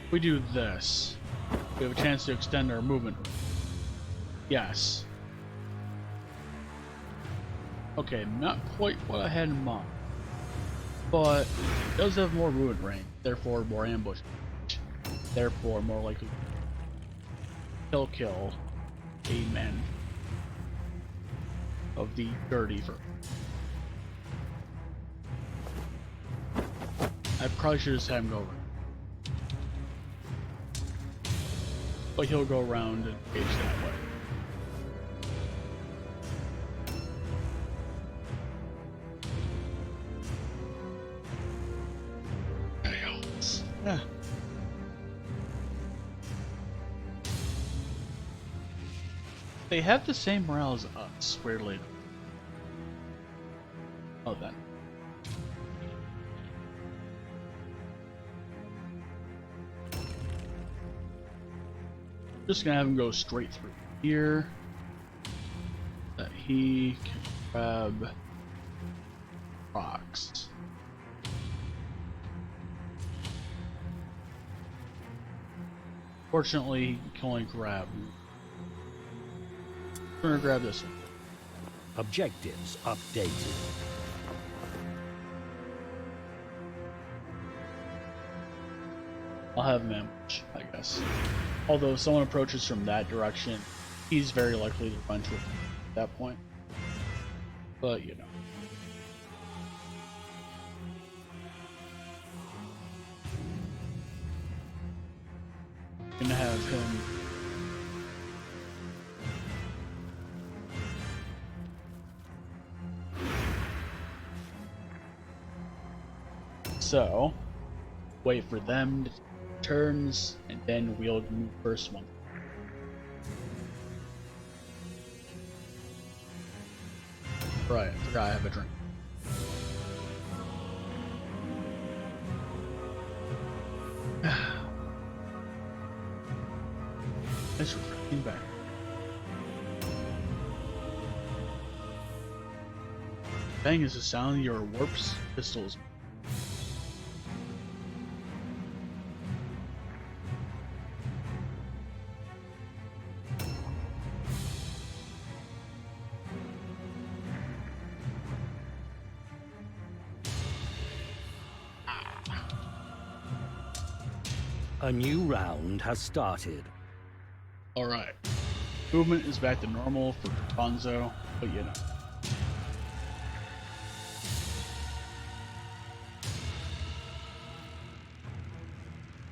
If we do this, we have a chance to extend our movement. Yes. Okay, not quite what I had in mind. But it does have more movement range, therefore more ambush range, therefore more likely kill a man of the dirty fur. I probably should just have him go around. But he'll go around and engage that way. Yeah. They have the same morale as us, weirdly. Oh, then. Just gonna have him go straight through here. That he can grab rocks. Fortunately, he can only grab. We're gonna grab this one. Objectives updated. I'll have him ambush, I guess. Although if someone approaches from that direction, he's very likely to run to it at that point. But, you know. Gonna have him. So, wait for them to take turns, and then we'll move first one. Right, I forgot I have a drink. Nice refreshing back. Bang is the sound your warps pistols. A new round has started. Alright. Movement is back to normal for Bonzo, but you know.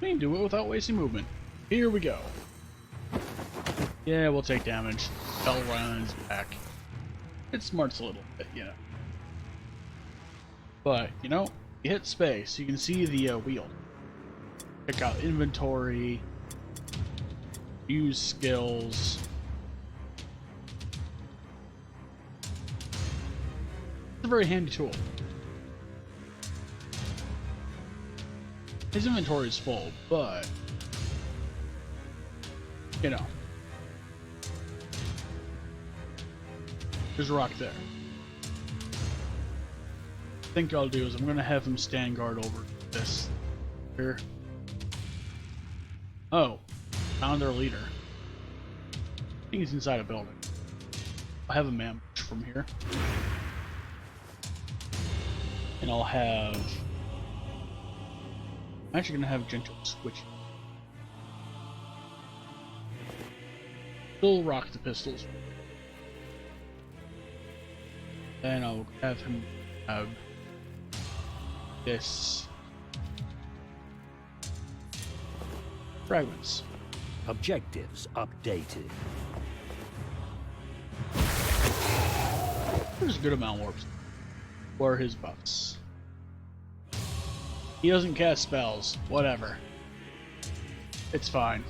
We can do it without wasting movement. Here we go. Yeah, we'll take damage. Bell runs back. It smarts a little bit, you know. But, you know, you hit space, you can see the wheel. Check out inventory. Use skills. It's a very handy tool. His inventory is full, but you know, there's a rock there. I think I'll do is I'm gonna have him stand guard over this here. Oh, found our leader. I think he's inside a building. I'll have him ambush from here. And I'll have... I'm actually gonna have Gentle switch. Still rock the pistols. Then I'll have him have this fragments. Objectives updated. There's a good amount of warps. Or his buffs. He doesn't cast spells. Whatever. It's fine.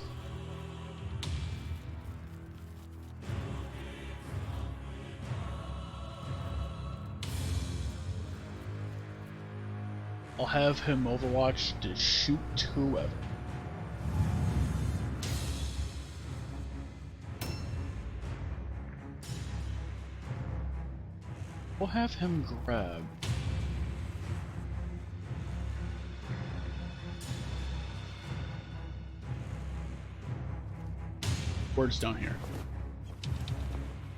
I'll have him Overwatch to shoot whoever. We'll have him grab. Words down here.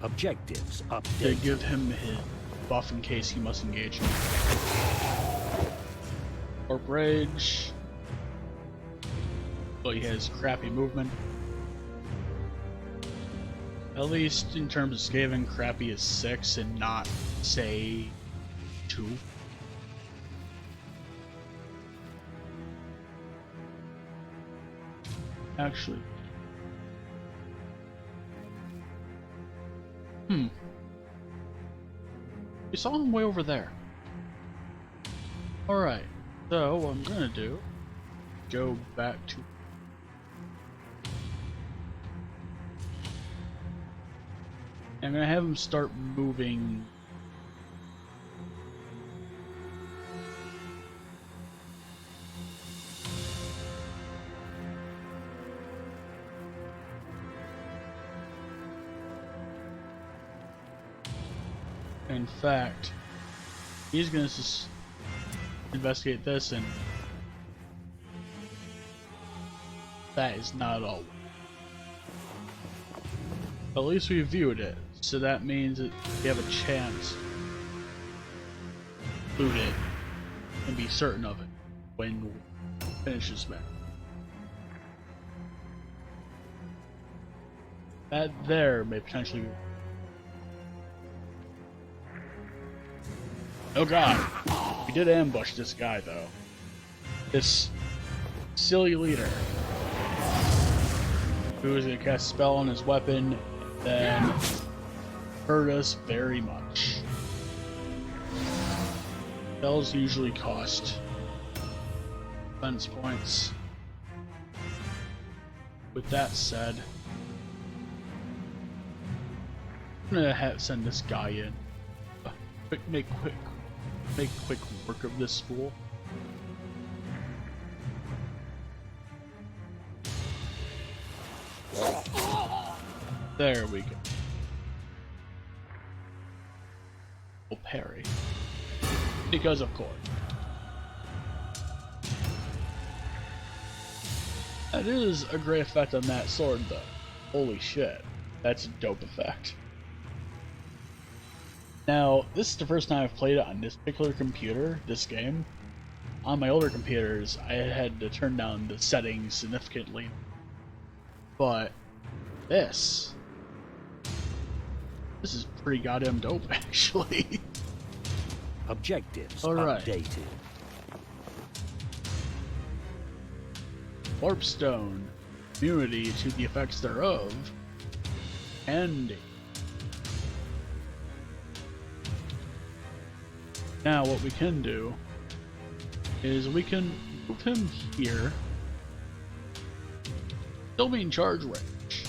Objectives To updated. give him his buff in case he must engage. Or rage. But he has crappy movement. At least in terms of scaling, crappy is 6 and not, say, 2. Actually. We saw him way over there. Alright, so what I'm gonna do, go back to... I'm gonna have him start moving. In fact, he's gonna investigate this, and that is not all. At least we viewed it. So that means that we have a chance to loot it and be certain of it when we finish this map. That there may potentially be... Oh god! We did ambush this guy though. This silly leader. Who is going to cast a spell on his weapon and then hurt us very much. Spells usually cost defense points. With that said, I'm gonna send this guy in. Make quick work of this fool. There we go. We'll parry. Because of course. That is a great effect on that sword though. Holy shit. That's a dope effect. Now, this is the first time I've played it on this particular computer, this game. On my older computers, I had to turn down the settings significantly. But this is pretty goddamn dope, actually. Objectives Alright. updated. Warpstone, immunity to the effects thereof, and now what we can do is we can move him here, still be in charge range.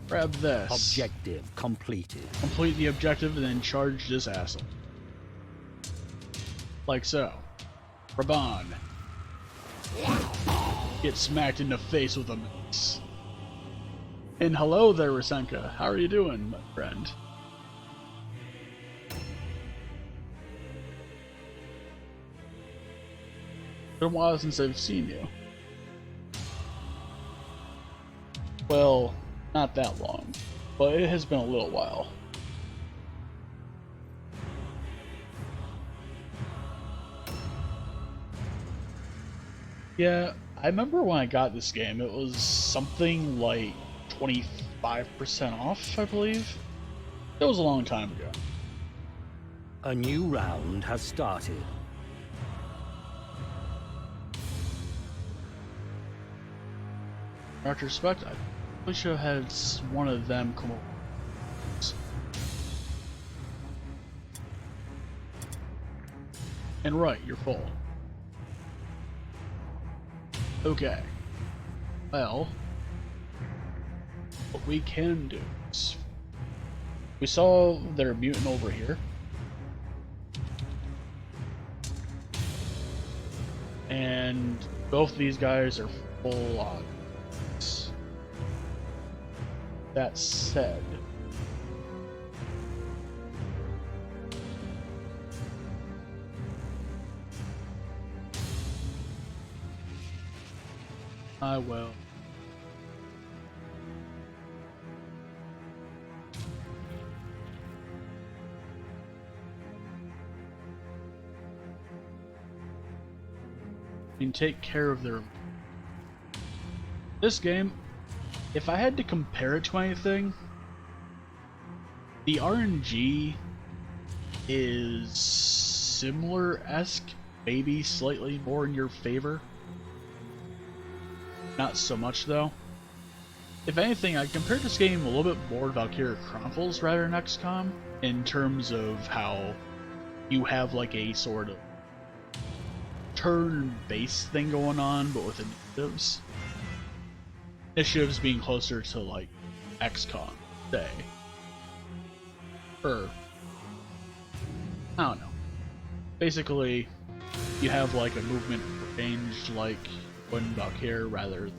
Grab this. Objective completed. Complete the objective and then charge this asshole. Like so. Raban. Get smacked in the face with a mace. And hello there, Rasenka. How are you doing, my friend? It's been a while since I've seen you. Well, not that long, but it has been a little while. Yeah, I remember when I got this game, it was something like 25% off, I believe. It was a long time ago. A new round has started. In retrospect, I probably should have had one of them come over. And right, you're full. Okay. Well, what we can do is, we saw their mutant over here. And both these guys are full on. That said, I will. And take care of their. This game, if I had to compare it to anything, the RNG is similar-esque, maybe slightly more in your favor. Not so much, though. If anything, I compared this game a little bit more to Valkyria Chronicles rather than XCOM, in terms of how you have like a sort of turn-based thing going on, but with initiatives. Initiatives being closer to like XCOM, say. Or, I don't know. Basically, you have like a movement range like when Valkyria rather than.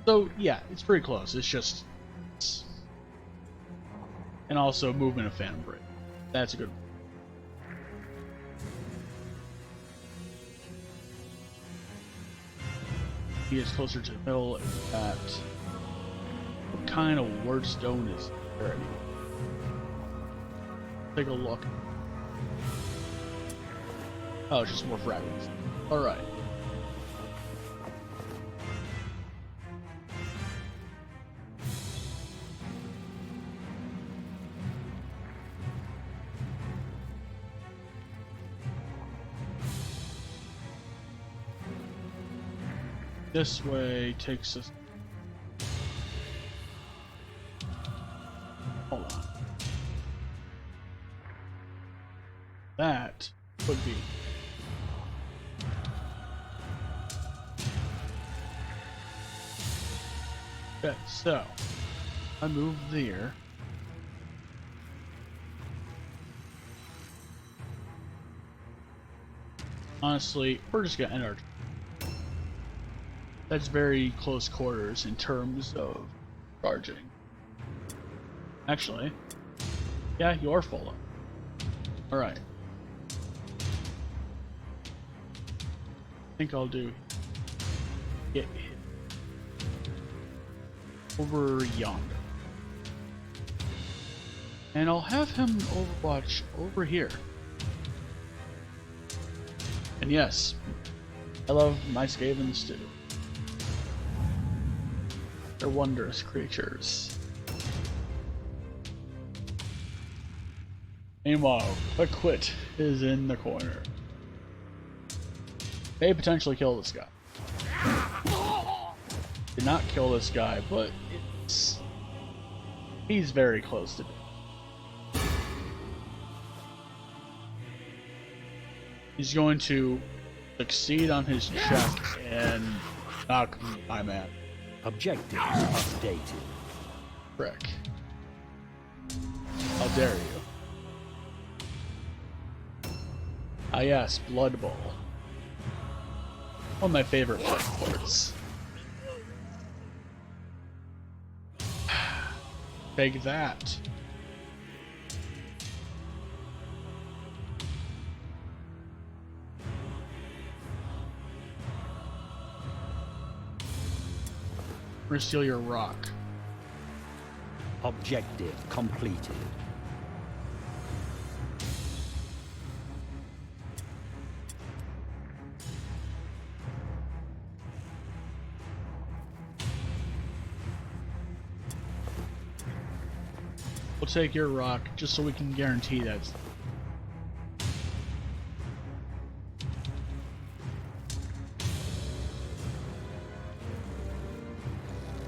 So yeah, it's pretty close. It's just, and also movement of Phantom Break. That's a good one. He is closer to the middle. That what kind of wordstone is there? Take a look. Oh, it's just more fragments. Alright. This way takes us. Hold on. that would be. Okay, so I move there. Honestly, we're just gonna end our. That's very close quarters in terms of charging. Actually, yeah, you're full up. Alright. I think I'll do get hit over yonder. And I'll have him overwatch over here. And yes, I love my Skavens too. They're wondrous creatures. Meanwhile, Quick Quit is in the corner. May potentially kill this guy. Did not kill this guy, but he's very close to death. He's going to succeed on his check and knock my man. Objectives updated. Frick. How dare you? Ah yes, Blood Bowl. One of my favorite parts. Take that. We're gonna steal your rock. Objective completed. We'll take your rock just so we can guarantee that.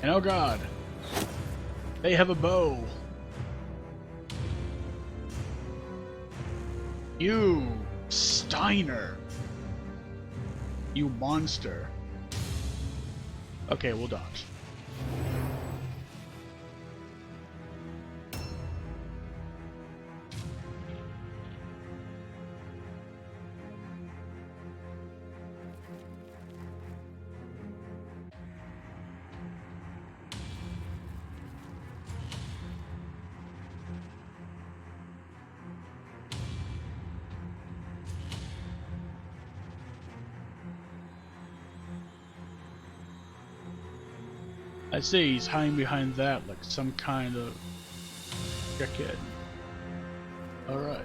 And oh god, they have a bow. You Steiner. You monster. Okay, we'll dodge. I see he's hiding behind that like some kind of dickhead. Alright.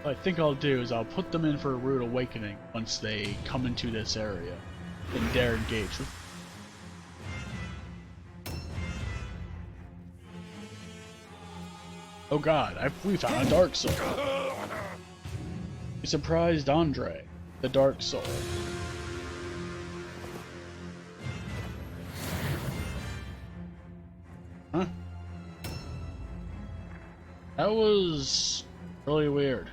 What I think I'll do is I'll put them in for a rude awakening once they come into this area and dare engage. Oh god, we found a Dark Soul. We surprised Andre, the Dark Soul. Huh? That was really weird.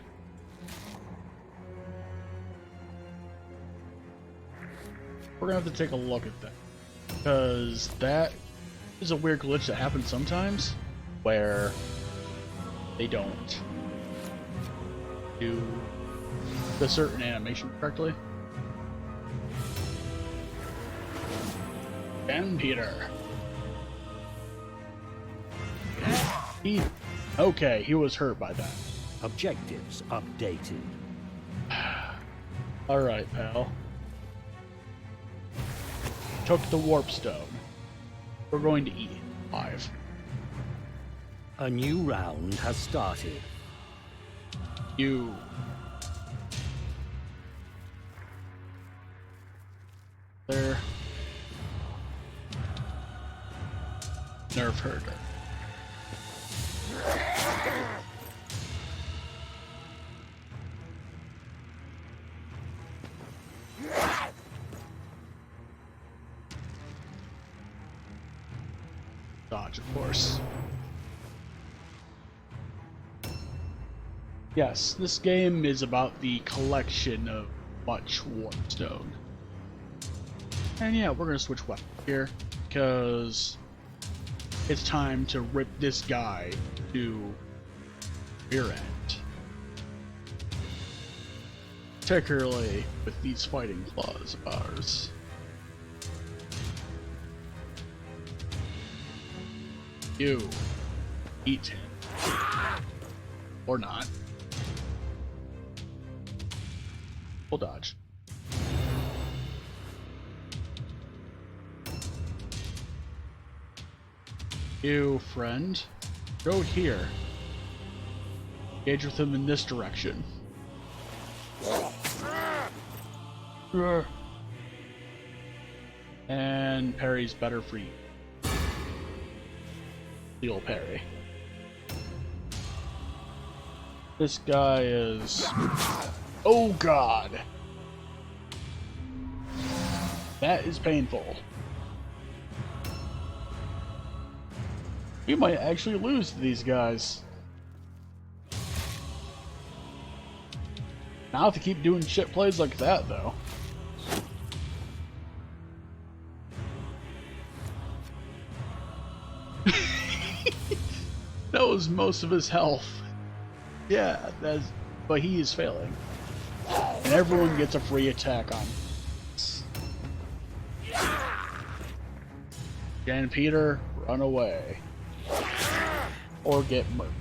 We're gonna have to take a look at that. Because that is a weird glitch that happens sometimes where they don't do the certain animation correctly. And Peter. Okay, he was hurt by that. Objectives updated. Alright, pal. Took the warp stone. We're going to eat it live. A new round has started. You. There. Nerf herder. Dodge, of course. Yes, this game is about the collection of much warpstone. And yeah, we're gonna switch weapons here because it's time to rip this guy to rear end. Particularly with these fighting claws of ours. You eat him. Or not. We'll dodge. You, friend. Go here. Engage with him in this direction. And parry's better for you. The old parry. This guy is... Oh god! That is painful. We might actually lose to these guys. Now if you keep doing shit plays like that, though. That was most of his health. Yeah, but he is failing. And everyone gets a free attack on him. Jan Peter, run away. Or get murdered.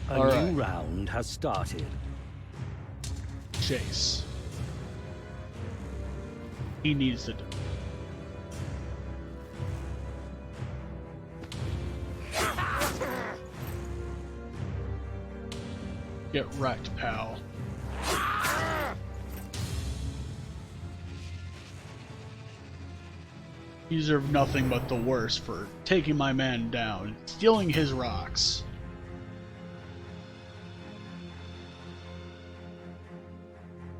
A new round has started. Chase. He needs to do. Get wrecked, pal. You deserve nothing but the worst for taking my man down, stealing his rocks.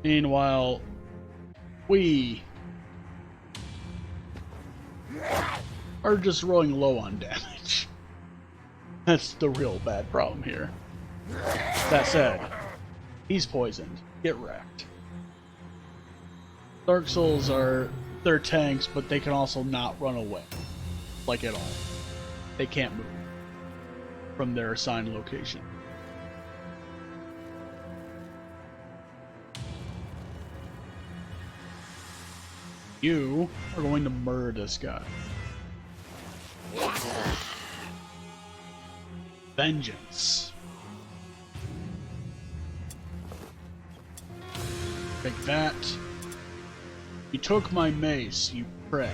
Meanwhile, we are just rolling low on damage. That's the real bad problem here. That said, he's poisoned. Get wrecked. Dark Souls they're tanks, but they can also not run away. Like at all. They can't move from their assigned location. You are going to murder this guy. Vengeance. Like that. You took my mace, you prick.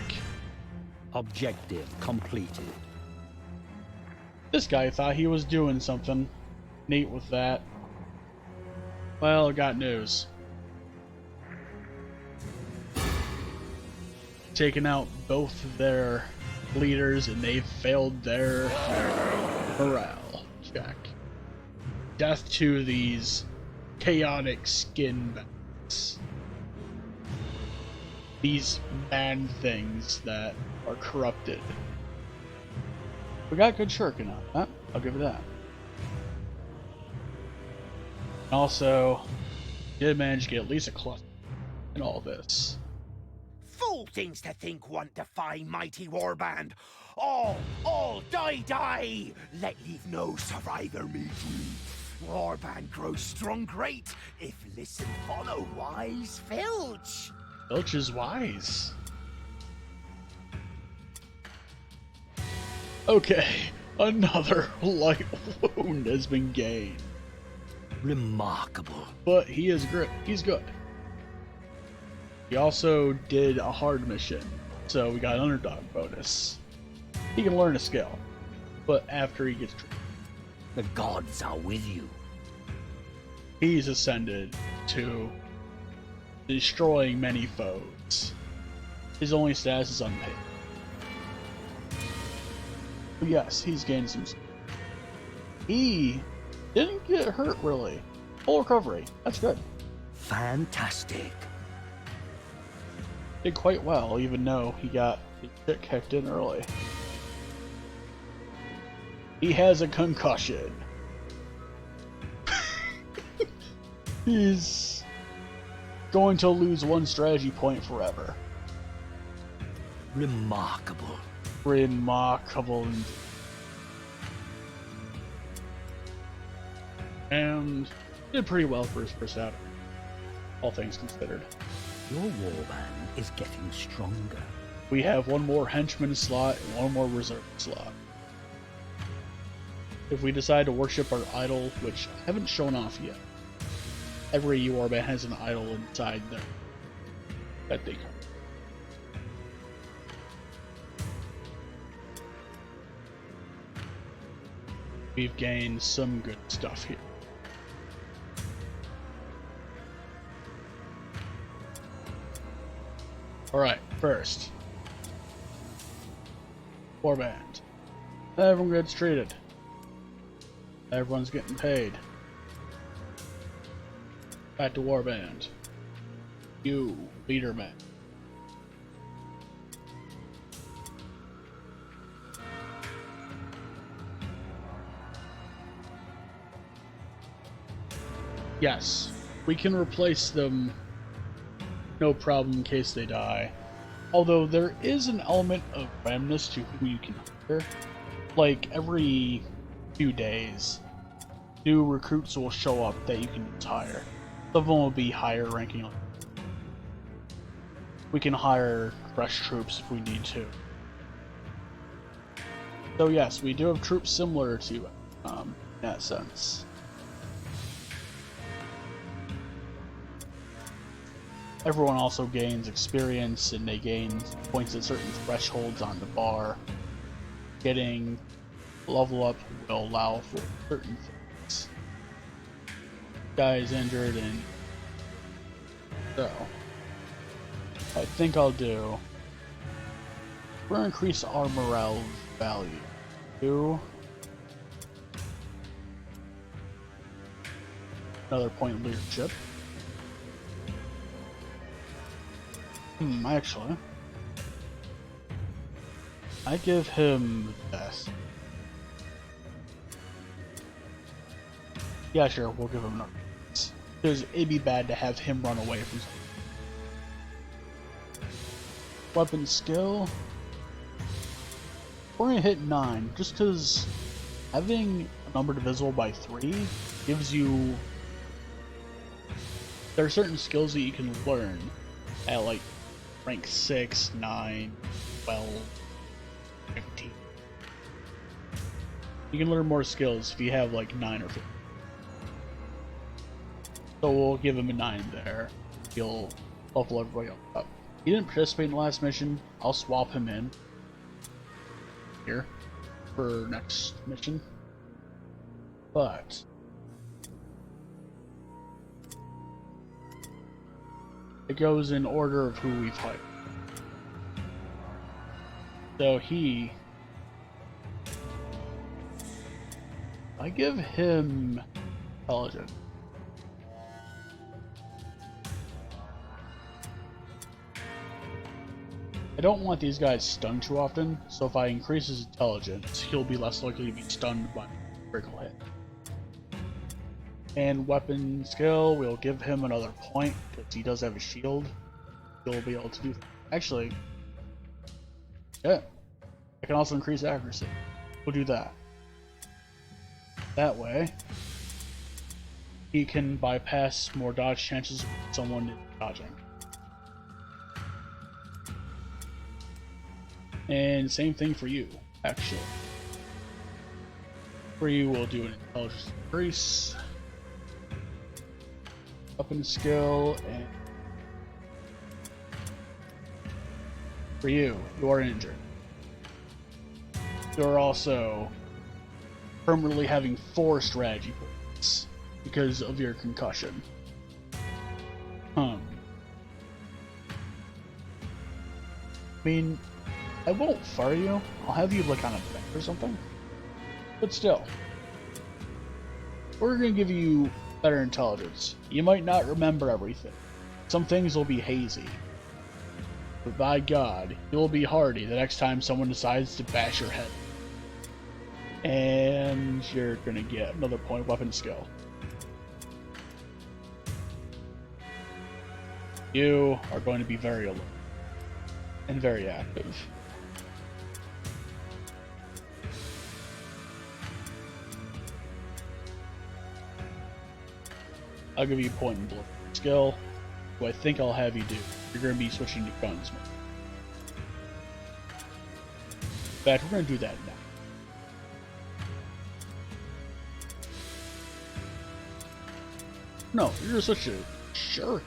Objective completed. This guy thought he was doing something neat with that. Well, I got news. Taken out both of their leaders and they failed their morale check. Death to these chaotic skin bags. These bad things that are corrupted. We got good shirking on that. I'll give it that. Also, did manage to get at least a cluster in all this. Fool things to think one defy mighty warband. All die. Let leave no survivor meet. Warband grows strong great, if listen follow wise filch. Filch is wise. Okay, another light wound has been gained. Remarkable. But he is he's good. He also did a hard mission, so we got an underdog bonus. He can learn a skill, but after he gets trained. The gods are with you. He's ascended to destroying many foes. His only status is unpaid. But yes, he's gained some. He didn't get hurt really. Full recovery. That's good. Fantastic. Did quite well, even though he got His shit kicked in early. He has a concussion. He's going to lose one strategy point forever. Remarkable. Remarkable. And did pretty well for his first outing, all things considered. Your warband is getting stronger. We have one more henchman slot and one more reserve slot. If we decide to worship our idol, which I haven't shown off yet, every warband has an idol inside there that they come. We've gained some good stuff here. Alright, first. Warband. Everyone gets treated. Everyone's getting paid. Back to Warband. You, Leaderman. Yes, we can replace them, no problem, in case they die. Although there is an element of randomness to who you can hire. Like, every few days, new recruits will show up that you can hire. Some of them will be higher ranking. We can hire fresh troops if we need to. So yes, we do have troops similar to in that sense. Everyone also gains experience, and they gain points at certain thresholds on the bar. Getting level up will allow for certain things. Guy is injured, and so I think I'll do. We're gonna increase our morale value to another point in leadership. Actually, I give him this. Yeah, sure, we'll give him another. Because it'd be bad to have him run away from something. Weapon skill. We're gonna hit 9, just because having a number divisible by 3 gives you. There are certain skills that you can learn at like rank 6, 9, 12, 15. You can learn more skills if you have like 9 or 15. So we'll give him a 9 there. He'll level everybody up. He didn't participate in the last mission. I'll swap him in here for next mission. But it goes in order of who we've hired. So I give him intelligence. I don't want these guys stunned too often, so if I increase his intelligence, he'll be less likely to be stunned by a critical hit. And weapon skill, we'll give him another point, because he does have a shield. He'll be able to do that. Actually, yeah. I can also increase accuracy. We'll do that. That way, he can bypass more dodge chances when someone is dodging. And same thing for you, actually. For you, we'll do an intelligence increase. Weapon skill, and for you, you are injured. You're also permanently having 4 strategy points because of your concussion. I mean, I won't fire you. I'll have you like on a bench or something. But still, we're gonna give you better intelligence. You might not remember everything. Some things will be hazy. But by God, you'll be hardy the next time someone decides to bash your head. And you're gonna get another point of weapon skill. You are going to be very alert and very active. I'll give you a point in blow skill. What I think I'll have you do, you're going to be switching to guns more. In fact, we're going to do that now. No, you're going to switch to sure.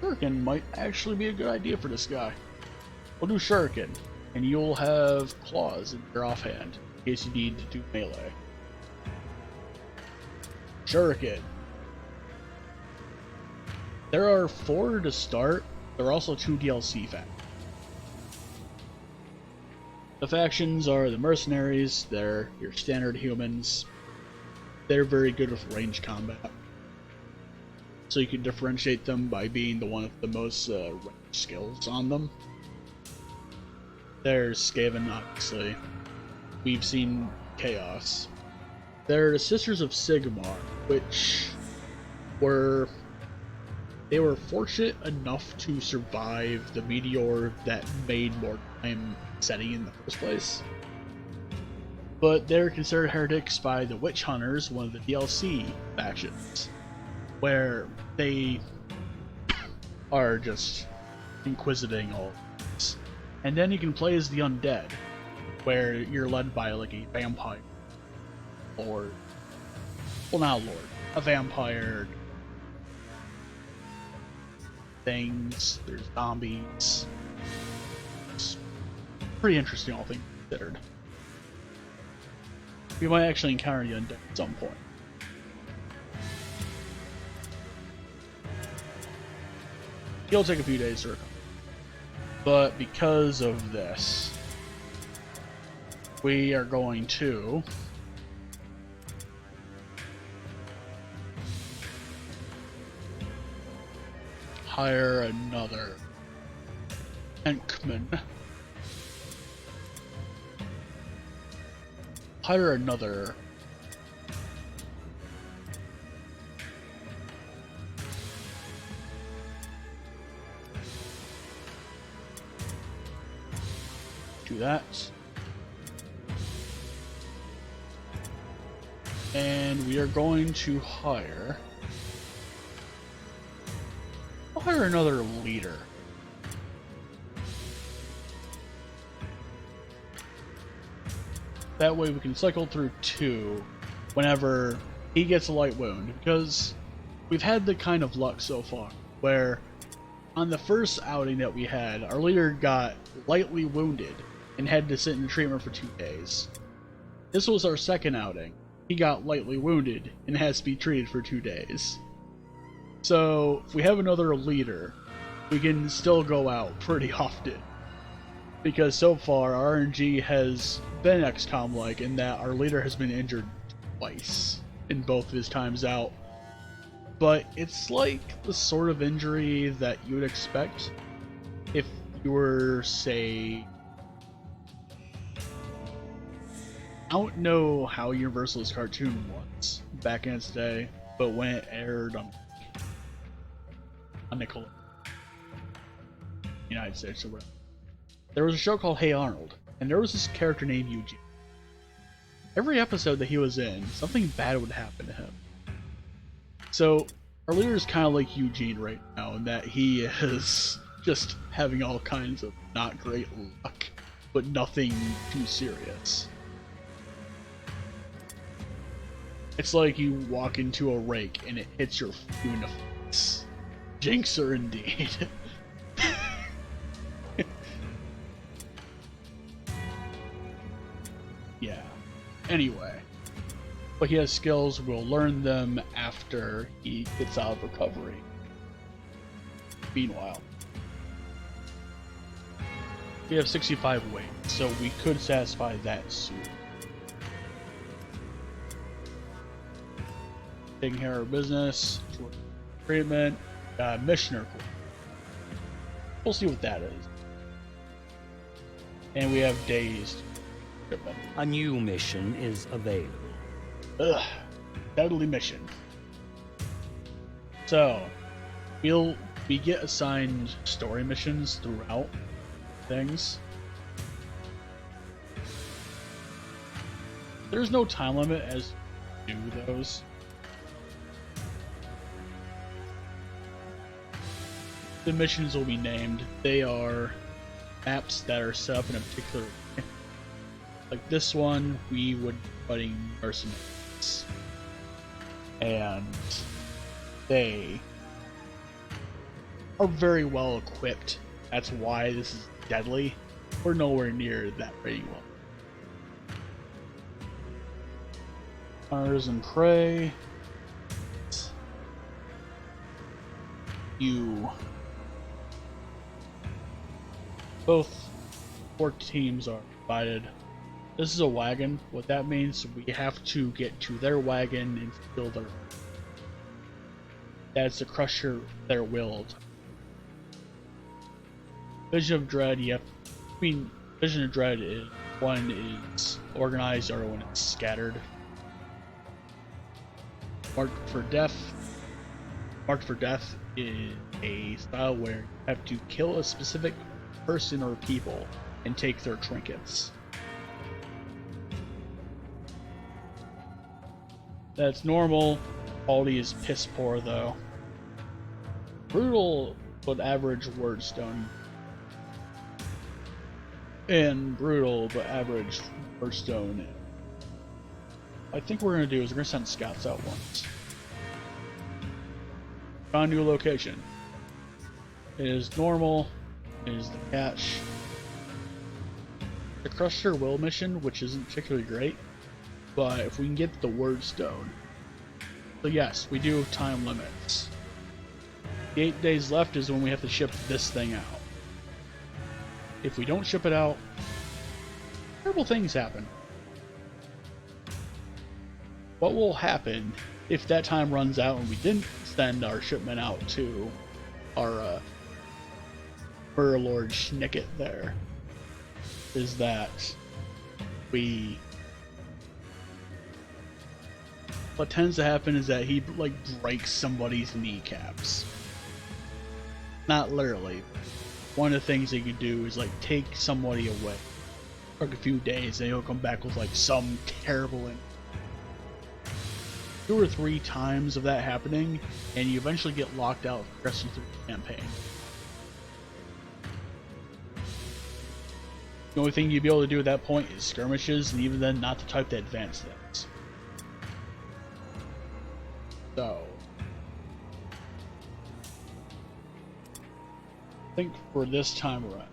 Shuriken might actually be a good idea for this guy. We'll do Shuriken, and you'll have claws in your offhand in case you need to do melee. Shuriken. There are 4 to start. There are also 2 DLC factions. The factions are the mercenaries. They're your standard humans. They're very good with range combat. So you can differentiate them by being the one with the most range skills on them. There's Skaven, obviously. We've seen Chaos. They're the Sisters of Sigmar, which were fortunate enough to survive the meteor that made Mordheim setting in the first place. But they're considered heretics by the Witch Hunters, one of the DLC factions, where they are just inquisiting all of this. And then you can play as the undead, where you're led by like a vampire lord. Well, not a lord, a vampire. Things, there's zombies. It's pretty interesting, all things considered. We might actually encounter the undead at some point. It'll take a few days to recover. But because of this, we are going to hire another Henkman. Hire another do that. And we are going to hire another leader. That way we can cycle through 2 whenever he gets a light wound, because we've had the kind of luck so far where on the first outing that we had, our leader got lightly wounded and had to sit in treatment for 2 days. This was our second outing. He got lightly wounded and has to be treated for 2 days. So, if we have another leader, we can still go out pretty often. Because so far, our RNG has been XCOM-like in that our leader has been injured twice in both of his times out. But it's like the sort of injury that you would expect if you were, say... I don't know how Universal this cartoon was back in its day, but when it aired on Nickelodeon, United States or whatever, there was a show called Hey Arnold, and there was this character named Eugene. Every episode that he was in, something bad would happen to him. So, our leader is kind of like Eugene right now, in that he is just having all kinds of not great luck, but nothing too serious. It's like you walk into a rake and it hits your feet in the face. Jinxer indeed. Yeah. Anyway. But he has skills, we'll learn them after he gets out of recovery. Meanwhile, we have 65 weight, so we could satisfy that soon. Taking care of our business, treatment, missioner corps. we'll see what that is. And we have dazed. A new mission is available. Ugh, deadly mission. So, we get assigned story missions throughout things. There's no time limit as to do those. The missions will be named. They are maps that are set up in a particular way. Like this one, we would be fighting mercenaries. And they are very well equipped. That's why this is deadly. We're nowhere near that rating level. Hunters and prey. Both 4 teams are divided. This is a wagon. What that means, we have to get to their wagon and steal their. That's to crusher their will. Vision of Dread, Vision of Dread is one is organized, the other one is scattered. Marked for Death is a style where you have to kill a specific person or people and take their trinkets. That's normal. Quality is piss poor though. Brutal but average wordstone. And brutal but average wordstone. I think what we're gonna do is we're gonna send scouts out once. Find a new location. It is normal. It is the catch. The Crush Your Will mission, which isn't particularly great, but if we can get the wordstone. So yes, we do have time limits. The 8 days left is when we have to ship this thing out. If we don't ship it out, terrible things happen. What will happen if that time runs out and we didn't send our shipment out to our Murder Lord Schnicket there, is that what tends to happen is that he like breaks somebody's kneecaps. Not literally. One of the things he could do is like take somebody away for a few days and he'll come back with like some terrible 2 or 3 times of that happening, and you eventually get locked out progressing through the campaign. The only thing you'd be able to do at that point is skirmishes, and even then not the type that advance things. So I think for this time around,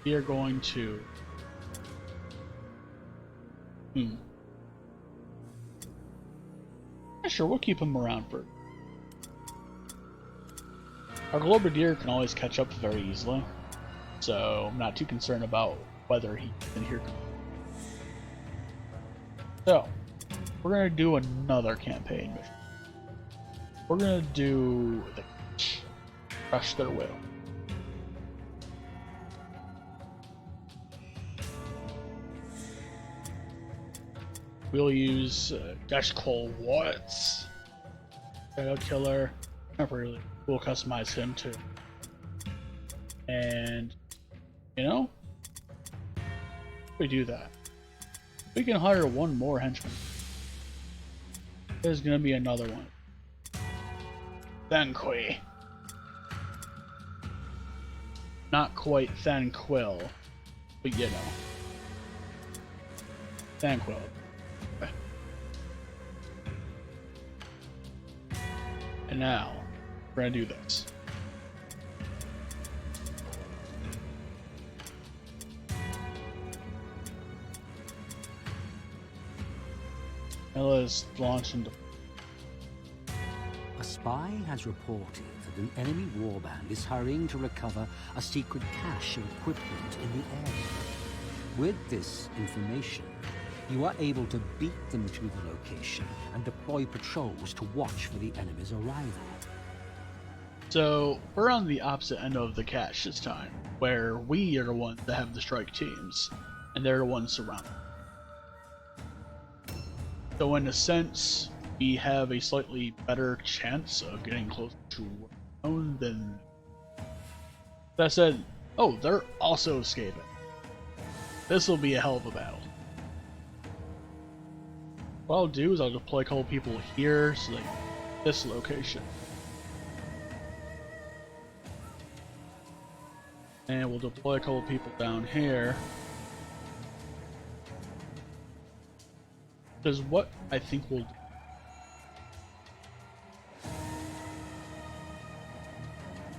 we are going to sure, we'll keep him around for. Our Globadier can always catch up very easily, so I'm not too concerned about whether he's in here. So, we're gonna do another campaign mission. We're gonna do the Crush Their Will. We'll use Gashkol Watts, Shadow Killer, temporarily. We'll customize him too. And, you know, we do that. We can hire one more henchman. There's gonna be another one. Thanqui. Not quite Thanquil, but you know. Thanquil. And now, we're gonna do this. Now let's launch into. A spy has reported that an enemy warband is hurrying to recover a secret cache of equipment in the area. With this information, you are able to beat them to the location and deploy patrols to watch for the enemy's arrival. So we're on the opposite end of the cache this time, where we are the ones that have the strike teams, and they're the ones surrounded. So in a sense, we have a slightly better chance of getting closer to Warstone than... That said, oh, they're also escaping. This will be a hell of a battle. What I'll do is I'll deploy a couple people here, so like this location. And we'll deploy a couple people down here. Because what I think we'll do,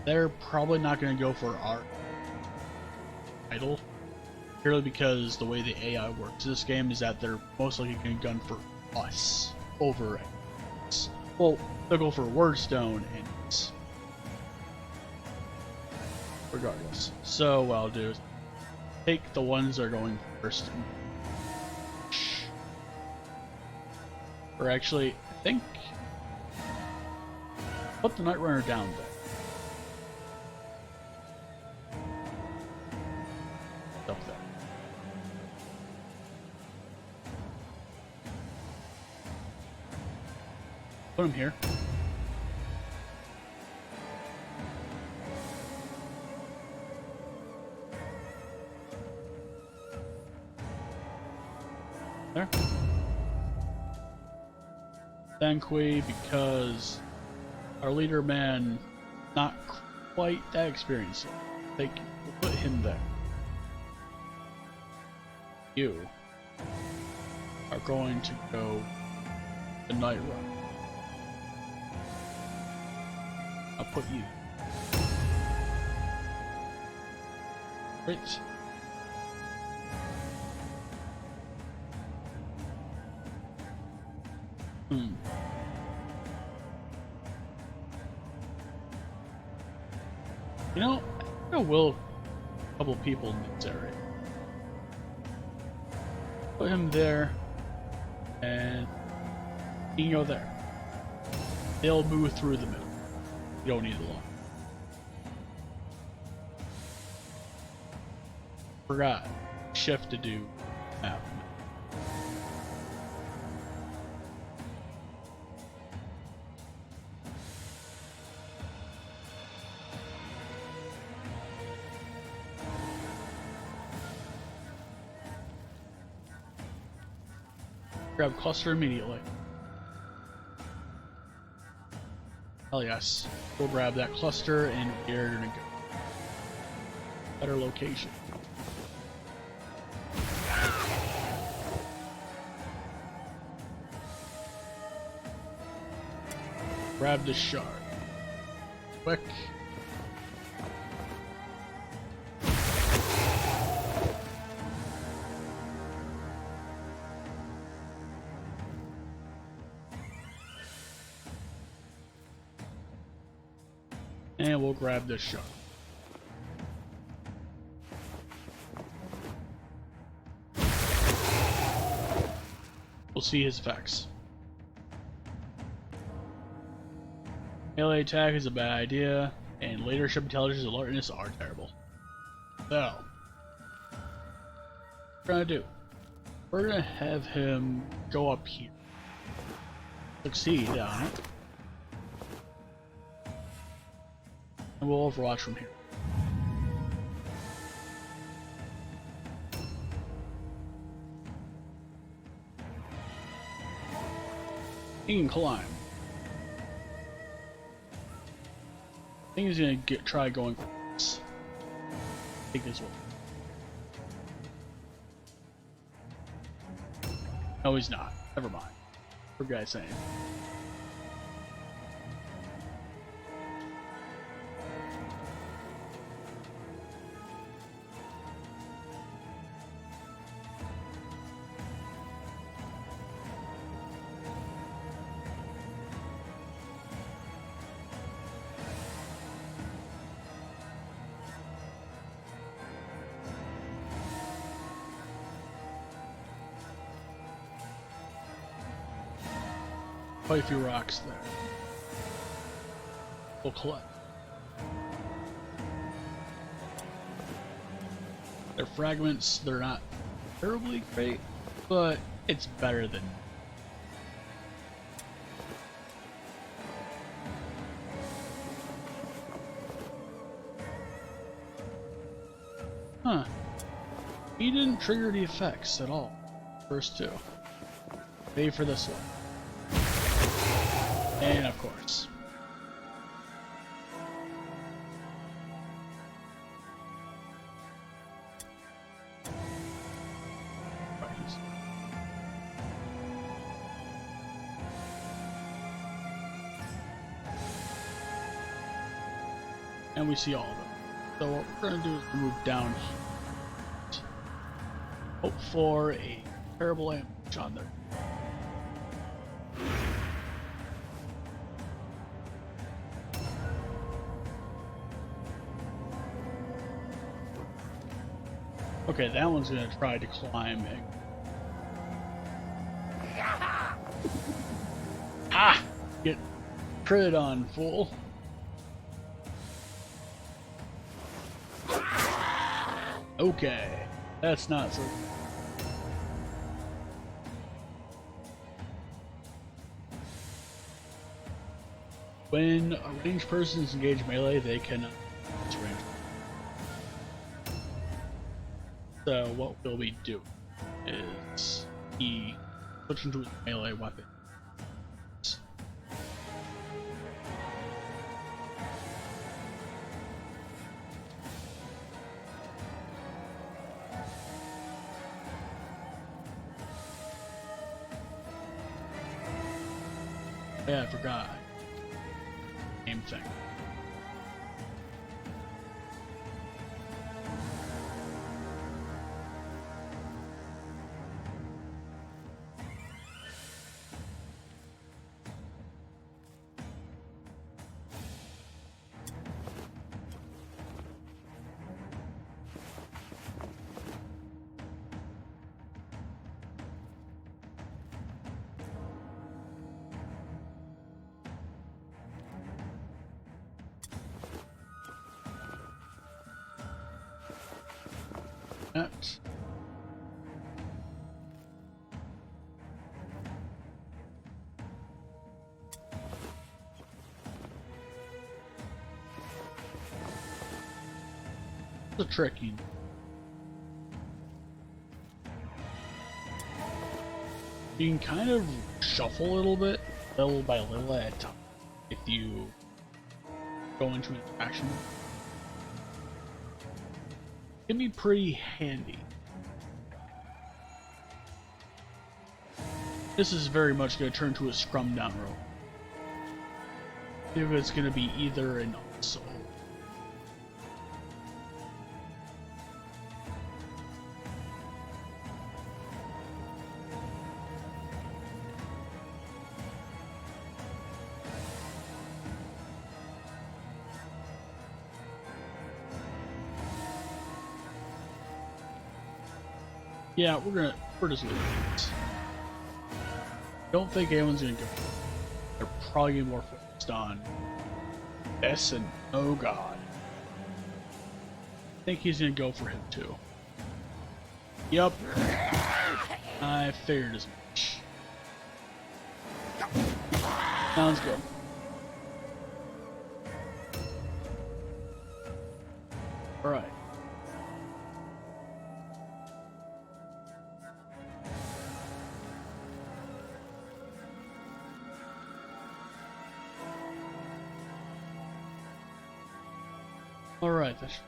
they're probably not going to go for our idol, purely because the way the AI works in this game is that they're most likely going to gun for us over us. Well, they'll go for Wordstone and us. Regardless. So what I'll do is take the ones that are going first. Or actually, I think put the Night Runner down there. Up there. Put him here. There. Thankfully, because our leader man not quite that experienced yet. We'll put him there. You are going to go the Night Run. I'll put you. Great. You know, I think I will a couple people in this area. Put him there, and he can go there. They'll move through the middle. You don't need a lot. Forgot. Shift to do map. Grab cluster immediately. Hell yes. We'll grab that cluster and we're gonna go. Better location. Grab the shard. Quick. And we'll grab this shot. We'll see his effects. Melee attack is a bad idea, and leadership intelligence and alertness are terrible. So, what we're gonna do? We're gonna have him go up here. Succeed on it. And we'll overwatch from here. He can climb. I think he's gonna try going for this. Take this one. No, he's not. Never mind. What guy's saying? Quite a few rocks there. We'll collect. They're fragments, they're not terribly great, but it's better than. Huh. He didn't trigger the effects at all. First two. Pay for this one. And of course. And we see all of them. So what we're going to do is move down here. Hope for a terrible ambush on there. Okay, that one's going to try to climb. Ah! Get crit on, fool. Okay, that's not so. When a ranged person is engaged melee, they cannot use range. So what will we do is he switch into his melee weapon. Yeah, I forgot. Same thing. That. The tricky. You can kind of shuffle a little bit, little by little at a time, if you go into an action. It can be pretty handy. This is very much going to turn to a scrum down row. If it's going to be either an assault. Yeah, we're just leaving it. Don't think anyone's gonna go. They're probably gonna be more focused on S and oh god. I think he's gonna go for him too. Yup. I figured as much. Sounds good. Alright. Alright, that's...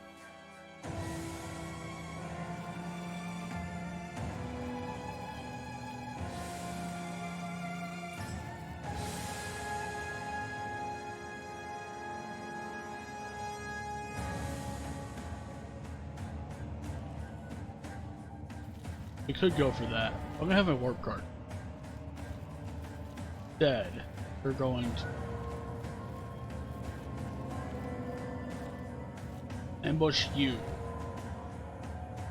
We could go for that. I'm gonna have my warp card. Dead. We're going to... ambush you,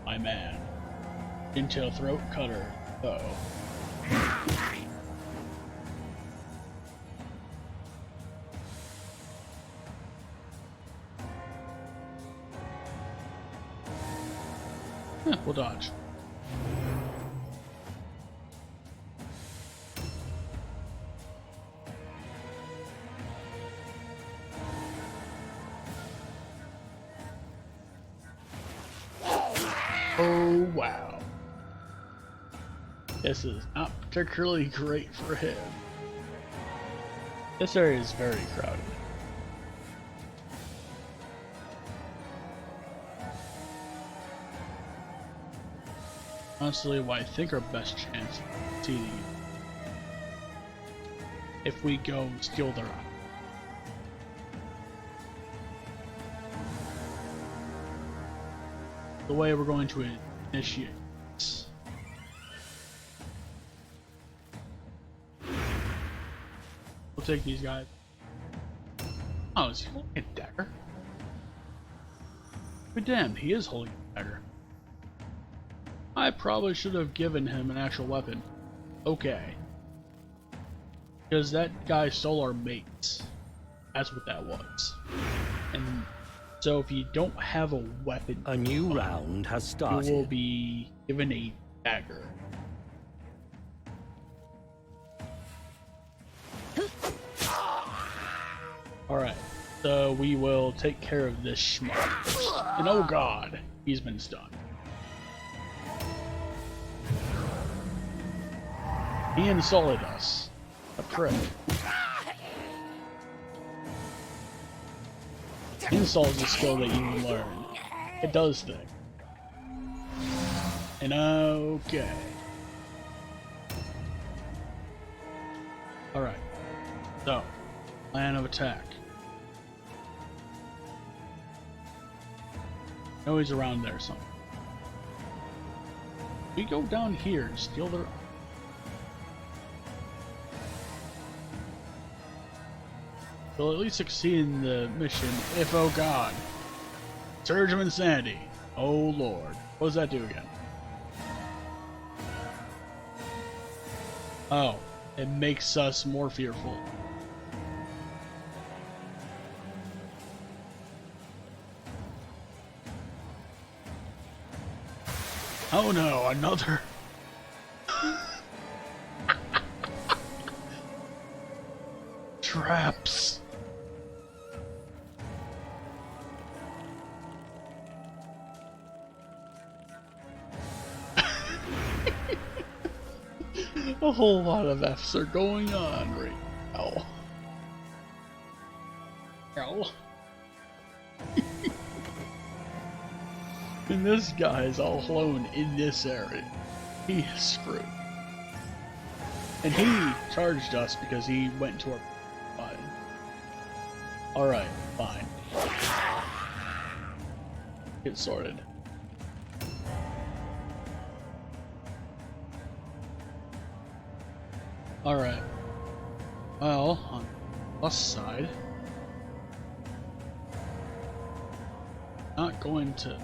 my man. Intel throat cutter. Uh-oh. We'll dodge. Oh, wow. This is not particularly great for him. This area is very crowded. Honestly, what I think our best chance is succeeding if we go steal their eye. The way we're going to initiate this. We'll take these guys. Oh, is he holding a dagger? But damn, he is holding a dagger. I probably should have given him an actual weapon. Okay. Because that guy stole our mates. That's what that was. And so if you don't have a weapon, A new round has started. you will be given a dagger. Alright, so we will take care of this schmuck. And oh god, he's been stunned. He insulted us. A prick. Insult is a skill that you learn. It does things. And okay. Alright. So, plan of attack. I know he's around there somewhere. We go down here and steal their... We'll at least succeed in the mission if, oh god. Surge of Insanity. Oh lord. What does that do again? Oh, it makes us more fearful. Oh no, another. Traps. A whole lot of F's are going on right now. Ow. And this guy is all alone in this area. He is screwed. And he charged us because he went to our button. Alright, fine. Get sorted. Alright. Well, on the plus side, not going to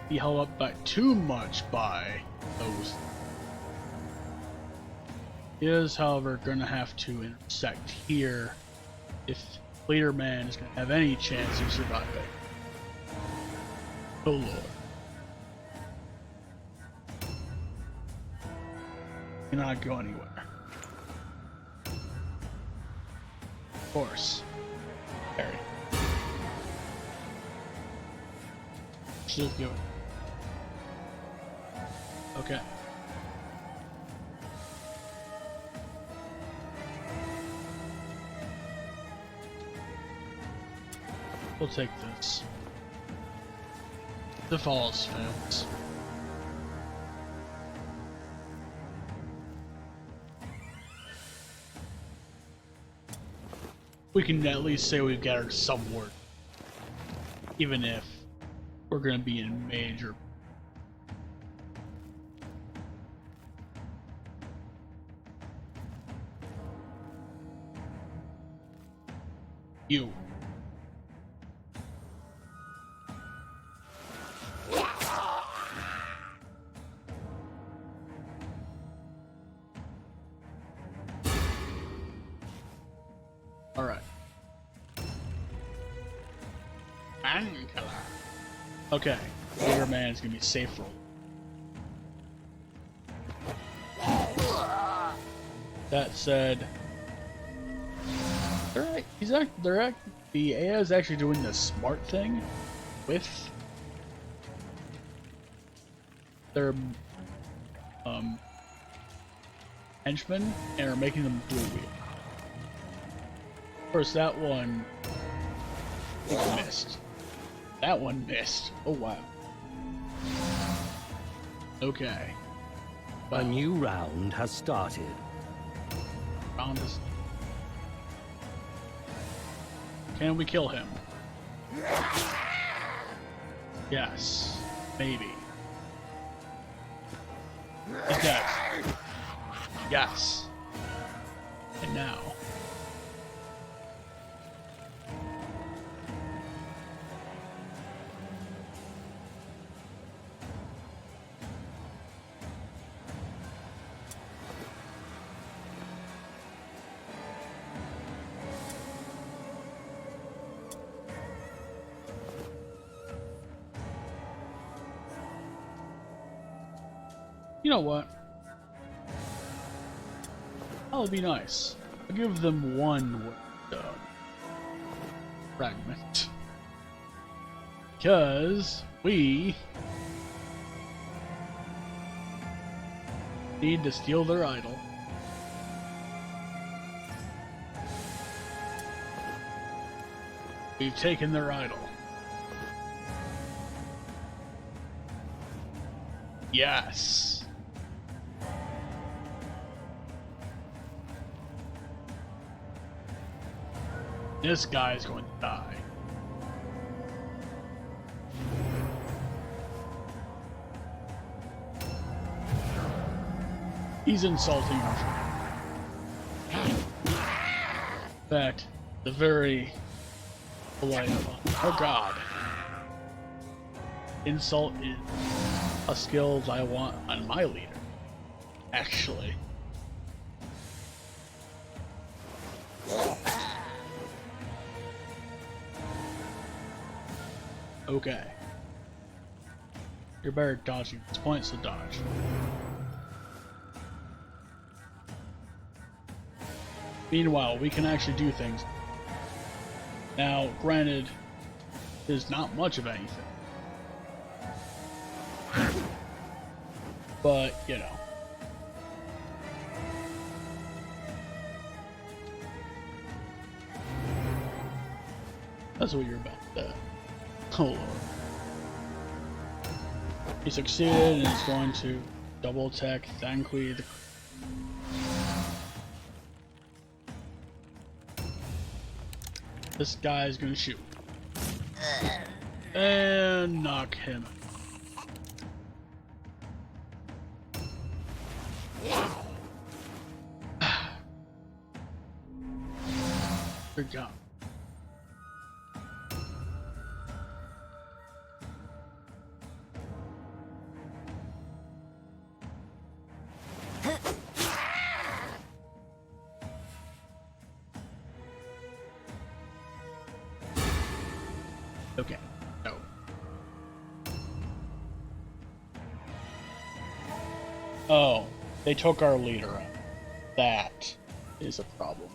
be held up by too much by those. He is, however, gonna have to intersect here if Leader Man is gonna have any chance of surviving. Oh lord. Cannot go anywhere. Of course. Harry. Should do it. Okay. We'll take this. The falls fails. We can at least say we've gathered some work, even if we're gonna be in major. You. Alright. Okay. Bigger man's gonna be safe for that said, the AI is actually doing the smart thing with their henchmen and are making them blue wheel. Of course, that one missed. That one missed. Oh wow. Okay. A new round has started. Round is... Can we kill him? Yes. Maybe. He's dead. Yes. And now. You know what? That would be nice. I'll give them one fragment. Because we need to steal their idol. We've taken their idol. Yes. This guy is going to die. He's insulting us. In fact, the very polite one. Oh god. Insult is a skill I want on my leader. Actually. Okay. You're better at dodging. It's points to dodge. Meanwhile, we can actually do things. Now, granted, there's not much of anything. But, you know. That's what you're about to... Oh lord. He succeeded and is going to double attack thankfully the... This guy is going to shoot. And knock him. Good job. Okay. No. Oh, they took our leader out. That is a problem.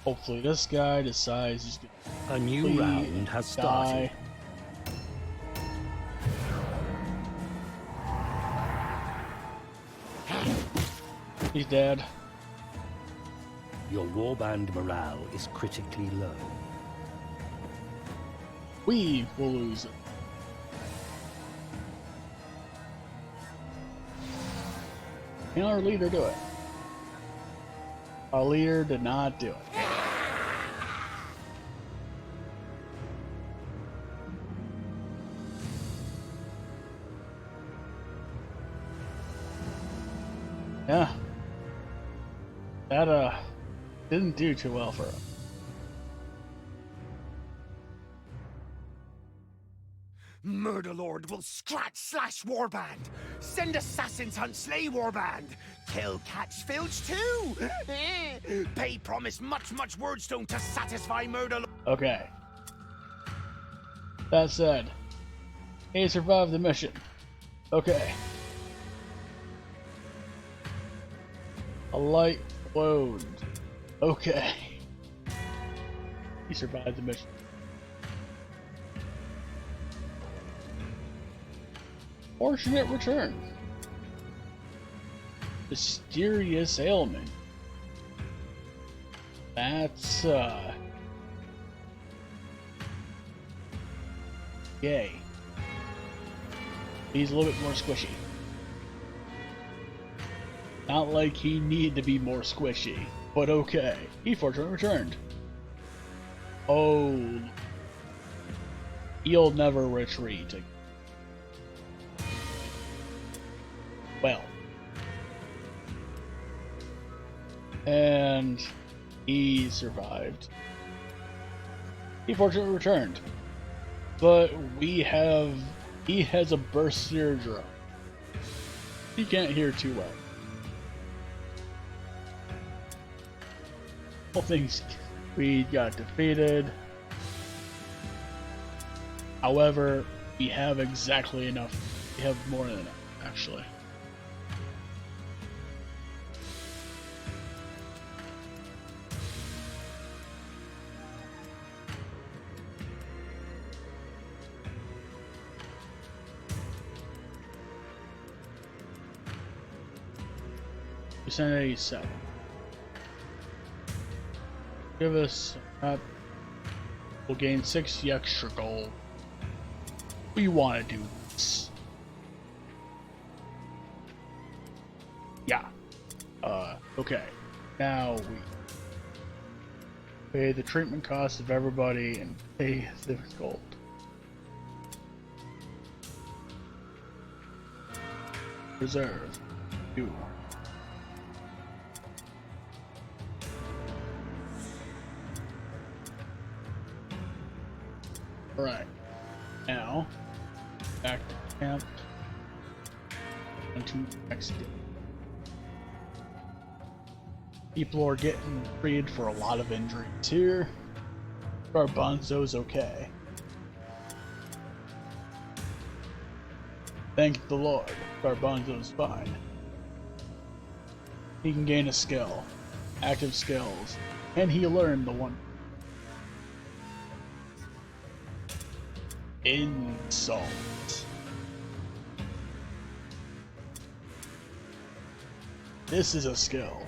Hopefully this guy decides he's gonna... A new round has started. He's dead. Your warband morale is critically low. We will lose it. Can our leader do it? Our leader did not do it. Yeah. That, didn't do too well for him. Murderlord will scratch slash warband. Send assassins hunt slay warband. Kill catch filch too. Pay promise much wordstone to satisfy Murderlord. Okay. That said, he survived the mission. Okay. A light wound. Okay. He survived the mission. Fortunate return. Mysterious ailment. That's yay. He's a little bit more squishy. Not like he needed to be more squishy, but okay. He fortunately returned. Oh, he'll never retreat. Well, and he survived. He fortunately returned, but he has a burst eardrum. He can't hear too well. All things, we got defeated. However, we have exactly enough. We have more than enough, actually. Percent 87. Give us we'll gain 60 extra gold. We want to do this. Yeah. Okay. Now we pay the treatment costs of everybody and pay the gold. Reserve. 2. Alright, now, back to camp, and to next day. People are getting treated for a lot of injuries here. Garbanzo's okay. Thank the Lord, Garbanzo's fine. He can gain a skill, active skills, and he learned the one. Insult. This is a skill.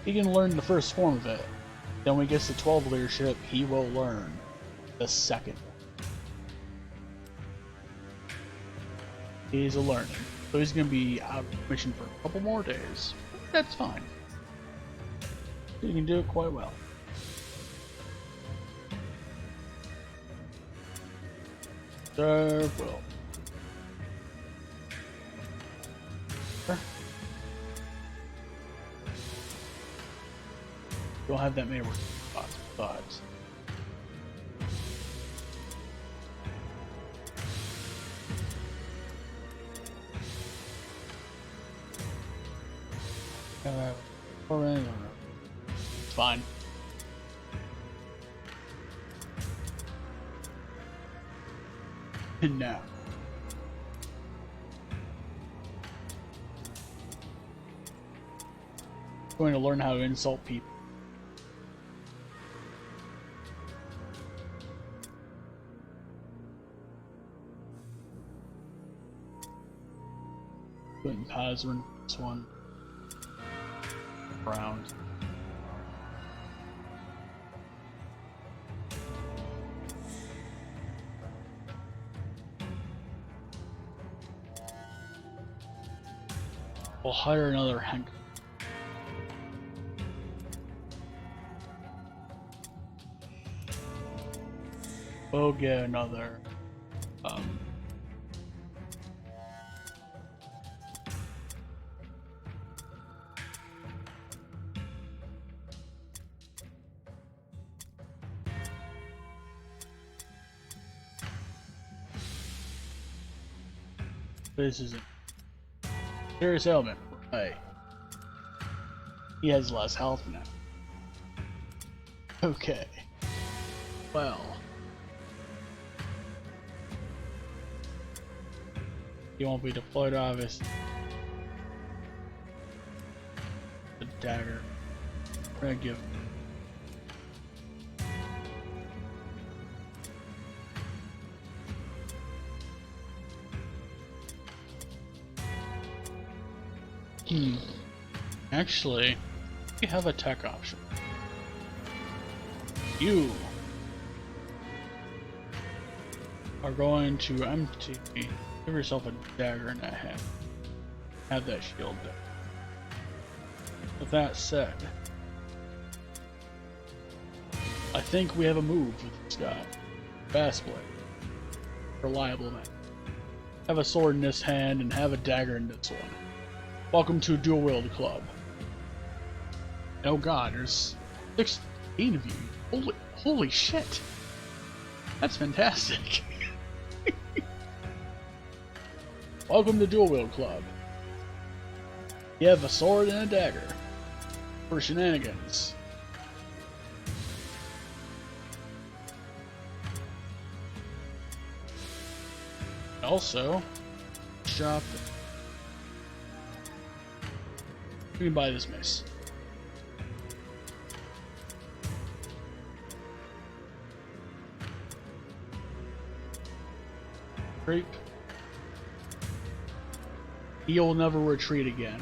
He can learn the first form of it. Then when he gets to 12 leadership, he will learn the second. He's a learning. So he's going to be out of mission for a couple more days. That's fine. You can do it quite well. Serve will. Don't have that many spots, but it's fine. And now, I'm going to learn how to insult people. Putting Pazrin this one around. We'll hire another Hank. We'll get another This isn't. Serious ailment. Right. He has less health now. Okay. Well. He won't be deployed, obviously. The dagger. We're gonna give him. Actually, we have a tech option. You are going to empty. Give yourself a dagger in that hand. Have that shield there. With that said, I think we have a move with this guy. Fast blade. Reliable man. Have a sword in this hand and have a dagger in this one. Welcome to Dual Wield Club. Oh god, there's 16 of you. Holy shit. That's fantastic. Welcome to Dual Wield Club. You have a sword and a dagger for shenanigans. Also, shop. You can buy this mace. Creep. He'll never retreat again.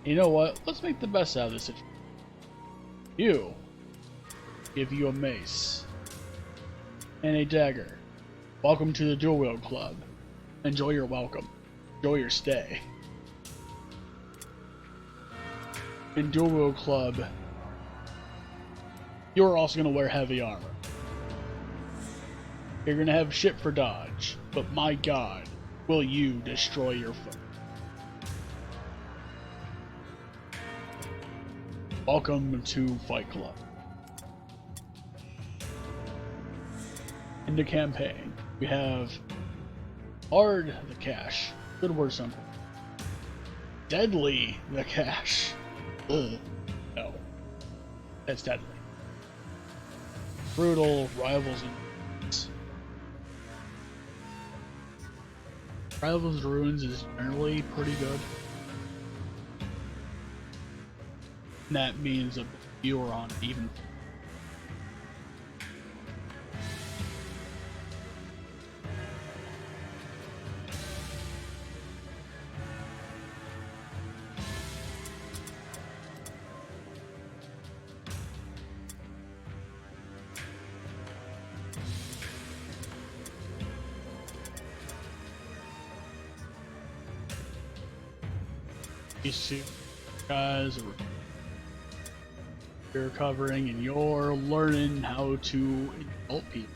You know what? Let's make the best out of this situation. You. Give you a mace. And a dagger. Welcome to the Dual Wield Club. Enjoy your welcome. Enjoy your stay. In Dual Wield Club, you're also going to wear heavy armor. You're going to have shit for dodge, but my god, will you destroy your foe. Welcome to Fight Club. In the campaign, we have Hard the Cash. Good word, something. Deadly the Cash. Ugh. No. That's deadly. Brutal Rivals and Ruins. Rivals and Ruins is generally pretty good. And that means you are on even. These two guys you're covering and you're learning how to insult people.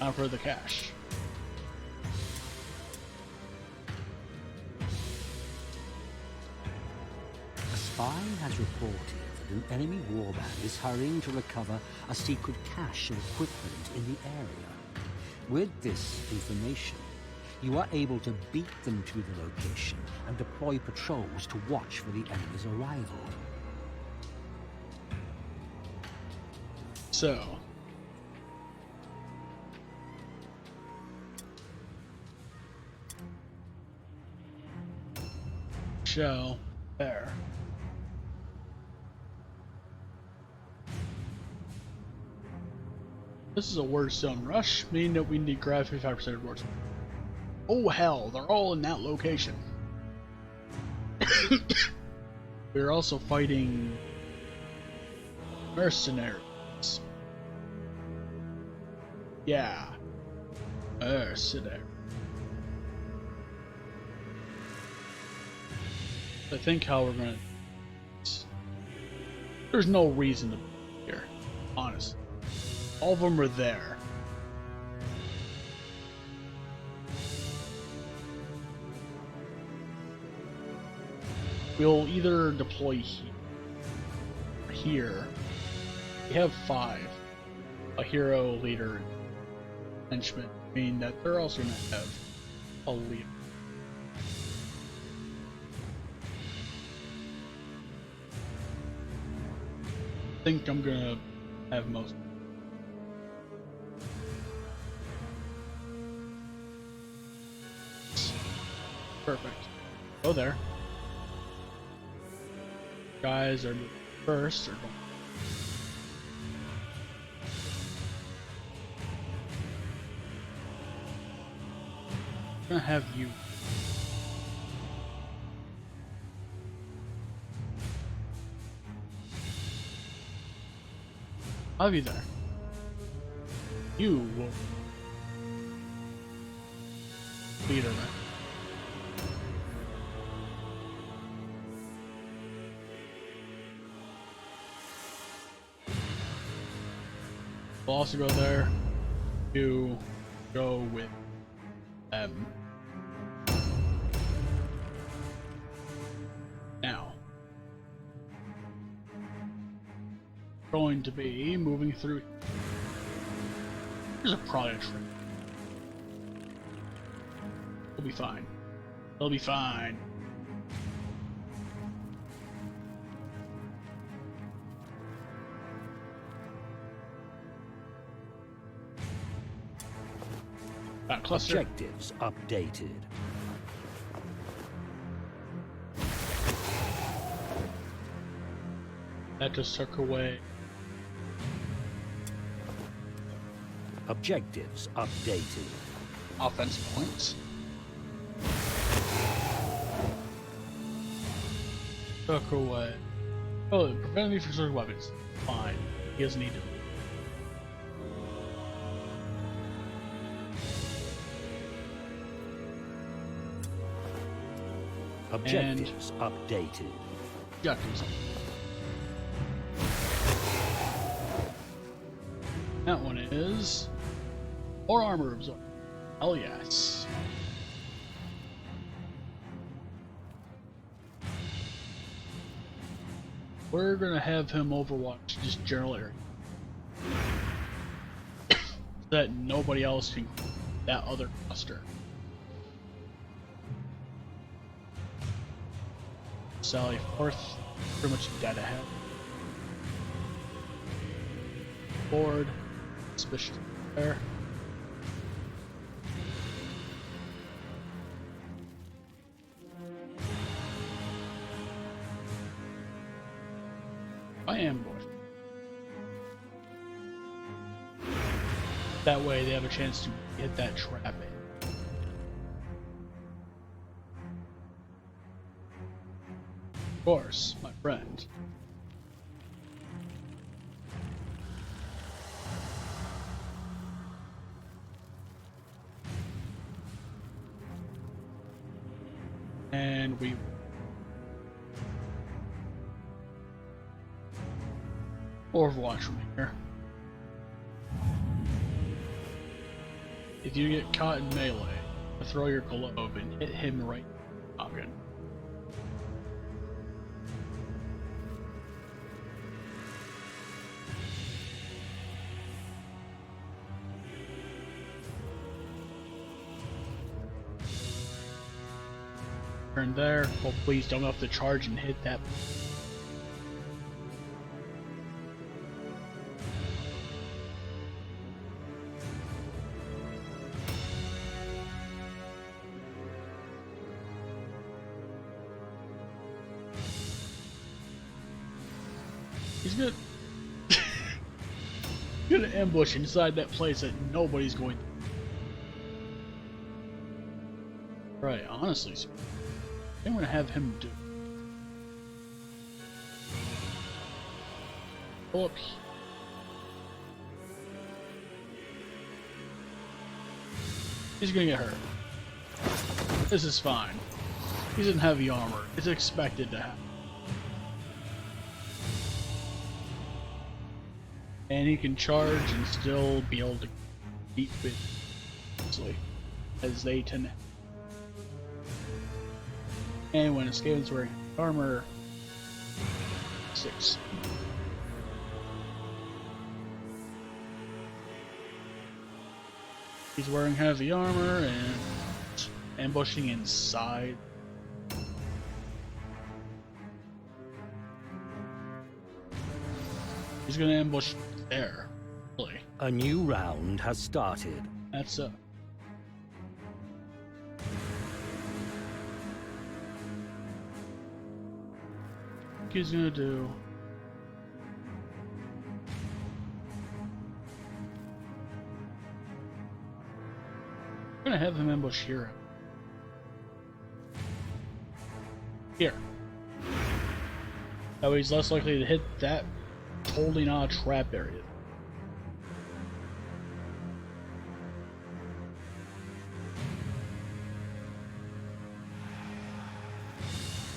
Now for the cash. A spy has reported that an enemy warband is hurrying to recover a secret cache of equipment in the area. With this information, you are able to beat them to the location and deploy patrols to watch for the enemy's arrival. So, shell there. This is a word stone rush, meaning that we need to grab 55% of words. Oh hell, they're all in that location. We're also fighting mercenaries. Yeah, mercenary. I think how we're gonna. There's no reason to be here, honestly. All of them are there. We'll either deploy here, we have 5. A hero, leader, henchman. I mean that they're also going to have a leader. I think I'm going to have most. Perfect. Go there. Guys are moving first. Or going. I'm gonna have you. I'll have you there. You will lead her. We'll also go there. You go with them. Now, going to be moving through. Here's a product trip. We'll be fine. They'll be fine. Cluster. Objectives updated. That just took away. Objectives updated. Offense points. Took away. Oh, it prevented me from certain weapons. Fine. He doesn't need to. Objectives updated. Objectives. That one is more armor absorb. Hell yes. We're gonna have him overwatch just general area. So that nobody else can that other cluster. Sally Forth, pretty much dead ahead. Board, suspicious there. I ambush. That way they have a chance to hit that trap in. Of course, my friend. And we Overwatch from here. If you get caught in melee, throw your globe and hit him right in the noggin. Turn there. Oh, please don't have to charge and hit that. He's gonna gonna ambush inside that place that nobody's going to. Right, honestly, I'm gonna have him do. Go up here. He's gonna get hurt. This is fine. He's in heavy armor. It's expected to happen. And he can charge and still be able to beat with easily, as they tend to. And when Skaven's wearing armor, 6. He's wearing heavy armor and ambushing inside. He's gonna ambush there. Really. A new round has started. That's he's gonna do. I'm gonna have him ambush here. Here. That way he's less likely to hit that holding on a trap area.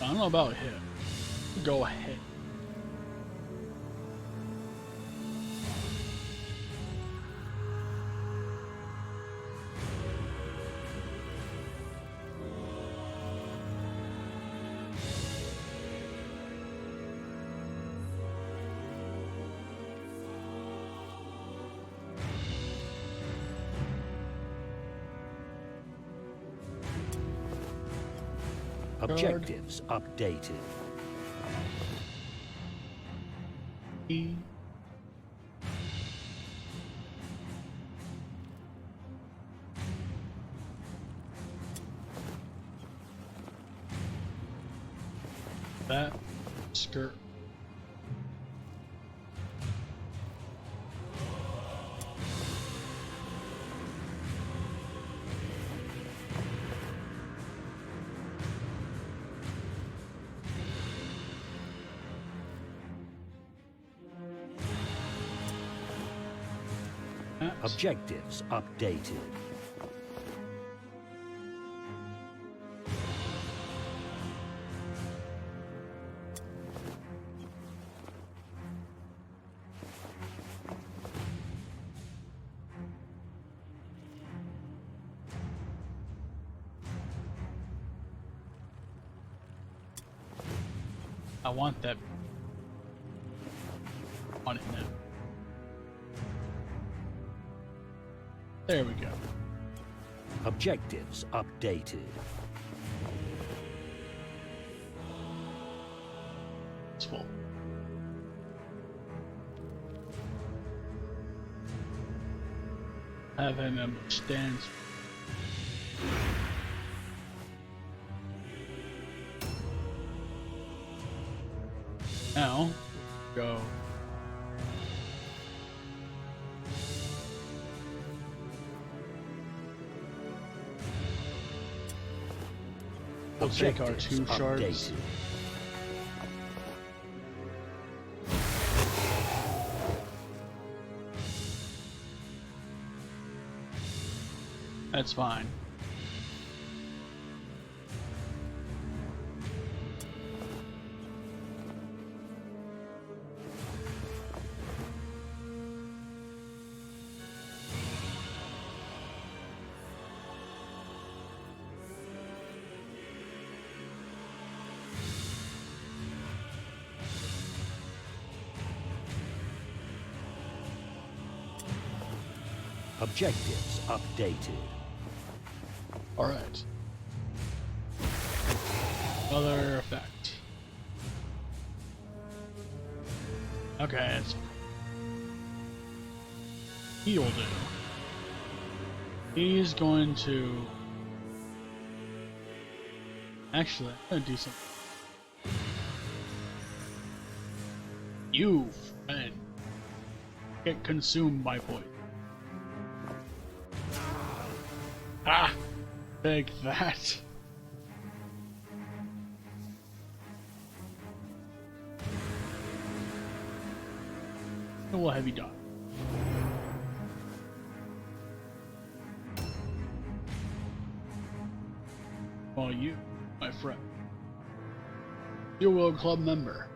I don't know about him. Go ahead. Objectives updated. E. That skirt. Objectives updated. I want that on it now. There we go. Objectives updated. It's full. Have him stands. Now, go. We'll take our 2 shards. Updated. That's fine. Objectives updated. Alright. Other effect. Okay, it's... He'll do. He's going to... Actually, I'm gonna do something. You, friend, get consumed by poison. Ah! Take that. And we'll have you done. Oh, you, my friend. You're a World Club member.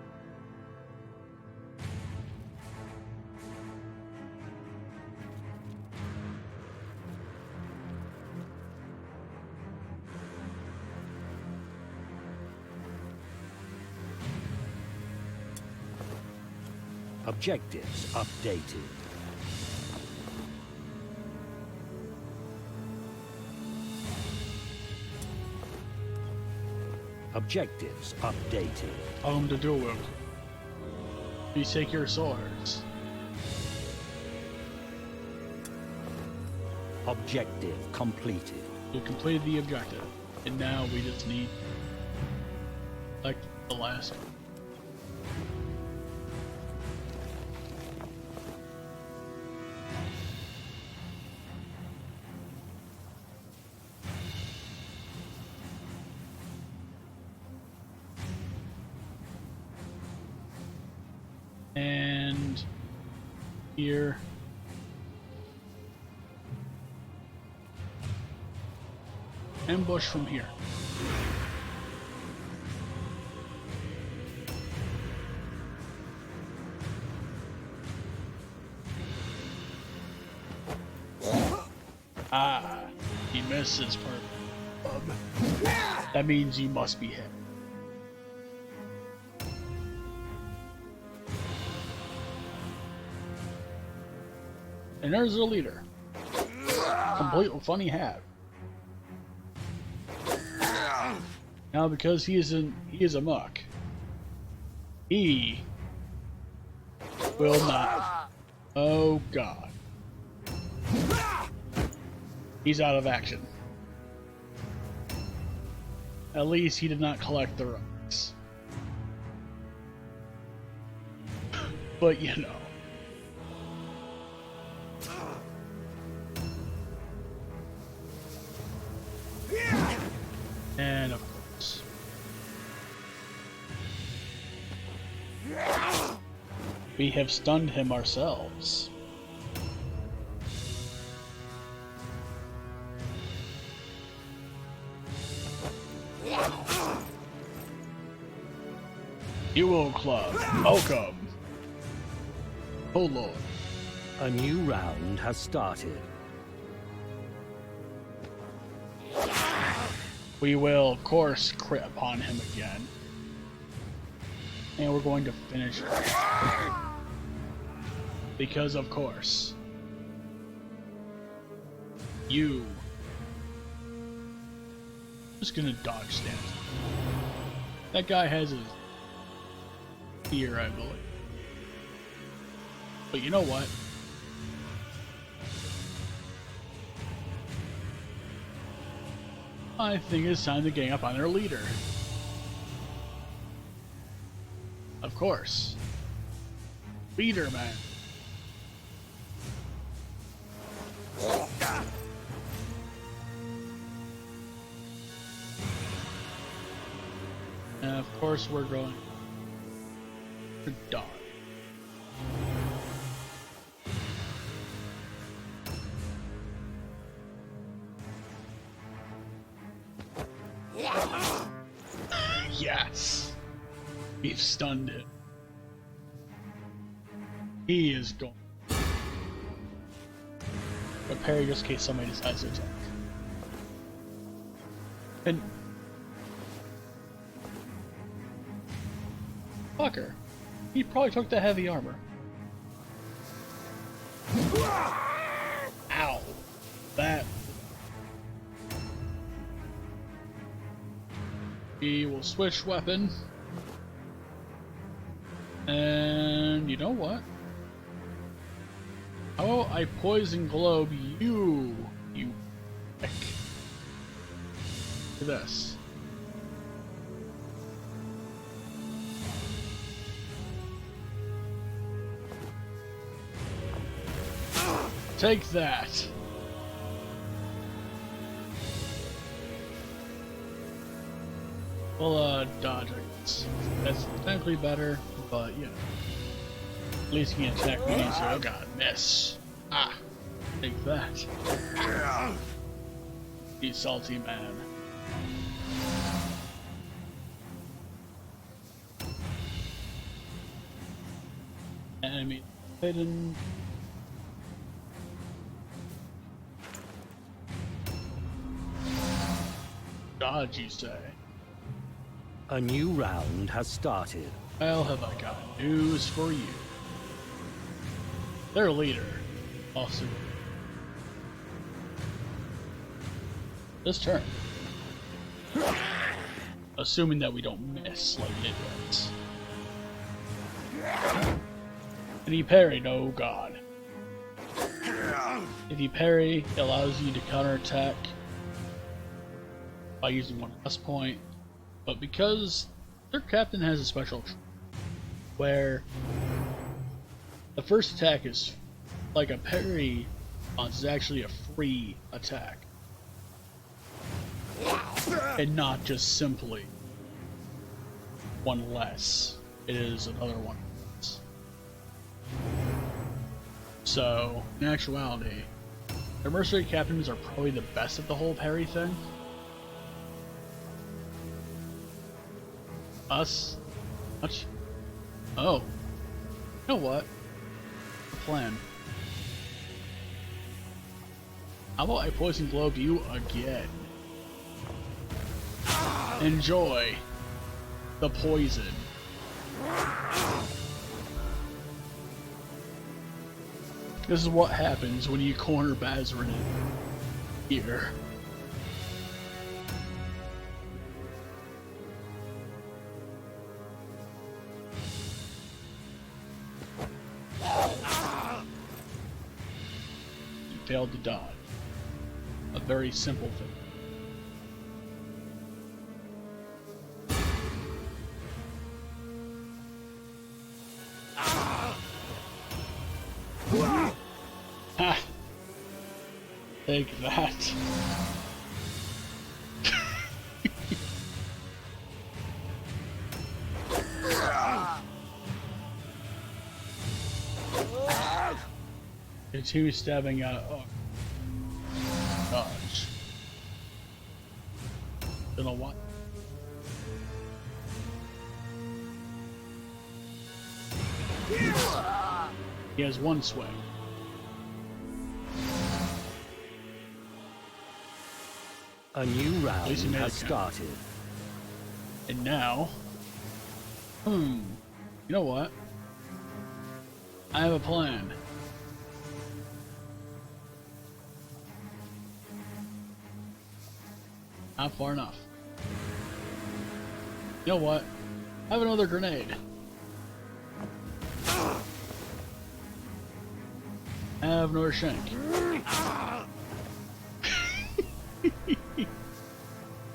Objectives updated. Objectives updated. Tell them to do it. Please take your swords. Objective completed. We completed the objective. And now we just need like the last one. And here. Ambush from here. Ah, he misses part. That means you must be hit. And there's the leader. Complete with funny hat. Now, because he is a muck, he will not. Oh God, he's out of action. At least he did not collect the rocks. But you know. And of course. We have stunned him ourselves. Duo Club, welcome. Oh Lord. A new round has started. We will, of course, crit upon him again. And we're going to finish it. Because, of course, you just gonna dodge stand. That guy has his fear, I believe. But you know what? I think it's time to gang up on their leader. Of course. Leader, man. And of course we're going to die. Yes! We've stunned it. He is going. Prepare just in case somebody decides to attack. And fucker. He probably took the heavy armor. Ow. That. We will switch weapon. And you know what? How about I poison globe you prick. Look at this. Take that. Well, dodge, I guess. That's technically better, but, you know. At least you can attack me, so oh god, miss. Ah, take that. You salty man. Enemy hidden. Dodge, you say? A new round has started. Well, have I got news for you. Their leader, also. This turn. Assuming that we don't miss like idiots. And he parried, oh god. If you parry, it allows you to counterattack by using one plus point. But because their captain has a special where the first attack is like a parry is actually a free attack. And not just simply one less. It is another one less. So, in actuality, the mercenary captains are probably the best at the whole parry thing. Us? Much? Oh. You know what? The plan. How about I poison globe you again? Enjoy the poison. This is what happens when you corner Bazrin here. You failed to dodge. A very simple thing. Ha! Take that. Continue stabbing out. Oh. Dodge. Don't know what. He has one swing. A new round has started. And now... you know what? I have a plan. Not far enough. You know what? I have another grenade. I have another shank.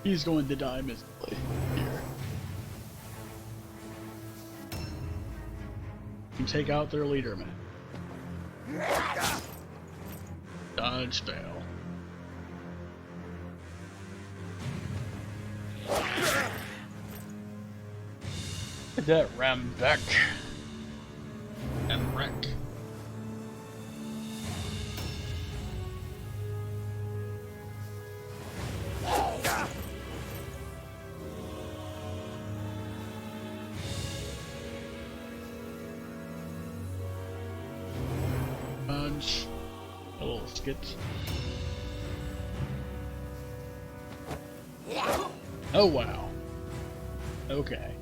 He's going to die miserably here. You take out their leader, man. Dodge fail. Look at that Rambeck and wreck. Punch. A little skit. Oh wow. Okay.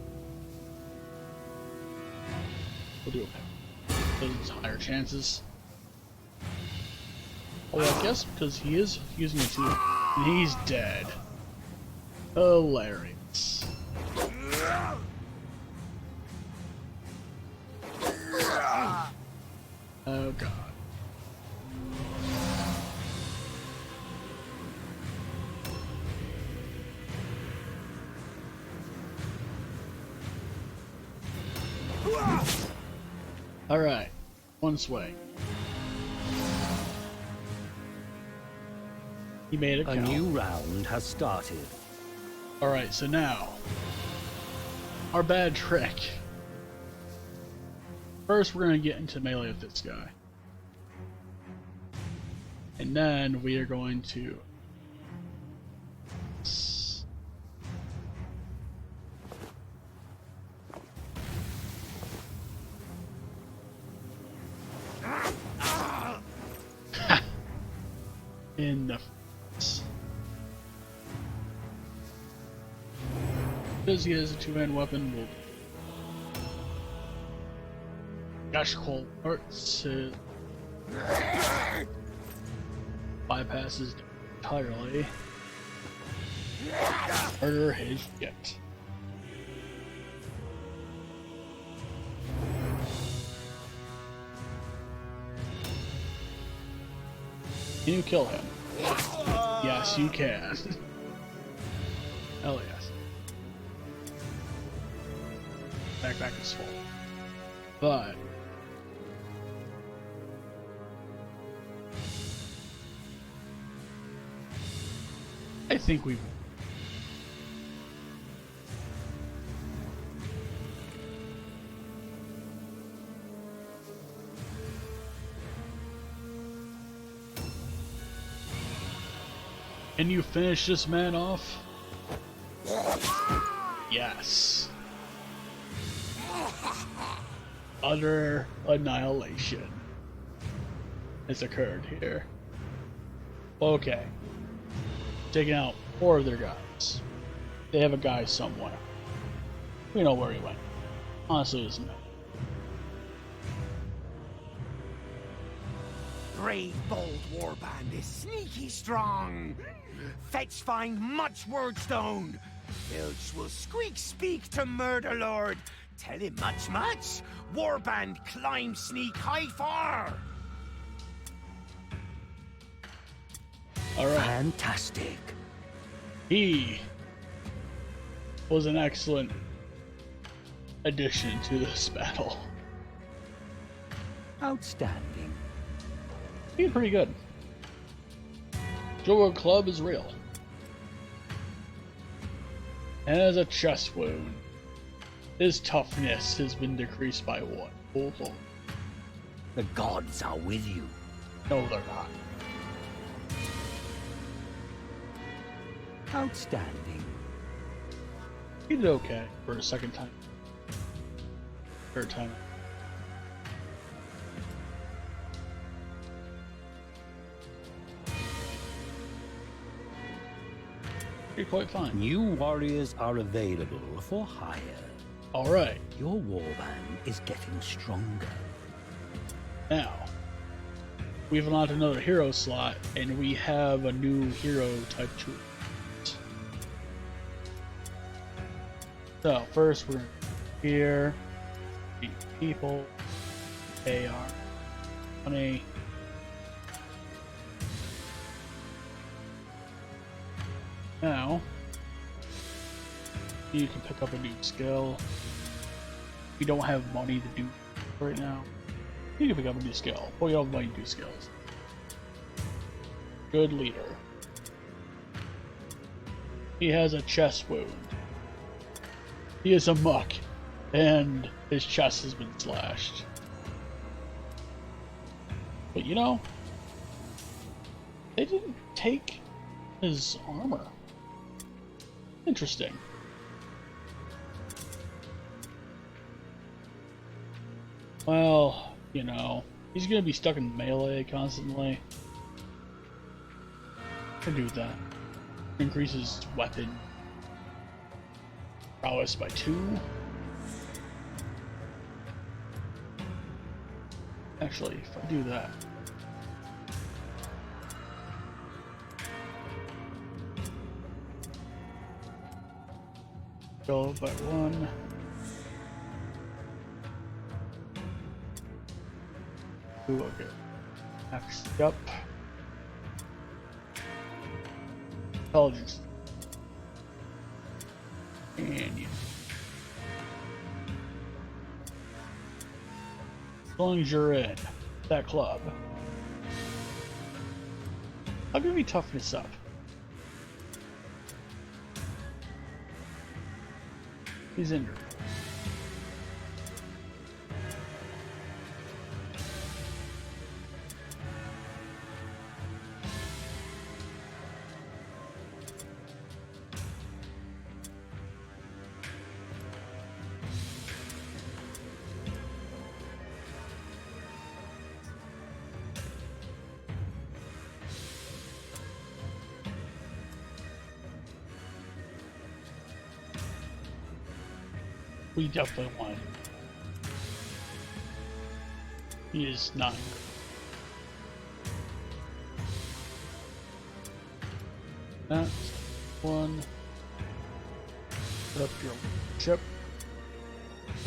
We'll do it. Those higher chances. Oh, I guess because he is using it too. And he's dead. Hilarious. Oh god. Alright, one swing. He made it count. A new round has started. Alright, so now, our bad trick. First, we're going to get into melee with this guy. And then we are going to... in the face. Because he has a two-hand weapon, we'll Gosh, Cole arts bypasses entirely. Murder his shit. Can you kill him? Yes, you can. Hell yes. Backpack is full. But I think we Can you finish this man off? Yes. Utter annihilation has occurred here. Okay. Taking out 4 of their guys. They have a guy somewhere. We know where he went. Honestly, it doesn't matter. Brave, bold warband is sneaky strong. Fetch find much wordstone. Filch will squeak speak to Murder Lord. Tell him much. Warband climb sneak high far. Alright. Fantastic. He was an excellent addition to this battle. Outstanding. He's pretty good. Joe Club is real. And has a chest wound. His toughness has been decreased by 1. Oh, Lord. The gods are with you. No, they're not. Outstanding. He did okay for a second time. Third time. You're quite fine. New warriors are available for hire. Alright, Your warband is getting stronger. now we've unlocked another hero slot, and we have a new hero type 2. So, first we're here. Meet people. AR. Money. Now, you can pick up a new skill. We don't have money to do right now. You can pick up a new skill. Well, you don't have money to do skills. Good leader. He has a chest wound. He is a muck, and his chest has been slashed. But you know, they didn't take his armor. Interesting. Well, you know, he's gonna be stuck in melee constantly. Can do that. Increases weapon prowess by 2. Actually, if I do that, go by 1. Ooh, okay. Next up. Intelligence. And you. As long as you're in that club, I'll give you toughness up. He's injured. We definitely want him. He is not good. That's 1. Put up your chip.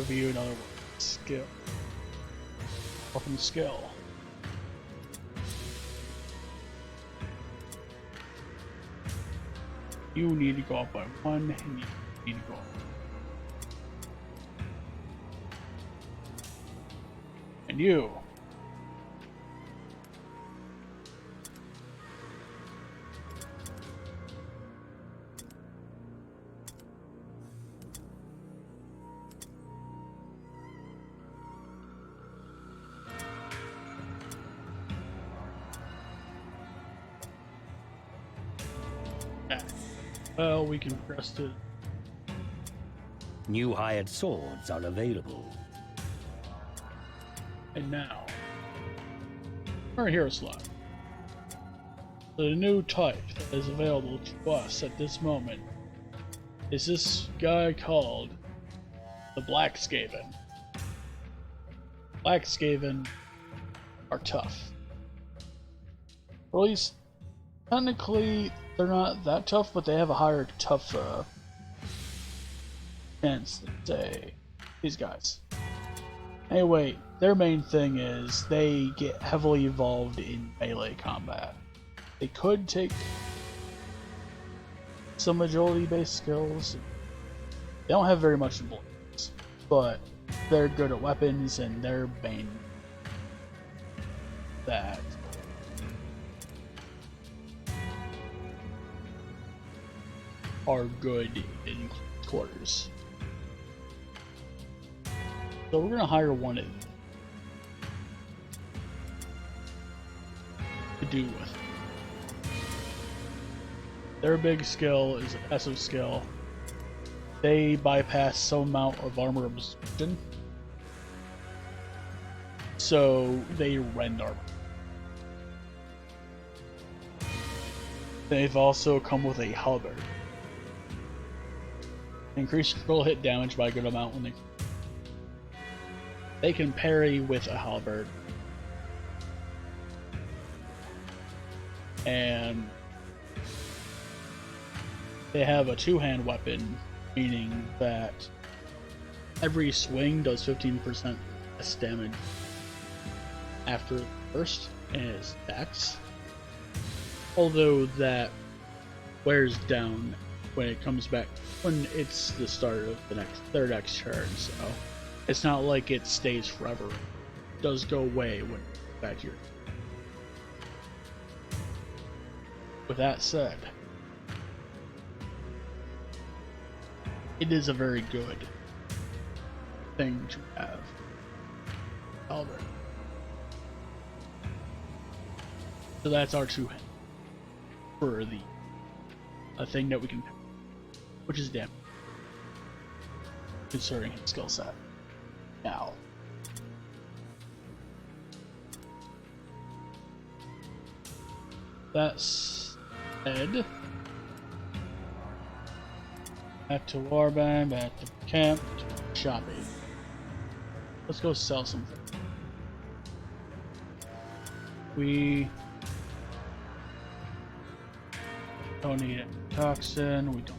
Review another one. Skill. Welcome skill. You need to go up by 1, and you need to go up. And you. Well, we can press to. New hired swords are available. And now, our hero slot. The new type that is available to us at this moment is this guy called the Blackskaven. Blackskaven are tough. Or at least, technically, they're not that tough, but they have a higher tough chance than, say, these guys. Anyway, their main thing is they get heavily involved in melee combat. They could take some agility-based skills. They don't have very much in blades, but they're good at weapons, and their main that are good in quarters. So we're gonna hire one of them to do with it. Their big skill is a passive skill. They bypass some amount of armor absorption, so they rend armor. They've also come with a halberd. Increase critical hit damage by a good amount when they can parry with a halberd. And they have a two-hand weapon, meaning that every swing does 15% less damage after the first and it stacks. Although that wears down when it comes back, when it's the start of their next turn, so it's not like it stays forever. It does go away when it's back here. With that said, it is a very good thing to have. Albert. So that's our two hand for a thing that we can, which is damage, considering his skill set. Now, that said, back to Warband, back to camp, to shopping. Let's go sell something. We don't need it. Toxin, we don't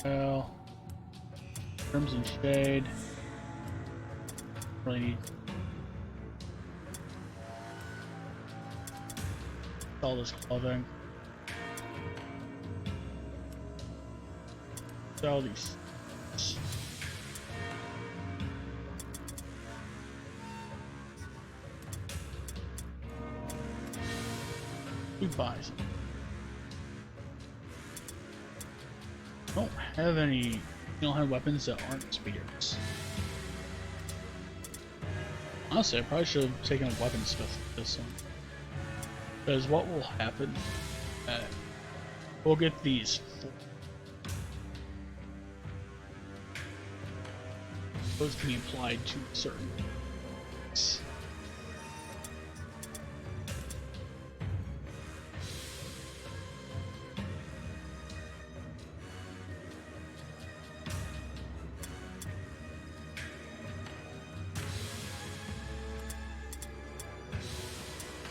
need well. Crimson Shade. Really need all this clothing. Sell these. We buy some. Don't have any. You don't have weapons that aren't spears. Honestly, I probably should have taken a weaponsmith for this one. Because what will happen? We'll get these. Those can be applied to certain things.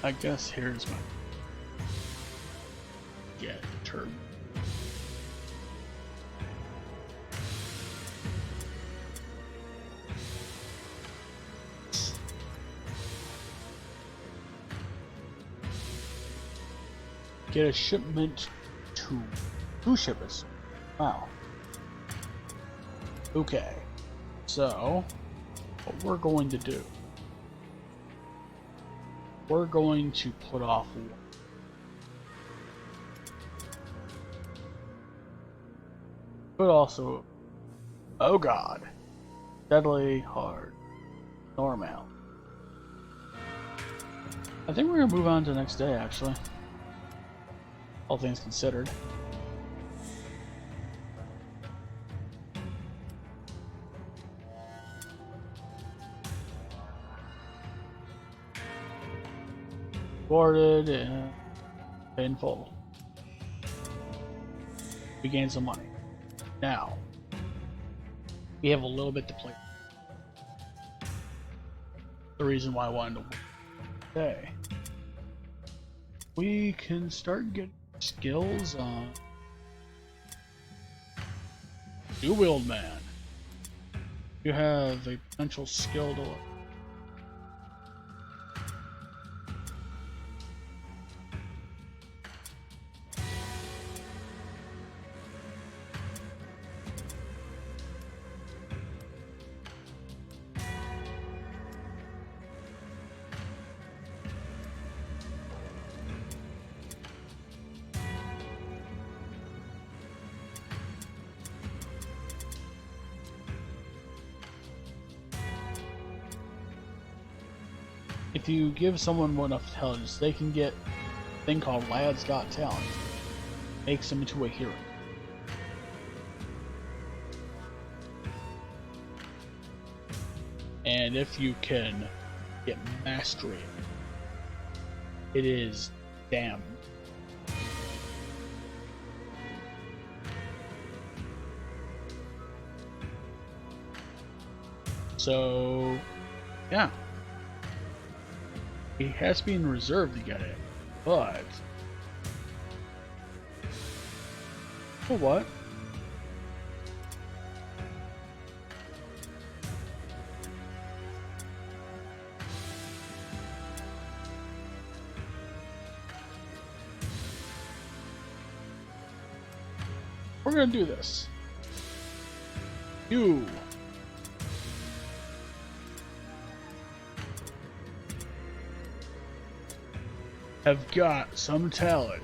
I guess here's my turn. Get a shipment to Two shippers. Wow. Okay. So, what we're going to do, we're going to put off one. But also, oh god, deadly hard, normal. I think we're gonna move on to the next day, actually. All things considered. Boarded and paid in full. We gained some money. Now, we have a little bit to play. The reason why I wanted to win today. We can start getting skills on New Wield Man. You have a potential skill to learn. If you give someone enough intelligence, they can get a thing called Lad's Got Talent. Makes them into a hero. And if you can get mastery, it is damn. So, yeah. He has been reserved to get it, but for what? We're gonna do this. You have got some talent.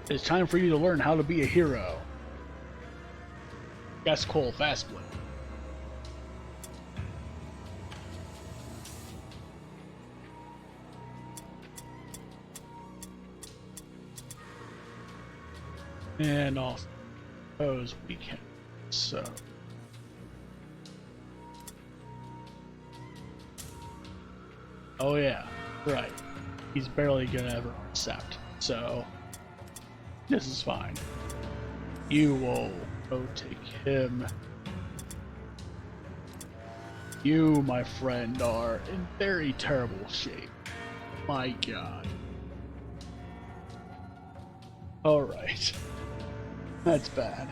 It's time for you to learn how to be a hero. Gas Cole Fastblade. And also those we can. So oh yeah, right. He's barely gonna ever accept. So this is fine. You will go take him. You, my friend, are in very terrible shape. My god. Alright. That's bad.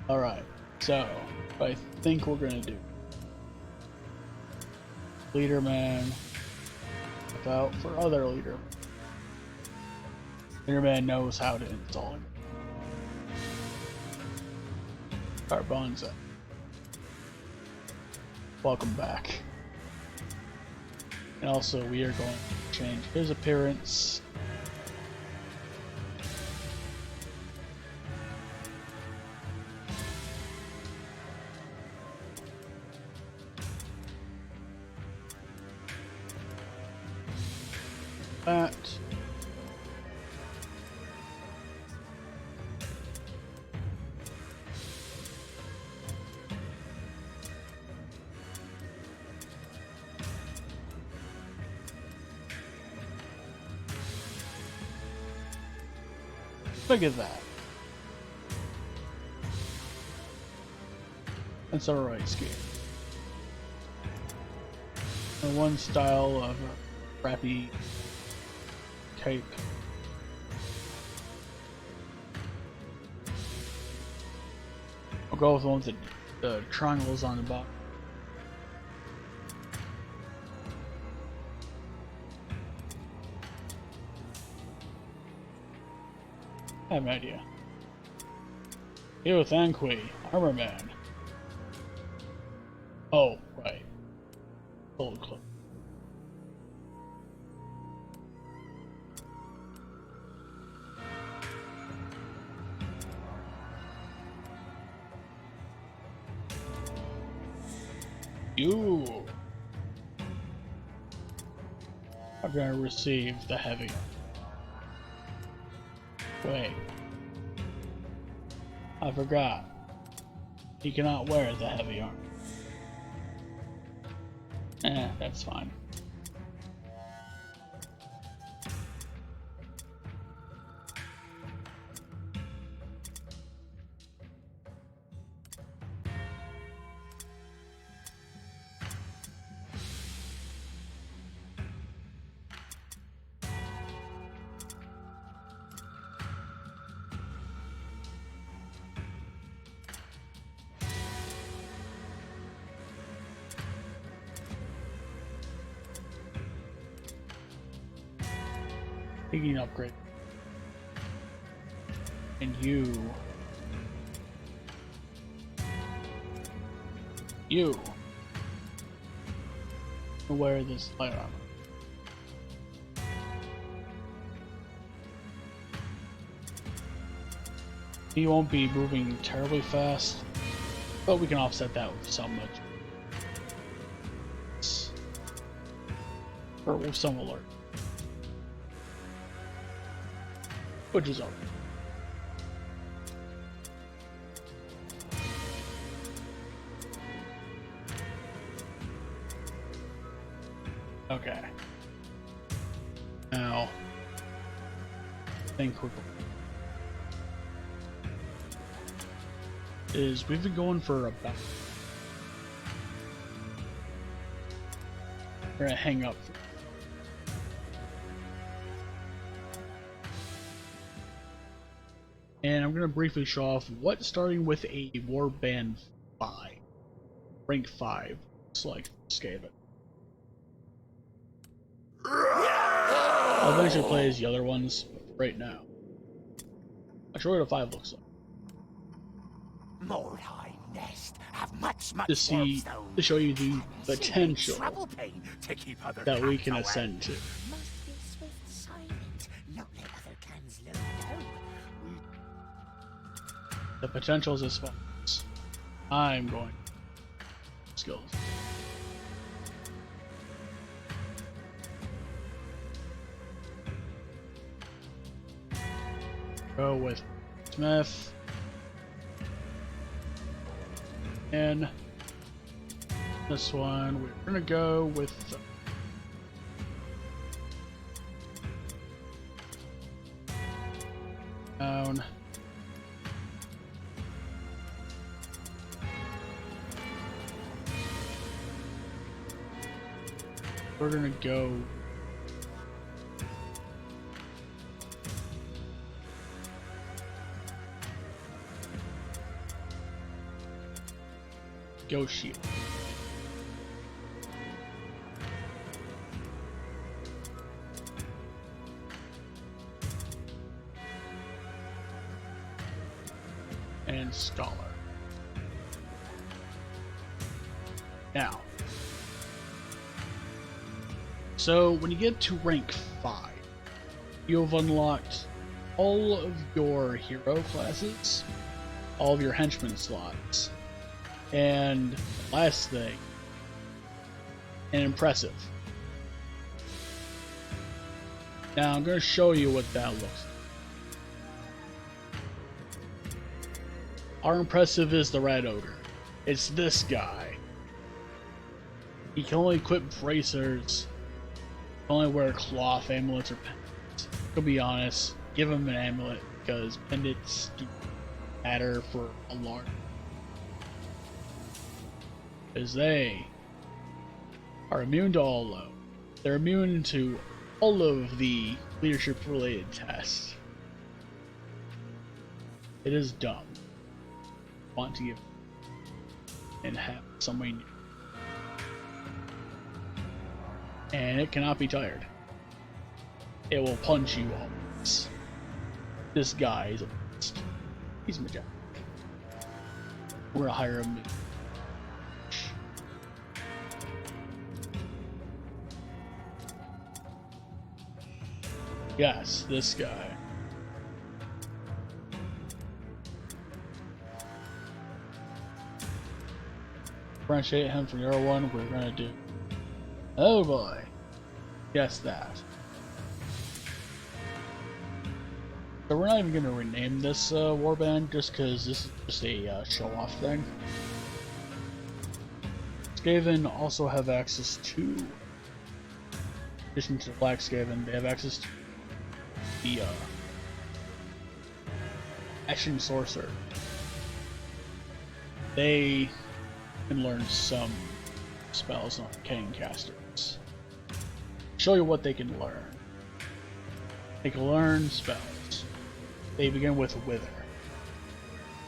Alright, so what I think we're gonna do. Leader man. Look out for other leader. Leader man knows how to install him. Carbonza. Welcome back. And also we are going to change his appearance. That. Look at that. That's alright, scheme. And one style of crappy type. I'll go with the ones that the triangles on the bottom. I have an idea. Yo, Thankui, Armor Man. Oh, right. Old club. You are going to receive the heavy. Wait. I forgot. He cannot wear the heavy armor. That's fine. Taking upgrade. And you wear this light armor. He won't be moving terribly fast, but we can offset that with some much. Or with some alert. Which is okay. Okay. Now, think quickly. We've been going for about. We're gonna hang up. And I'm gonna briefly show off what starting with a Warband 5, rank 5, looks like Skaven. I'll eventually play as the other ones, but right now. I'll show you what a 5 looks like. Mordheim nest have much To see, to show you the potential that we can away. ascend to. Must be swift, silent, not let other cans load down. The potential is as follows. I'm going skills. Go with Smith. And this one, we're gonna go with down. We're gonna go shield. And scholar. Now, so when you get to rank 5, you have unlocked all of your hero classes, all of your henchman slots, and last thing, an impressive. Now I'm going to show you what that looks like. Our impressive is the Red Ogre. It's this guy. He can only equip bracers, can only wear cloth amulets or pendants. To be honest, give him an amulet because pendants do matter for a large. Because they are immune to all low. They're immune to all of the leadership related tests. It is dumb. Want to give. and have somebody new. And it cannot be tired. It will punch you always. This guy is a beast. He's majestic. We're gonna hire him. Yes, this guy. Differentiate him from the other one. We're gonna do. Oh boy. Yes, that. So we're not even gonna rename this warband just because this is just a show-off thing. Skaven also have access to, in addition to the Black Skaven, they have access to the Ashen Sorcerer. They can learn some spells on King casters. Show you what they can learn. They can learn spells. They begin with Wither,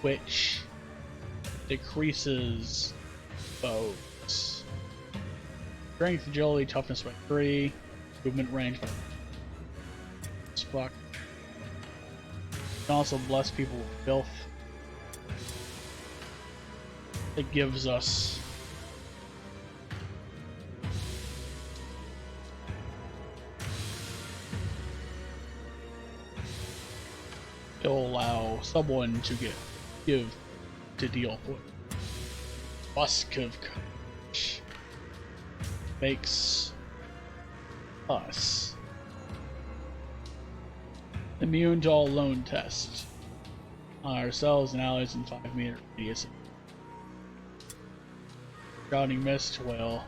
which decreases foes. Strength, agility, toughness by 3, movement range by Spock. Can also bless people with filth. It gives us it'll allow someone to deal with Busk of Courage. Makes us immune to all lone tests on ourselves and allies in 5-meter radius. Drowning Mist will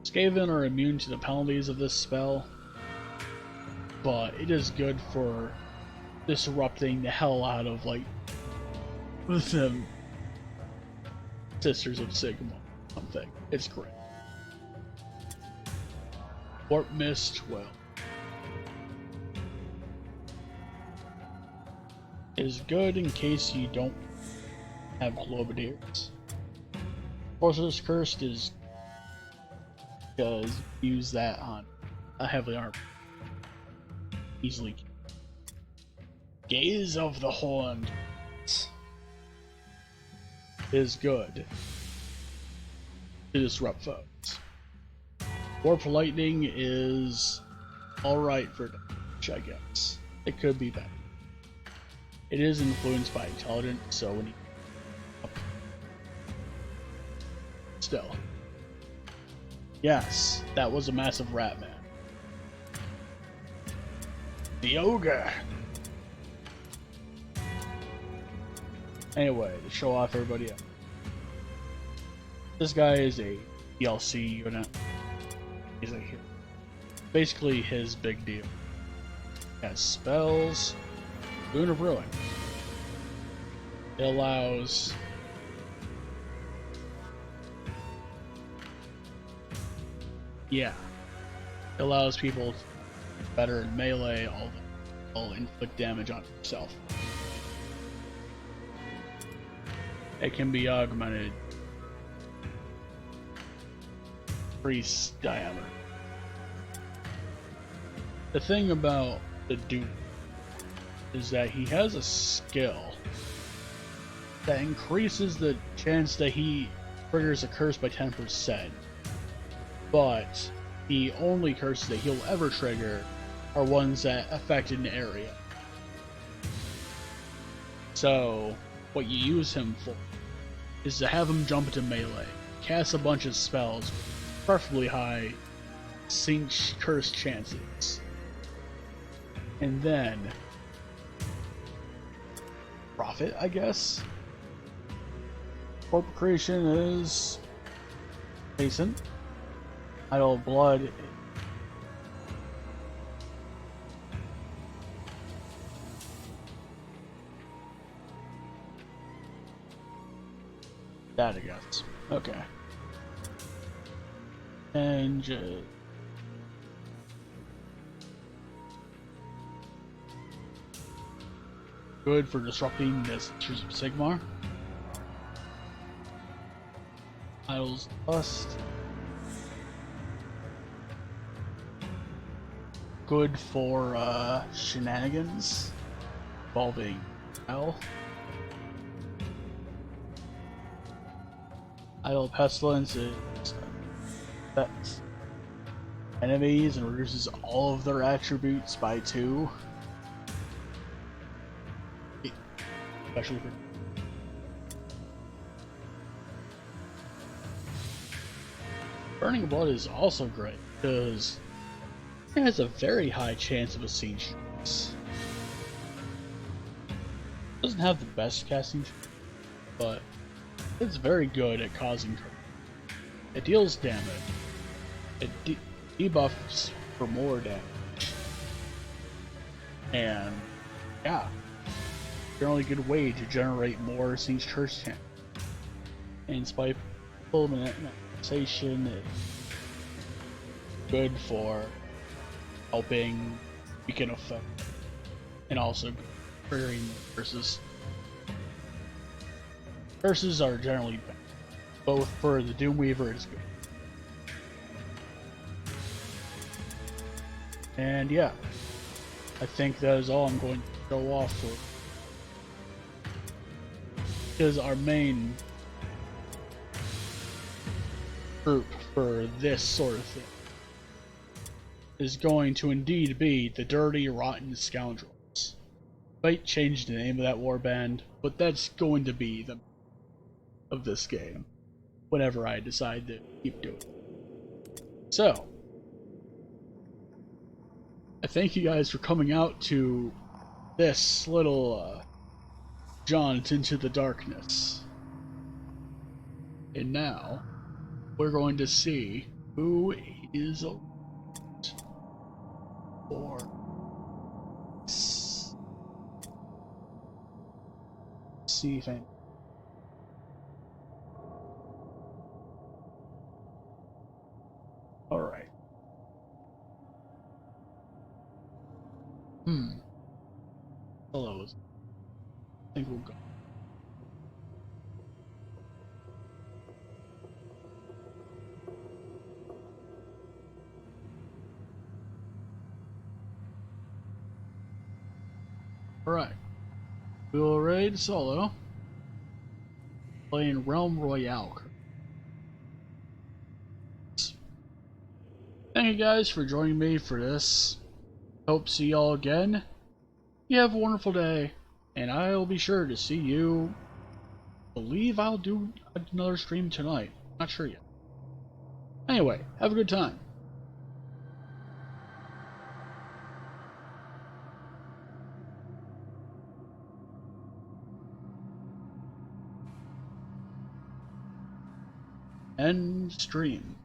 Skaven are immune to the penalties of this spell, but it is good for disrupting the hell out of, like, the Sisters of Sigma something. It's great. Warp Mist, well, is good in case you don't have Globadiers. Sorcerer's Cursed is because use that on a heavily armed easily. Gaze of the Horned is good to disrupt foes. Warp Lightning is alright for damage, I guess. It could be better. It is influenced by intelligence, so when you still. Yes, that was a massive rat man. The ogre. Anyway, to show off everybody else. This guy is a DLC unit. He's a hero. Basically his big deal. He has spells. Boon of Ruin. It allows it allows people to get better in melee, all inflict damage on himself. It can be augmented. Increase diameter. The thing about the dude is that he has a skill that increases the chance that he triggers a curse by 10%, but the only curses that he'll ever trigger are ones that affect an area. So what you use him for is to have him jump into melee, cast a bunch of spells with preferably high sync curse chances, and then profit, I guess. Corp creation is decent. Idol of Blood. That I guess. Okay. And good for disrupting the Sisters of Sigmar. Idol's Dust. Good for shenanigans involving hell. Idol Pestilence is affects enemies and reduces all of their attributes by 2. Especially for Burning Blood is also great because it has a very high chance of a siege. Doesn't have the best casting, but it's very good at causing trouble. It deals damage. It debuffs for more damage. And yeah, generally a good way to generate more Siege Church champ. And Spike Manipulation is good for helping weaken effect and also triggering versus. Versus are generally bad. Both for the Doomweaver is good. And yeah, I think that is all I'm going to go off for. Because our main group for this sort of thing is going to indeed be the Dirty Rotten Scoundrels. Might change the name of that warband, but that's going to be the of this game whenever I decide to keep doing it. So, I thank you guys for coming out to this little jaunt into the darkness. And now, we're going to see who is for see if any. Alright. Hello. I think we'll go. Alright. We will raid solo. Playing Realm Royale. Thank you guys for joining me for this. Hope to see y'all again. You have a wonderful day, and I'll be sure to see you. I believe I'll do another stream tonight. Not sure yet. Anyway, have a good time. End stream.